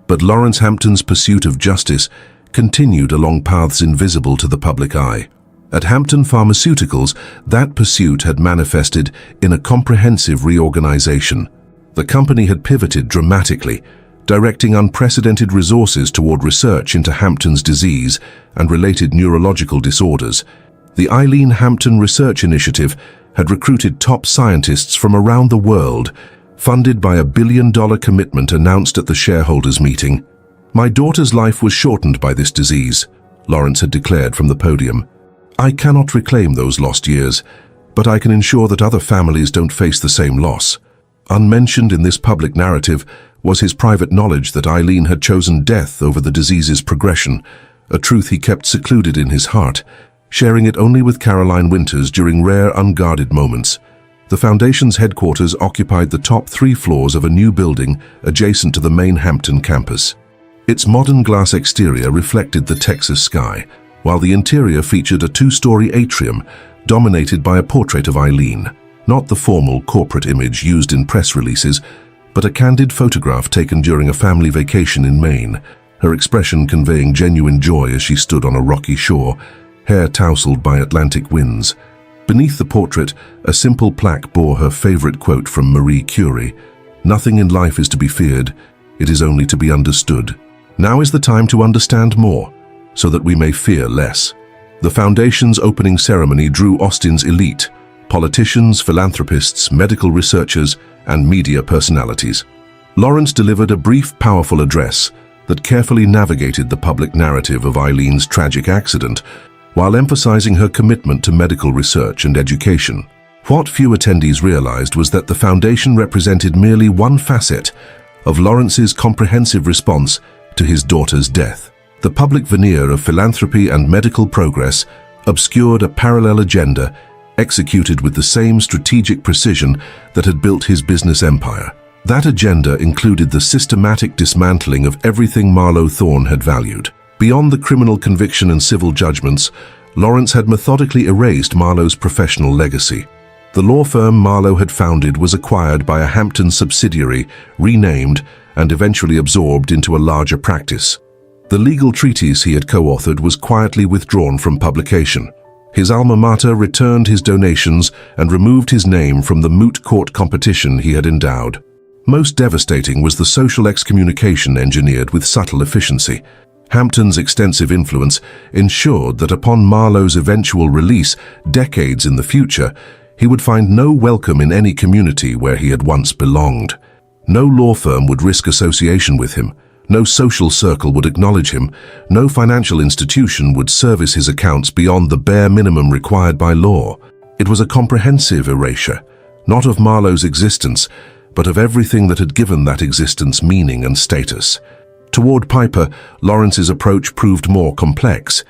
but Lawrence Hampton's pursuit of justice continued along paths invisible to the public eye. At Hampton Pharmaceuticals, that pursuit had manifested in a comprehensive reorganization. The company had pivoted dramatically, directing unprecedented resources toward research into Hampton's disease and related neurological disorders. The Eileen Hampton Research Initiative had recruited top scientists from around the world, funded by $1 billion commitment announced at the shareholders' meeting. "My daughter's life was shortened by this disease," Lawrence had declared from the podium. "I cannot reclaim those lost years, but I can ensure that other families don't face the same loss." Unmentioned in this public narrative was his private knowledge that Eileen had chosen death over the disease's progression, a truth he kept secluded in his heart, sharing it only with Caroline Winters during rare, unguarded moments. The Foundation's headquarters occupied the top 3 floors of a new building adjacent to the main Hampton campus. Its modern glass exterior reflected the Texas sky, while the interior featured a 2-story atrium dominated by a portrait of Eileen, not the formal corporate image used in press releases, but a candid photograph taken during a family vacation in Maine, her expression conveying genuine joy as she stood on a rocky shore, hair tousled by Atlantic winds. Beneath the portrait, a simple plaque bore her favorite quote from Marie Curie: "Nothing in life is to be feared, it is only to be understood. Now is the time to understand more, so that we may fear less." The Foundation's opening ceremony drew Austin's elite: politicians, philanthropists, medical researchers, and media personalities. Lawrence delivered a brief, powerful address that carefully navigated the public narrative of Eileen's tragic accident, while emphasizing her commitment to medical research and education. What few attendees realized was that the Foundation represented merely one facet of Lawrence's comprehensive response to his daughter's death. The public veneer of philanthropy and medical progress obscured a parallel agenda executed with the same strategic precision that had built his business empire. That agenda included the systematic dismantling of everything Marlowe Thorne had valued. Beyond the criminal conviction and civil judgments, Lawrence had methodically erased Marlowe's professional legacy. The law firm Marlowe had founded was acquired by a Hampton subsidiary, renamed, and eventually absorbed into a larger practice. The legal treatise he had co-authored was quietly withdrawn from publication. His alma mater returned his donations and removed his name from the moot court competition he had endowed. Most devastating was the social excommunication engineered with subtle efficiency. Hampton's extensive influence ensured that upon Marlowe's eventual release, decades in the future, he would find no welcome in any community where he had once belonged. No law firm would risk association with him. No social circle would acknowledge him. No financial institution would service his accounts beyond the bare minimum required by law. It was a comprehensive erasure, not of Marlowe's existence, but of everything that had given that existence meaning and status. Toward Piper, Lawrence's approach proved more complex.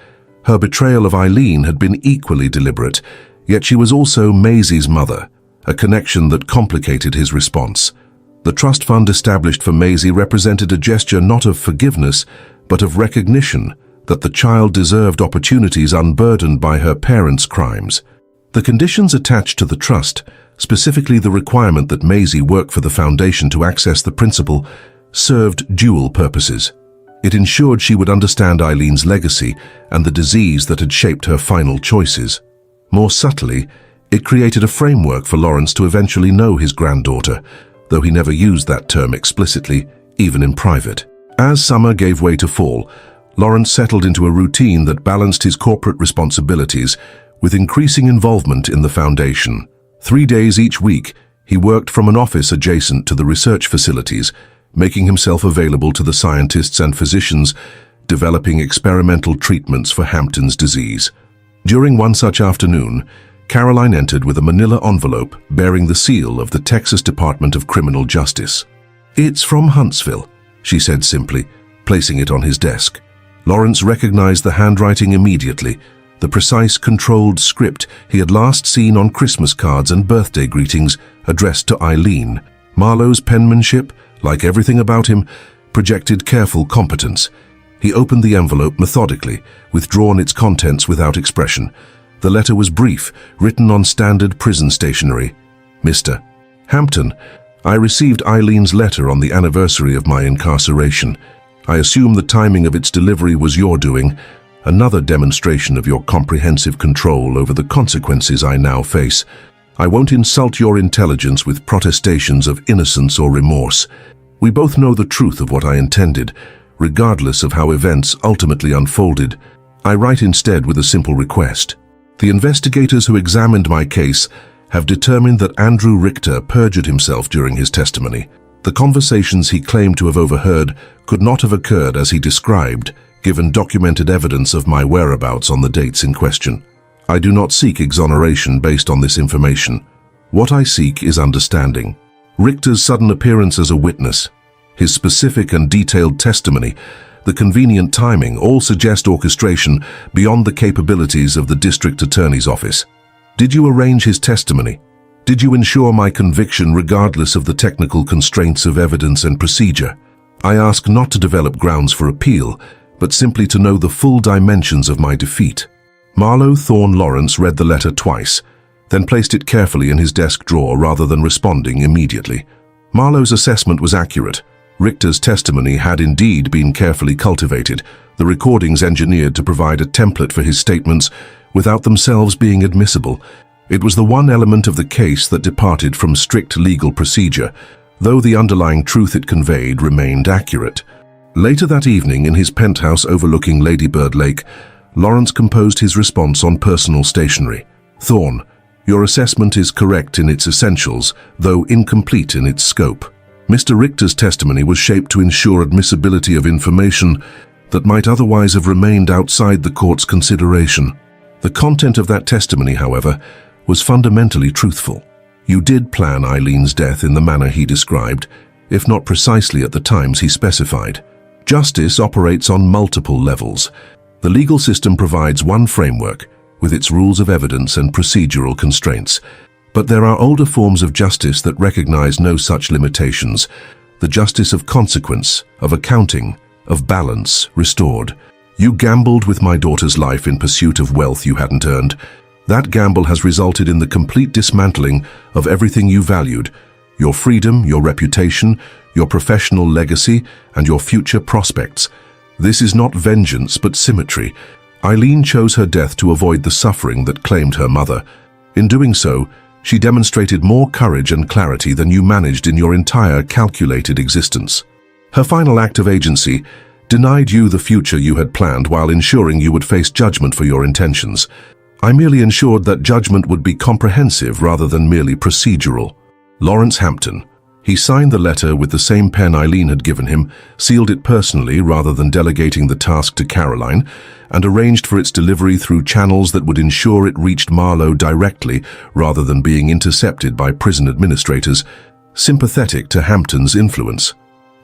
Her betrayal of Eileen had been equally deliberate, yet she was also Maisie's mother, a connection that complicated his response. The trust fund established for Maisie represented a gesture not of forgiveness, but of recognition that the child deserved opportunities unburdened by her parents' crimes. The conditions attached to the trust, specifically the requirement that Maisie work for the Foundation to access the principal, served dual purposes. It ensured she would understand Eileen's legacy and the disease that had shaped her final choices. More subtly, it created a framework for Lawrence to eventually know his granddaughter, though he never used that term explicitly, even in private. As summer gave way to fall, Lawrence settled into a routine that balanced his corporate responsibilities with increasing involvement in the Foundation. 3 days each week, he worked from an office adjacent to the research facilities, making himself available to the scientists and physicians developing experimental treatments for Hampton's disease. During one such afternoon, Caroline entered with a manila envelope bearing the seal of the Texas Department of Criminal Justice. "It's from Huntsville," she said simply, placing it on his desk. Lawrence recognized the handwriting immediately, the precise, controlled script he had last seen on Christmas cards and birthday greetings addressed to Eileen. Marlowe's penmanship, like everything about him, projected careful competence. He opened the envelope methodically, withdrawn its contents without expression. The letter was brief, written on standard prison stationery. Mr. Hampton, I received Eileen's letter on the anniversary of my incarceration. I assume the timing of its delivery was your doing, another demonstration of your comprehensive control over the consequences I now face. I won't insult your intelligence with protestations of innocence or remorse. We both know the truth of what I intended, regardless of how events ultimately unfolded. I write instead with a simple request. The investigators who examined my case have determined that Andrew Richter perjured himself during his testimony. The conversations he claimed to have overheard could not have occurred as he described, given documented evidence of my whereabouts on the dates in question. I do not seek exoneration based on this information. What I seek is understanding. Richter's sudden appearance as a witness, his specific and detailed testimony, the convenient timing all suggest orchestration beyond the capabilities of the district attorney's office. Did you arrange his testimony? Did you ensure my conviction regardless of the technical constraints of evidence and procedure? I ask not to develop grounds for appeal, but simply to know the full dimensions of my defeat. Marlowe Thorne Lawrence read the letter twice, then placed it carefully in his desk drawer rather than responding immediately. Marlowe's assessment was accurate. Richter's testimony had indeed been carefully cultivated, the recordings engineered to provide a template for his statements without themselves being admissible. It was the one element of the case that departed from strict legal procedure, though the underlying truth it conveyed remained accurate. Later that evening, in his penthouse overlooking Ladybird Lake, Lawrence composed his response on personal stationery. Thorne, your assessment is correct in its essentials, though incomplete in its scope. Mr. Richter's testimony was shaped to ensure admissibility of information that might otherwise have remained outside the court's consideration. The content of that testimony, however, was fundamentally truthful. You did plan Eileen's death in the manner he described, if not precisely at the times he specified. Justice operates on multiple levels. The legal system provides one framework, with its rules of evidence and procedural constraints. But there are older forms of justice that recognize no such limitations. The justice of consequence, of accounting, of balance, restored. You gambled with my daughter's life in pursuit of wealth you hadn't earned. That gamble has resulted in the complete dismantling of everything you valued: your freedom, your reputation, your professional legacy, and your future prospects. This is not vengeance, but symmetry. Eileen chose her death to avoid the suffering that claimed her mother. In doing so, she demonstrated more courage and clarity than you managed in your entire calculated existence. Her final act of agency denied you the future you had planned while ensuring you would face judgment for your intentions. I merely ensured that judgment would be comprehensive rather than merely procedural. Lawrence Hampton. He signed the letter with the same pen Eileen had given him, sealed it personally rather than delegating the task to Caroline, and arranged for its delivery through channels that would ensure it reached Marlowe directly rather than being intercepted by prison administrators, sympathetic to Hampton's influence.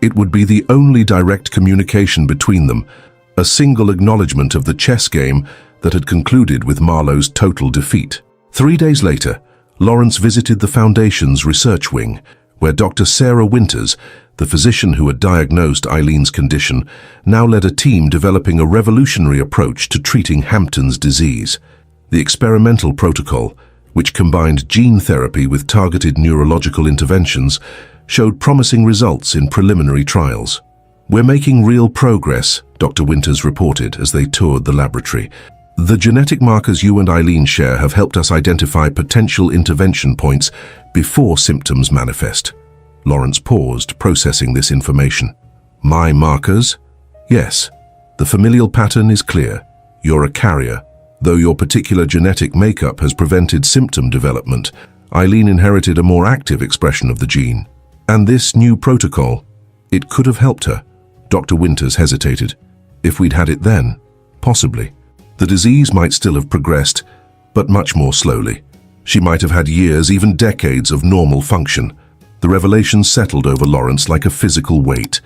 It would be the only direct communication between them, a single acknowledgement of the chess game that had concluded with Marlowe's total defeat. 3 days later, Lawrence visited the Foundation's research wing, where Dr. Sarah Winters, the physician who had diagnosed Eileen's condition, now led a team developing a revolutionary approach to treating Hampton's disease. The experimental protocol, which combined gene therapy with targeted neurological interventions, showed promising results in preliminary trials. "We're making real progress," Dr. Winters reported as they toured the laboratory. "The genetic markers you and Eileen share have helped us identify potential intervention points before symptoms manifest." Lawrence paused, processing this information. "My markers?" "Yes. The familial pattern is clear. You're a carrier. Though your particular genetic makeup has prevented symptom development, Eileen inherited a more active expression of the gene. And this new protocol, it could have helped her." Dr. Winters hesitated. "If we'd had it then, possibly. The disease might still have progressed, but much more slowly. She might have had years, even decades of normal function." The revelation settled over Lawrence like a physical weight.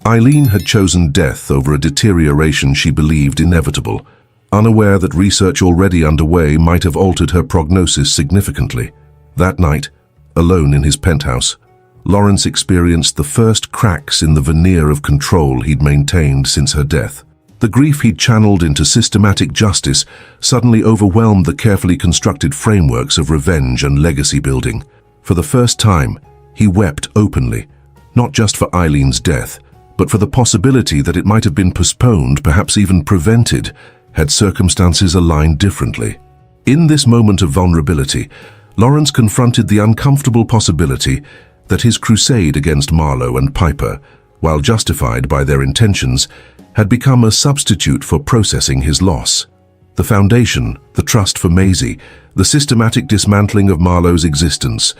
Eileen had chosen death over a deterioration she believed inevitable, unaware that research already underway might have altered her prognosis significantly. That night, alone in his penthouse, Lawrence experienced the first cracks in the veneer of control he'd maintained since her death. The grief he'd channeled into systematic justice suddenly overwhelmed the carefully constructed frameworks of revenge and legacy building. For the first time, he wept openly, not just for Eileen's death, but for the possibility that it might have been postponed, perhaps even prevented, had circumstances aligned differently. In this moment of vulnerability, Lawrence confronted the uncomfortable possibility that his crusade against Marlowe and Piper, while justified by their intentions, had become a substitute for processing his loss. The foundation, the trust for Maisie, the systematic dismantling of Marlowe's existence,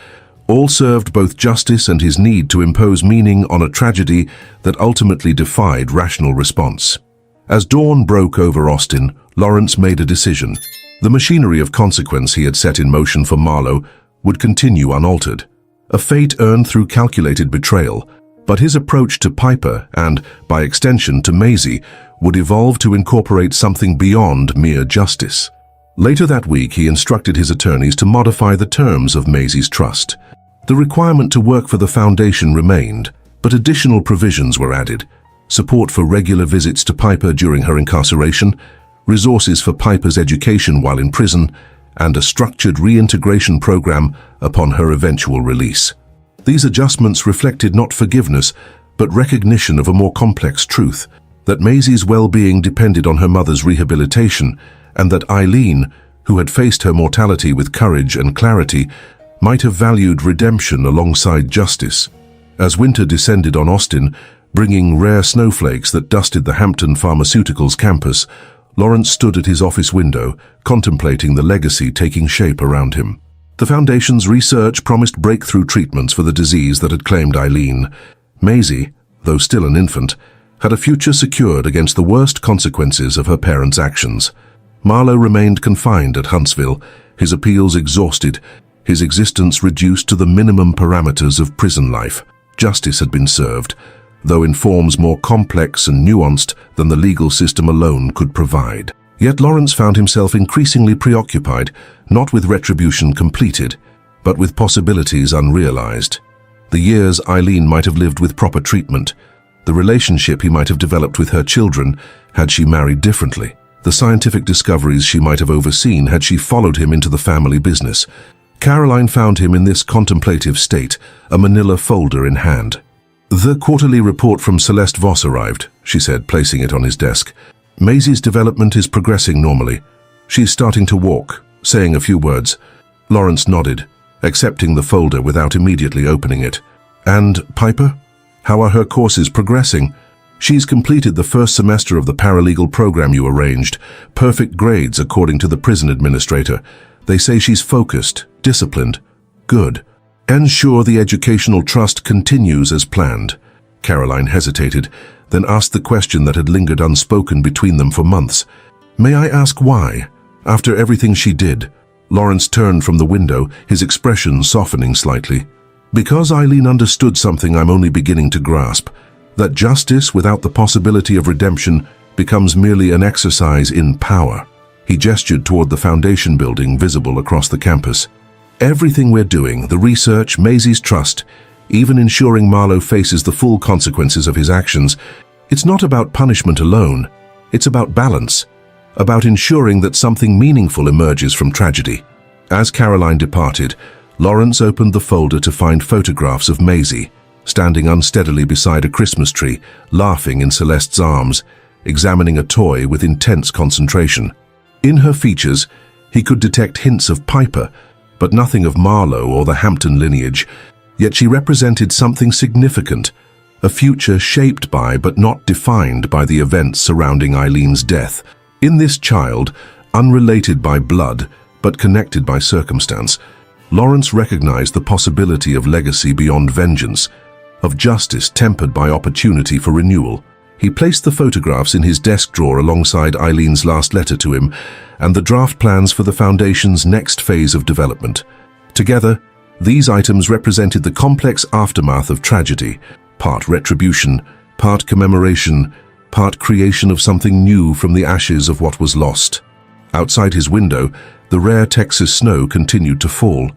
all served both justice and his need to impose meaning on a tragedy that ultimately defied rational response. As dawn broke over Austin, Lawrence made a decision. The machinery of consequence he had set in motion for Marlowe would continue unaltered. A fate earned through calculated betrayal, but his approach to Piper and, by extension, to Maisie would evolve to incorporate something beyond mere justice. Later that week, he instructed his attorneys to modify the terms of Maisie's trust. The requirement to work for the Foundation remained, but additional provisions were added: support for regular visits to Piper during her incarceration, resources for Piper's education while in prison, and a structured reintegration program upon her eventual release. These adjustments reflected not forgiveness, but recognition of a more complex truth, that Maisie's well-being depended on her mother's rehabilitation, and that Eileen, who had faced her mortality with courage and clarity, might have valued redemption alongside justice. As winter descended on Austin, bringing rare snowflakes that dusted the Hampton Pharmaceuticals campus, Lawrence stood at his office window, contemplating the legacy taking shape around him. The Foundation's research promised breakthrough treatments for the disease that had claimed Eileen. Maisie, though still an infant, had a future secured against the worst consequences of her parents' actions. Marlowe remained confined at Huntsville, his appeals exhausted, his existence reduced to the minimum parameters of prison life. Justice had been served, though in forms more complex and nuanced than the legal system alone could provide. Yet Lawrence found himself increasingly preoccupied, not with retribution completed, but with possibilities unrealized. The years Eileen might have lived with proper treatment, the relationship he might have developed with her children had she married differently, the scientific discoveries she might have overseen had she followed him into the family business. Caroline found him in this contemplative state, a manila folder in hand. "The quarterly report from Celeste Voss arrived," she said, placing it on his desk. "Maisie's development is progressing normally. She's starting to walk, saying a few words." Lawrence nodded, accepting the folder without immediately opening it. "And Piper? How are her courses progressing?" "She's completed the first semester of the paralegal program you arranged. Perfect grades according to the prison administrator. They say she's focused, disciplined. Good. Ensure the educational trust continues as planned." Caroline hesitated, then asked the question that had lingered unspoken between them for months. "May I ask why? After everything she did?" Lawrence turned from the window, his expression softening slightly. "Because Eileen understood something I'm only beginning to grasp, that justice without the possibility of redemption becomes merely an exercise in power." He gestured toward the Foundation building visible across the campus. "Everything we're doing, the research, Maisie's trust, even ensuring Marlowe faces the full consequences of his actions, it's not about punishment alone. It's about balance, about ensuring that something meaningful emerges from tragedy." As Caroline departed, Lawrence opened the folder to find photographs of Maisie, standing unsteadily beside a Christmas tree, laughing in Celeste's arms, examining a toy with intense concentration. In her features, he could detect hints of Piper, but nothing of Marlowe or the Hampton lineage. Yet she represented something significant, a future shaped by but not defined by the events surrounding Eileen's death. In this child, unrelated by blood but connected by circumstance, Lawrence recognized the possibility of legacy beyond vengeance, of justice tempered by opportunity for renewal. He placed the photographs in his desk drawer alongside Eileen's last letter to him and the draft plans for the Foundation's next phase of development. Together, these items represented the complex aftermath of tragedy, part retribution, part commemoration, part creation of something new from the ashes of what was lost. Outside his window, the rare Texas snow continued to fall,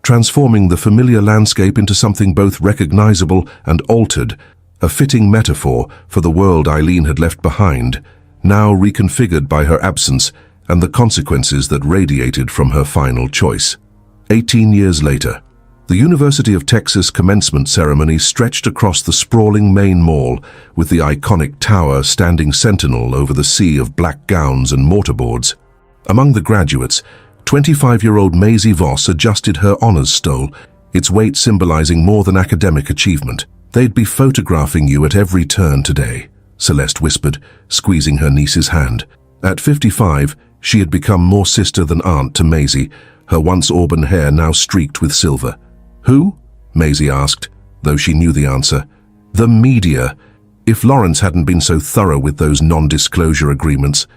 transforming the familiar landscape into something both recognizable and altered, a fitting metaphor for the world Eileen had left behind, now reconfigured by her absence and the consequences that radiated from her final choice. 18 years later, the University of Texas commencement ceremony stretched across the sprawling main mall, with the iconic tower standing sentinel over the sea of black gowns and mortarboards. Among the graduates, 25-year-old Maisie Voss adjusted her honors stole, its weight symbolizing more than academic achievement. "They'd be photographing you at every turn today," Celeste whispered, squeezing her niece's hand. At 55, she had become more sister than aunt to Maisie, her once auburn hair now streaked with silver. "Who?" Maisie asked, though she knew the answer. "The media." If Lawrence hadn't been so thorough with those non-disclosure agreements.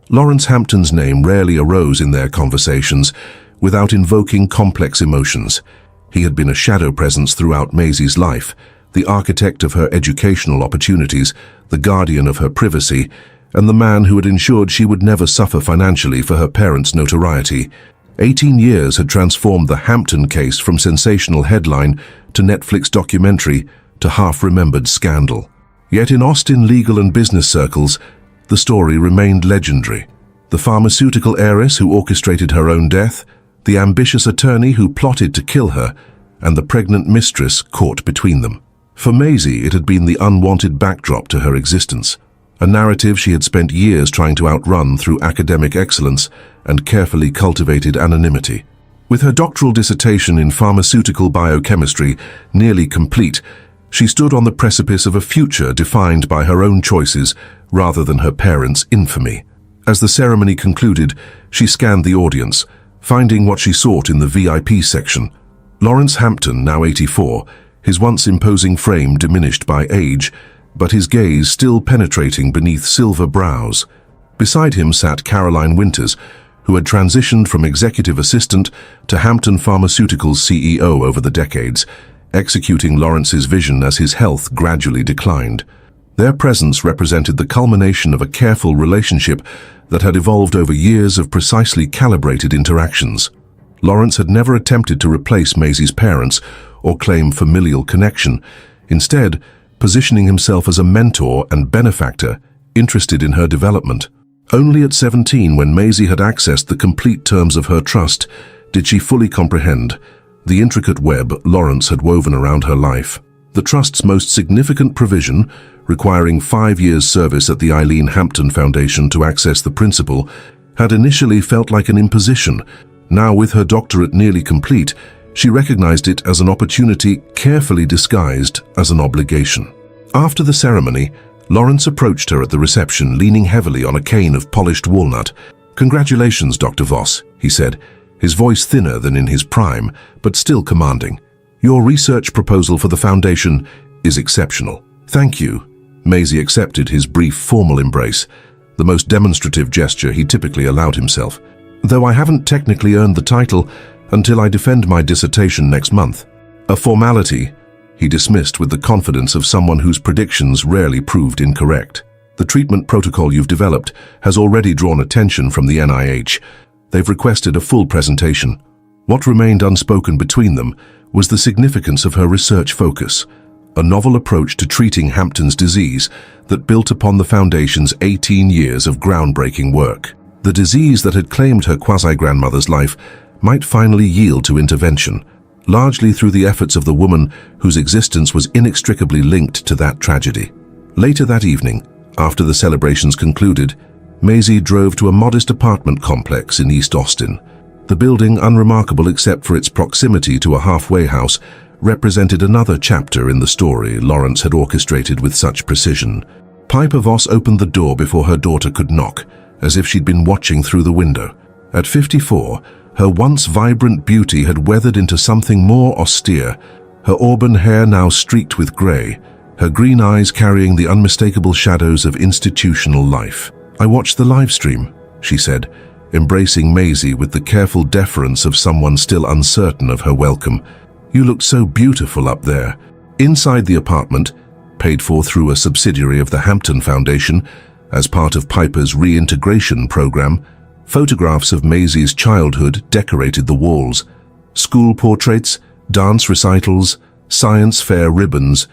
Lawrence Hampton's name rarely arose in their conversations without invoking complex emotions. He had been a shadow presence throughout Maisie's life, the architect of her educational opportunities, the guardian of her privacy, and the man who had ensured she would never suffer financially for her parents' notoriety. 18 years had transformed the Hampton case from sensational headline to Netflix documentary to half-remembered scandal. Yet in Austin legal and business circles, the story remained legendary. The pharmaceutical heiress who orchestrated her own death, the ambitious attorney who plotted to kill her, and the pregnant mistress caught between them. For Maisie, it had been the unwanted backdrop to her existence, a narrative she had spent years trying to outrun through academic excellence and carefully cultivated anonymity. With her doctoral dissertation in pharmaceutical biochemistry nearly complete, she stood on the precipice of a future defined by her own choices rather than her parents' infamy. As the ceremony concluded, she scanned the audience, finding what she sought in the VIP section. Lawrence Hampton, now 84, his once imposing frame diminished by age, but his gaze still penetrating beneath silver brows. Beside him sat Caroline Winters, who had transitioned from executive assistant to Hampton Pharmaceuticals CEO over the decades, executing Lawrence's vision as his health gradually declined. Their presence represented the culmination of a careful relationship that had evolved over years of precisely calibrated interactions. Lawrence had never attempted to replace Maisie's parents or claim familial connection, instead positioning himself as a mentor and benefactor interested in her development. Only at 17, when Maisie had accessed the complete terms of her trust, did she fully comprehend the intricate web Lawrence had woven around her life. The trust's most significant provision, requiring 5 years' service at the Eileen Hampton Foundation to access the principal, had initially felt like an imposition. Now, with her doctorate nearly complete, she recognized it as an opportunity carefully disguised as an obligation. After the ceremony, Lawrence approached her at the reception, leaning heavily on a cane of polished walnut. "Congratulations, Dr. Voss," he said, his voice thinner than in his prime, but still commanding. "Your research proposal for the foundation is exceptional." "Thank you." Maisie accepted his brief formal embrace, the most demonstrative gesture he typically allowed himself. "Though I haven't technically earned the title until I defend my dissertation next month." "A formality," he dismissed with the confidence of someone whose predictions rarely proved incorrect. "The treatment protocol you've developed has already drawn attention from the NIH. They've requested a full presentation." What remained unspoken between them was the significance of her research focus, a novel approach to treating Hampton's disease that built upon the Foundation's 18 years of groundbreaking work. The disease that had claimed her quasi-grandmother's life might finally yield to intervention, largely through the efforts of the woman whose existence was inextricably linked to that tragedy. Later that evening, after the celebrations concluded, Maisie drove to a modest apartment complex in East Austin. The building, unremarkable except for its proximity to a halfway house, represented another chapter in the story Lawrence had orchestrated with such precision. Piper Voss opened the door before her daughter could knock, as if she'd been watching through the window. At 54, her once vibrant beauty had weathered into something more austere, her auburn hair now streaked with grey, her green eyes carrying the unmistakable shadows of institutional life. "I watched the live stream," she said, embracing Maisie with the careful deference of someone still uncertain of her welcome. "You looked so beautiful up there." Inside the apartment, paid for through a subsidiary of the Hampton Foundation as part of Piper's reintegration program. Photographs of Maisie's childhood decorated the walls. School portraits, dance recitals, science fair ribbons,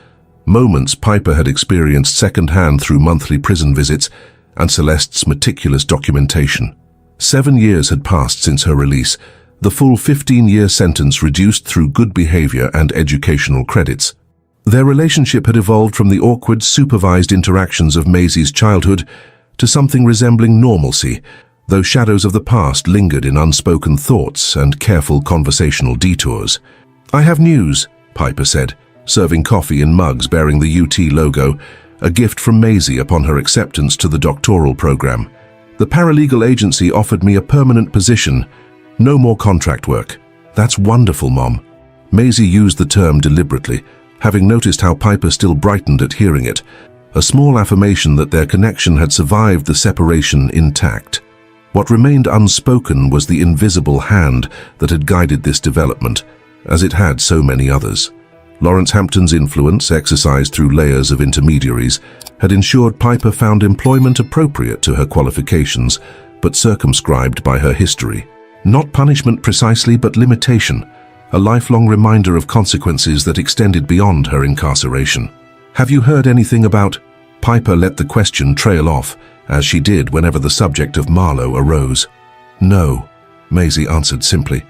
moments Piper had experienced secondhand through monthly prison visits and Celeste's meticulous documentation. 7 years had passed since her release, the full 15-year sentence reduced through good behavior and educational credits. Their relationship had evolved from the awkward, supervised interactions of Maisie's childhood to something resembling normalcy, though shadows of the past lingered in unspoken thoughts and careful conversational detours. "I have news," Piper said, serving coffee in mugs bearing the UT logo, a gift from Maisie upon her acceptance to the doctoral program. "The paralegal agency offered me a permanent position. No more contract work." "That's wonderful, Mom." Maisie used the term deliberately, having noticed how Piper still brightened at hearing it, a small affirmation that their connection had survived the separation intact. What remained unspoken was the invisible hand that had guided this development, as it had so many others. Lawrence Hampton's influence, exercised through layers of intermediaries, had ensured Piper found employment appropriate to her qualifications, but circumscribed by her history. Not punishment precisely, but limitation, a lifelong reminder of consequences that extended beyond her incarceration. "Have you heard anything about—" Piper let the question trail off, as she did whenever the subject of Marlowe arose. "No," Maisie answered simply.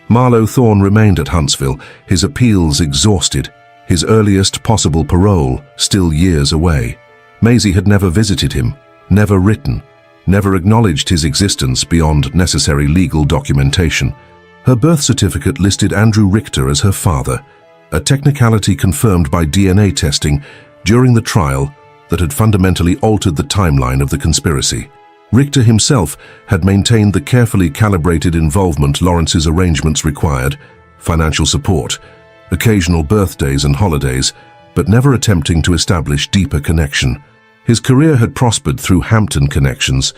Marlowe Thorne remained at Huntsville, his appeals exhausted, his earliest possible parole still years away. Maisie had never visited him, never written, never acknowledged his existence beyond necessary legal documentation. Her birth certificate listed Andrew Richter as her father, a technicality confirmed by DNA testing during the trial that had fundamentally altered the timeline of the conspiracy. Richter himself had maintained the carefully calibrated involvement Lawrence's arrangements required, financial support, occasional birthdays and holidays, but never attempting to establish deeper connection. His career had prospered through Hampton connections,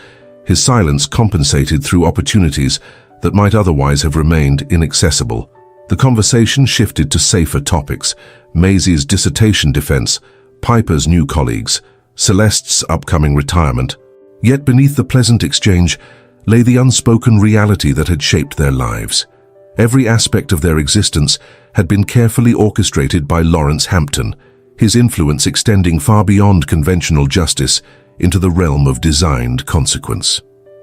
his silence compensated through opportunities that might otherwise have remained inaccessible. The conversation shifted to safer topics: Maisie's dissertation defense, Piper's new colleagues, Celeste's upcoming retirement. Yet beneath the pleasant exchange lay the unspoken reality that had shaped their lives. Every aspect of their existence had been carefully orchestrated by Lawrence Hampton, his influence extending far beyond conventional justice into the realm of designed consequence.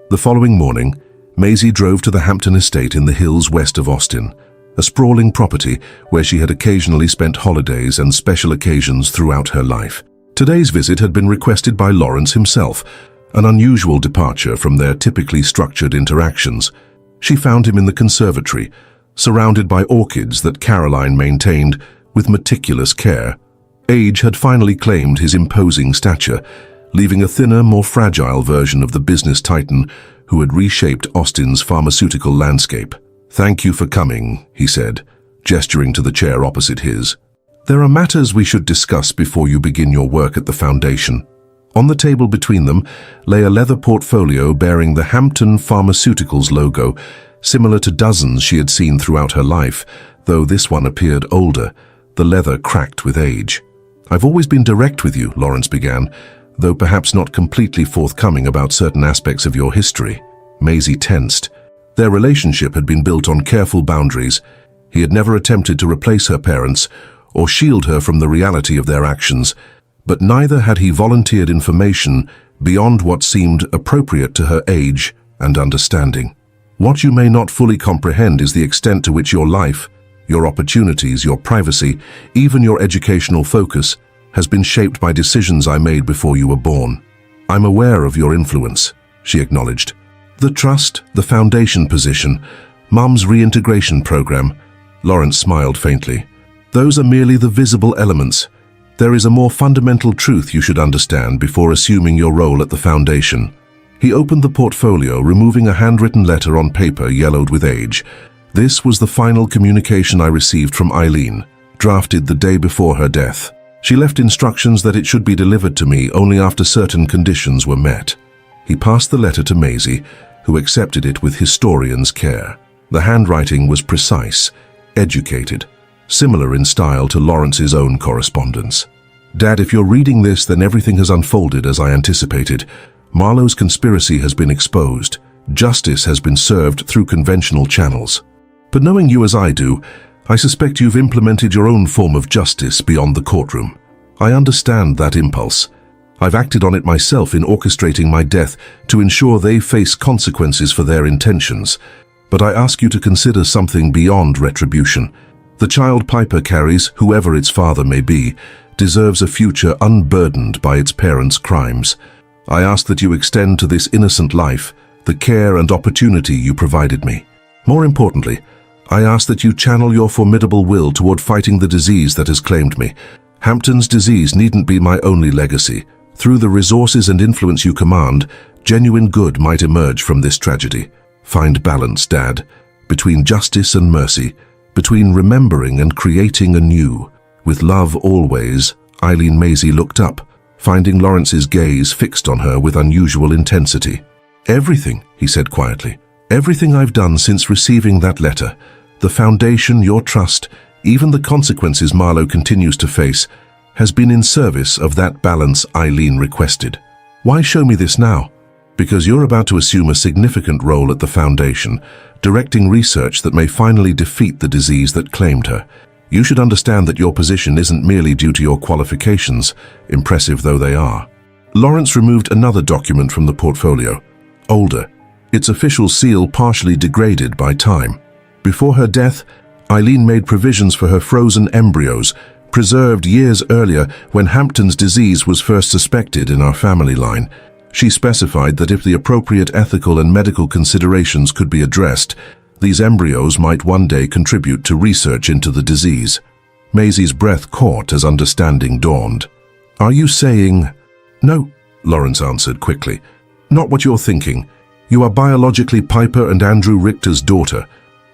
The following morning, Maisie drove to the Hampton estate in the hills west of Austin, a sprawling property where she had occasionally spent holidays and special occasions throughout her life. Today's visit had been requested by Lawrence himself, an unusual departure from their typically structured interactions. She found him in the conservatory, surrounded by orchids that Caroline maintained with meticulous care. Age had finally claimed his imposing stature, leaving a thinner, more fragile version of the business titan who had reshaped Austin's pharmaceutical landscape. "Thank you for coming," he said, gesturing to the chair opposite his. "There are matters we should discuss before you begin your work at the Foundation." On the table between them lay a leather portfolio bearing the Hampton Pharmaceuticals logo, similar to dozens she had seen throughout her life, though this one appeared older, the leather cracked with age. "I've always been direct with you," Lawrence began, though perhaps not completely forthcoming about certain aspects of your history. Maisie tensed. Their relationship had been built on careful boundaries. He had never attempted to replace her parents or shield her from the reality of their actions, but neither had he volunteered information beyond what seemed appropriate to her age and understanding. "What you may not fully comprehend is the extent to which your life, your opportunities, your privacy, even your educational focus, has been shaped by decisions I made before you were born. I'm aware of your influence," she acknowledged. "The trust, the foundation position, Mom's reintegration program," Lawrence smiled faintly. "Those are merely the visible elements. There is a more fundamental truth you should understand before assuming your role at the Foundation." He opened the portfolio, removing a handwritten letter on paper yellowed with age. "This was the final communication I received from Eileen, drafted the day before her death. She left instructions that it should be delivered to me only after certain conditions were met." He passed the letter to Maisie, who accepted it with historian's care. The handwriting was precise, educated, similar in style to Lawrence's own correspondence. Dad, if you're reading this, then everything has unfolded as I anticipated. Marlowe's conspiracy has been exposed. Justice has been served through conventional channels. But knowing you as I do, I suspect you've implemented your own form of justice beyond the courtroom. I understand that impulse. I've acted on it myself in orchestrating my death to ensure they face consequences for their intentions. But I ask you to consider something beyond retribution. The child Piper carries, whoever its father may be, deserves a future unburdened by its parents' crimes. I ask that you extend to this innocent life the care and opportunity you provided me. More importantly, I ask that you channel your formidable will toward fighting the disease that has claimed me. Hampton's disease needn't be my only legacy. Through the resources and influence you command, genuine good might emerge from this tragedy. Find balance, Dad, between justice and mercy, between remembering and creating anew. With love always, Eileen Maisie looked up, finding Lawrence's gaze fixed on her with unusual intensity. Everything, he said quietly, everything I've done since receiving that letter, the foundation, your trust, even the consequences Marlowe continues to face, has been in service of that balance Eileen requested. Why show me this now? Because you're about to assume a significant role at the Foundation, directing research that may finally defeat the disease that claimed her. You should understand that your position isn't merely due to your qualifications, impressive though they are. Lawrence removed another document from the portfolio, older, its official seal partially degraded by time. Before her death, Eileen made provisions for her frozen embryos, preserved years earlier when Hampton's disease was first suspected in our family line. She specified that if the appropriate ethical and medical considerations could be addressed, these embryos might one day contribute to research into the disease. Maisie's breath caught as understanding dawned. Are you saying... No, Lawrence answered quickly. Not what you're thinking. You are biologically Piper and Andrew Richter's daughter,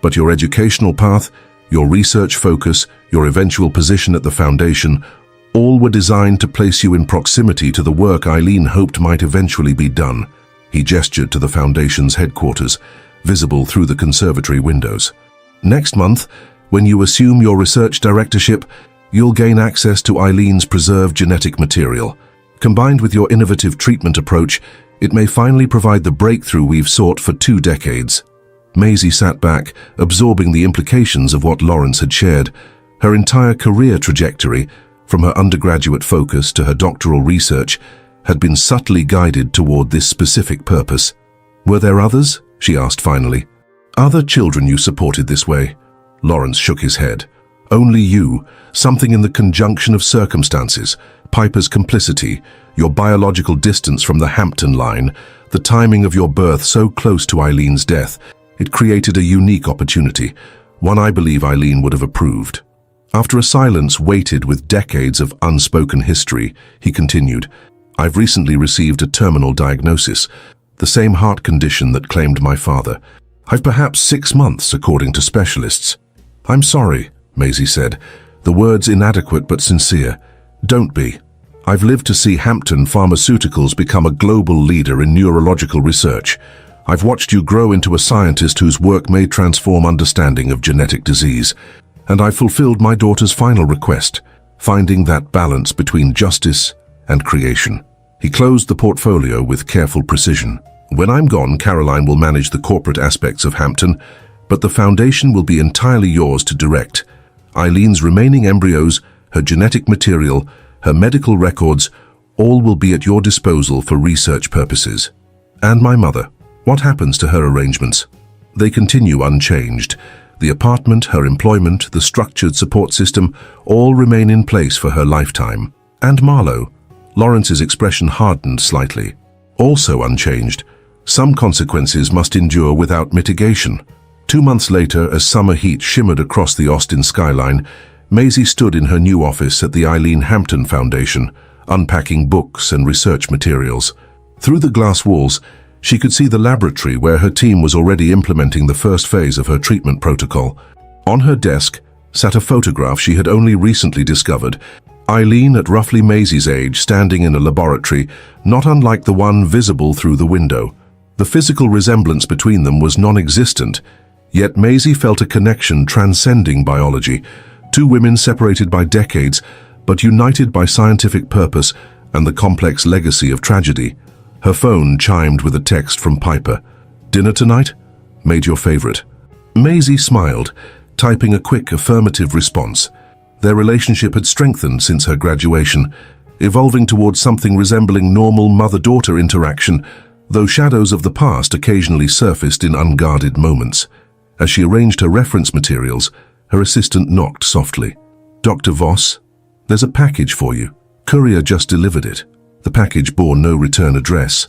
but your educational path, your research focus, your eventual position at the Foundation, all were designed to place you in proximity to the work Eileen hoped might eventually be done. He gestured to the Foundation's headquarters, visible through the conservatory windows. Next month, when you assume your research directorship, you'll gain access to Eileen's preserved genetic material. Combined with your innovative treatment approach, it may finally provide the breakthrough we've sought for 2 decades. Maisie sat back, absorbing the implications of what Lawrence had shared. Her entire career trajectory, from her undergraduate focus to her doctoral research, had been subtly guided toward this specific purpose. Were there others? She asked finally. Other children you supported this way? Lawrence shook his head. Only you, something in the conjunction of circumstances, Piper's complicity, your biological distance from the Hampton line, the timing of your birth so close to Eileen's death. It created a unique opportunity, one I believe Eileen would have approved. After a silence weighted with decades of unspoken history, he continued, I've recently received a terminal diagnosis, the same heart condition that claimed my father. I've perhaps 6 months, according to specialists. I'm sorry, Maisie said, the words inadequate but sincere. Don't be. I've lived to see Hampton Pharmaceuticals become a global leader in neurological research. I've watched you grow into a scientist whose work may transform understanding of genetic disease. And I've fulfilled my daughter's final request, finding that balance between justice and creation. He closed the portfolio with careful precision. When I'm gone, Caroline will manage the corporate aspects of Hampton, but the Foundation will be entirely yours to direct. Eileen's remaining embryos, her genetic material, her medical records, all will be at your disposal for research purposes. And my mother, what happens to her arrangements? They continue unchanged. The apartment, her employment, the structured support system, all remain in place for her lifetime. And Marlowe? Lawrence's expression hardened slightly. Also unchanged. Some consequences must endure without mitigation. 2 months later, as summer heat shimmered across the Austin skyline, Maisie stood in her new office at the Eileen Hampton Foundation, unpacking books and research materials. Through the glass walls, she could see the laboratory where her team was already implementing the first phase of her treatment protocol. On her desk sat a photograph she had only recently discovered, Eileen at roughly Maisie's age standing in a laboratory, not unlike the one visible through the window. The physical resemblance between them was non-existent, yet Maisie felt a connection transcending biology. 2 women separated by decades, But united by scientific purpose and the complex legacy of tragedy, her phone chimed with a text from Piper. "Dinner tonight? Made your favorite." Maisie smiled, typing a quick affirmative response. Their relationship had strengthened since her graduation, evolving towards something resembling normal mother-daughter interaction, though shadows of the past occasionally surfaced in unguarded moments. As she arranged her reference materials, her assistant knocked softly. "Dr. Voss, there's a package for you. Courier just delivered it." The package bore no return address,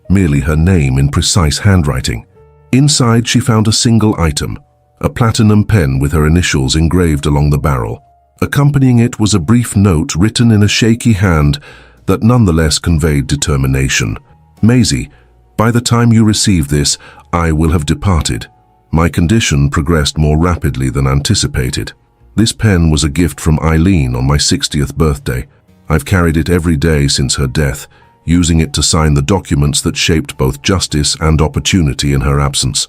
merely her name in precise handwriting. Inside, she found a single item, a platinum pen with her initials engraved along the barrel. Accompanying it was a brief note written in a shaky hand that nonetheless conveyed determination. "Maisie, by the time you receive this, I will have departed. My condition progressed more rapidly than anticipated. This pen was a gift from Eileen on my 60th birthday. I've carried it every day since her death, using it to sign the documents that shaped both justice and opportunity in her absence.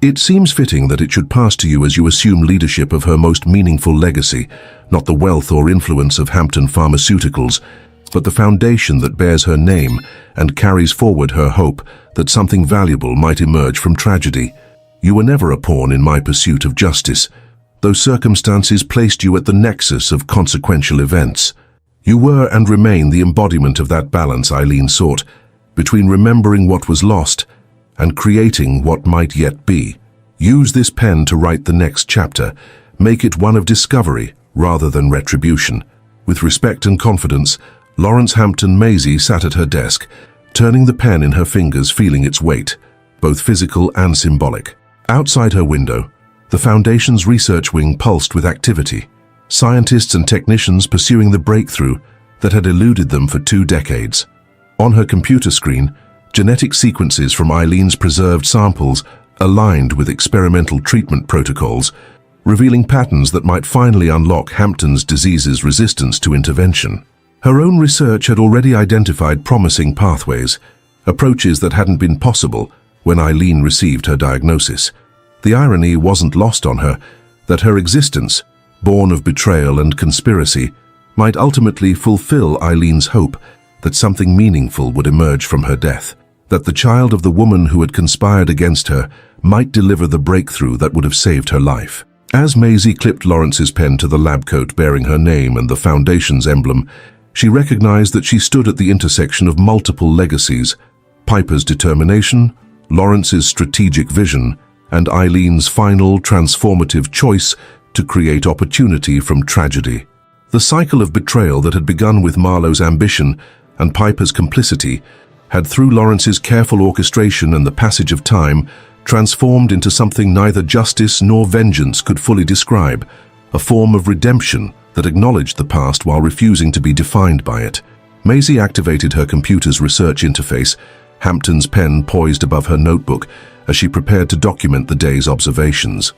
It seems fitting that it should pass to you as you assume leadership of her most meaningful legacy, not the wealth or influence of Hampton Pharmaceuticals, but the foundation that bears her name and carries forward her hope that something valuable might emerge from tragedy. You were never a pawn in my pursuit of justice. Those circumstances placed you at the nexus of consequential events. You were and remain the embodiment of that balance Eileen sought, between remembering what was lost and creating what might yet be. Use this pen to write the next chapter. Make it one of discovery rather than retribution." With respect and confidence, Lawrence Hampton Maisie sat at her desk, turning the pen in her fingers, feeling its weight, both physical and symbolic. Outside her window, the Foundation's research wing pulsed with activity. Scientists and technicians pursuing the breakthrough that had eluded them for 2 decades. On her computer screen, genetic sequences from Eileen's preserved samples aligned with experimental treatment protocols, revealing patterns that might finally unlock Hampton's disease's resistance to intervention. Her own research had already identified promising pathways, approaches that hadn't been possible when Eileen received her diagnosis. The irony wasn't lost on her that her existence, born of betrayal and conspiracy, might ultimately fulfill Eileen's hope that something meaningful would emerge from her death, that the child of the woman who had conspired against her might deliver the breakthrough that would have saved her life. As Maisie clipped Lawrence's pen to the lab coat bearing her name and the Foundation's emblem, she recognized that she stood at the intersection of multiple legacies: Piper's determination, Lawrence's strategic vision, and Eileen's final transformative choice to create opportunity from tragedy. The cycle of betrayal that had begun with Marlowe's ambition and Piper's complicity had, through Lawrence's careful orchestration and the passage of time, transformed into something neither justice nor vengeance could fully describe, a form of redemption that acknowledged the past while refusing to be defined by it. Maisie activated her computer's research interface, Hampton's pen poised above her notebook as she prepared to document the day's observations.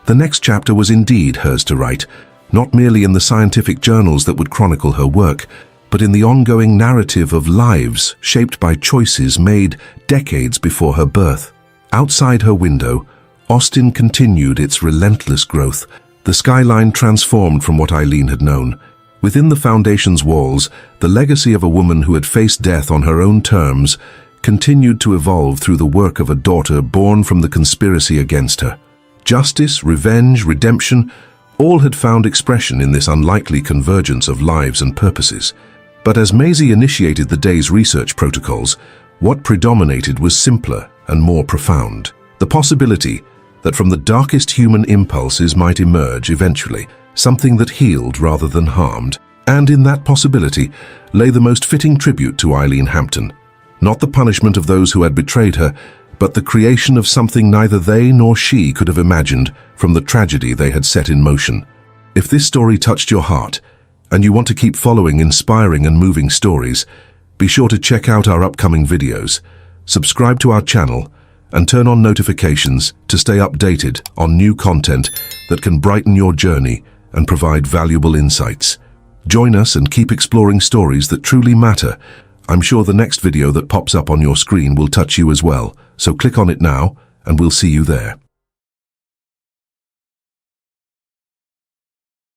The next chapter was indeed hers to write, not merely in the scientific journals that would chronicle her work, but in the ongoing narrative of lives shaped by choices made decades before her birth. Outside her window, Austin continued its relentless growth. The skyline transformed from what Eileen had known. Within the Foundation's walls, the legacy of a woman who had faced death on her own terms continued to evolve through the work of a daughter born from the conspiracy against her. Justice, revenge, redemption, all had found expression in this unlikely convergence of lives and purposes. But as Maisie initiated the day's research protocols, what predominated was simpler and more profound. The possibility that from the darkest human impulses might emerge, eventually, something that healed rather than harmed. And in that possibility lay the most fitting tribute to Eileen Hampton. Not the punishment of those who had betrayed her, but the creation of something neither they nor she could have imagined from the tragedy they had set in motion. If this story touched your heart, and you want to keep following inspiring and moving stories, be sure to check out our upcoming videos, subscribe to our channel, and turn on notifications to stay updated on new content that can brighten your journey and provide valuable insights. Join us and keep exploring stories that truly matter. I'm sure the next video that pops up on your screen will touch you as well, so click on it now and we'll see you there.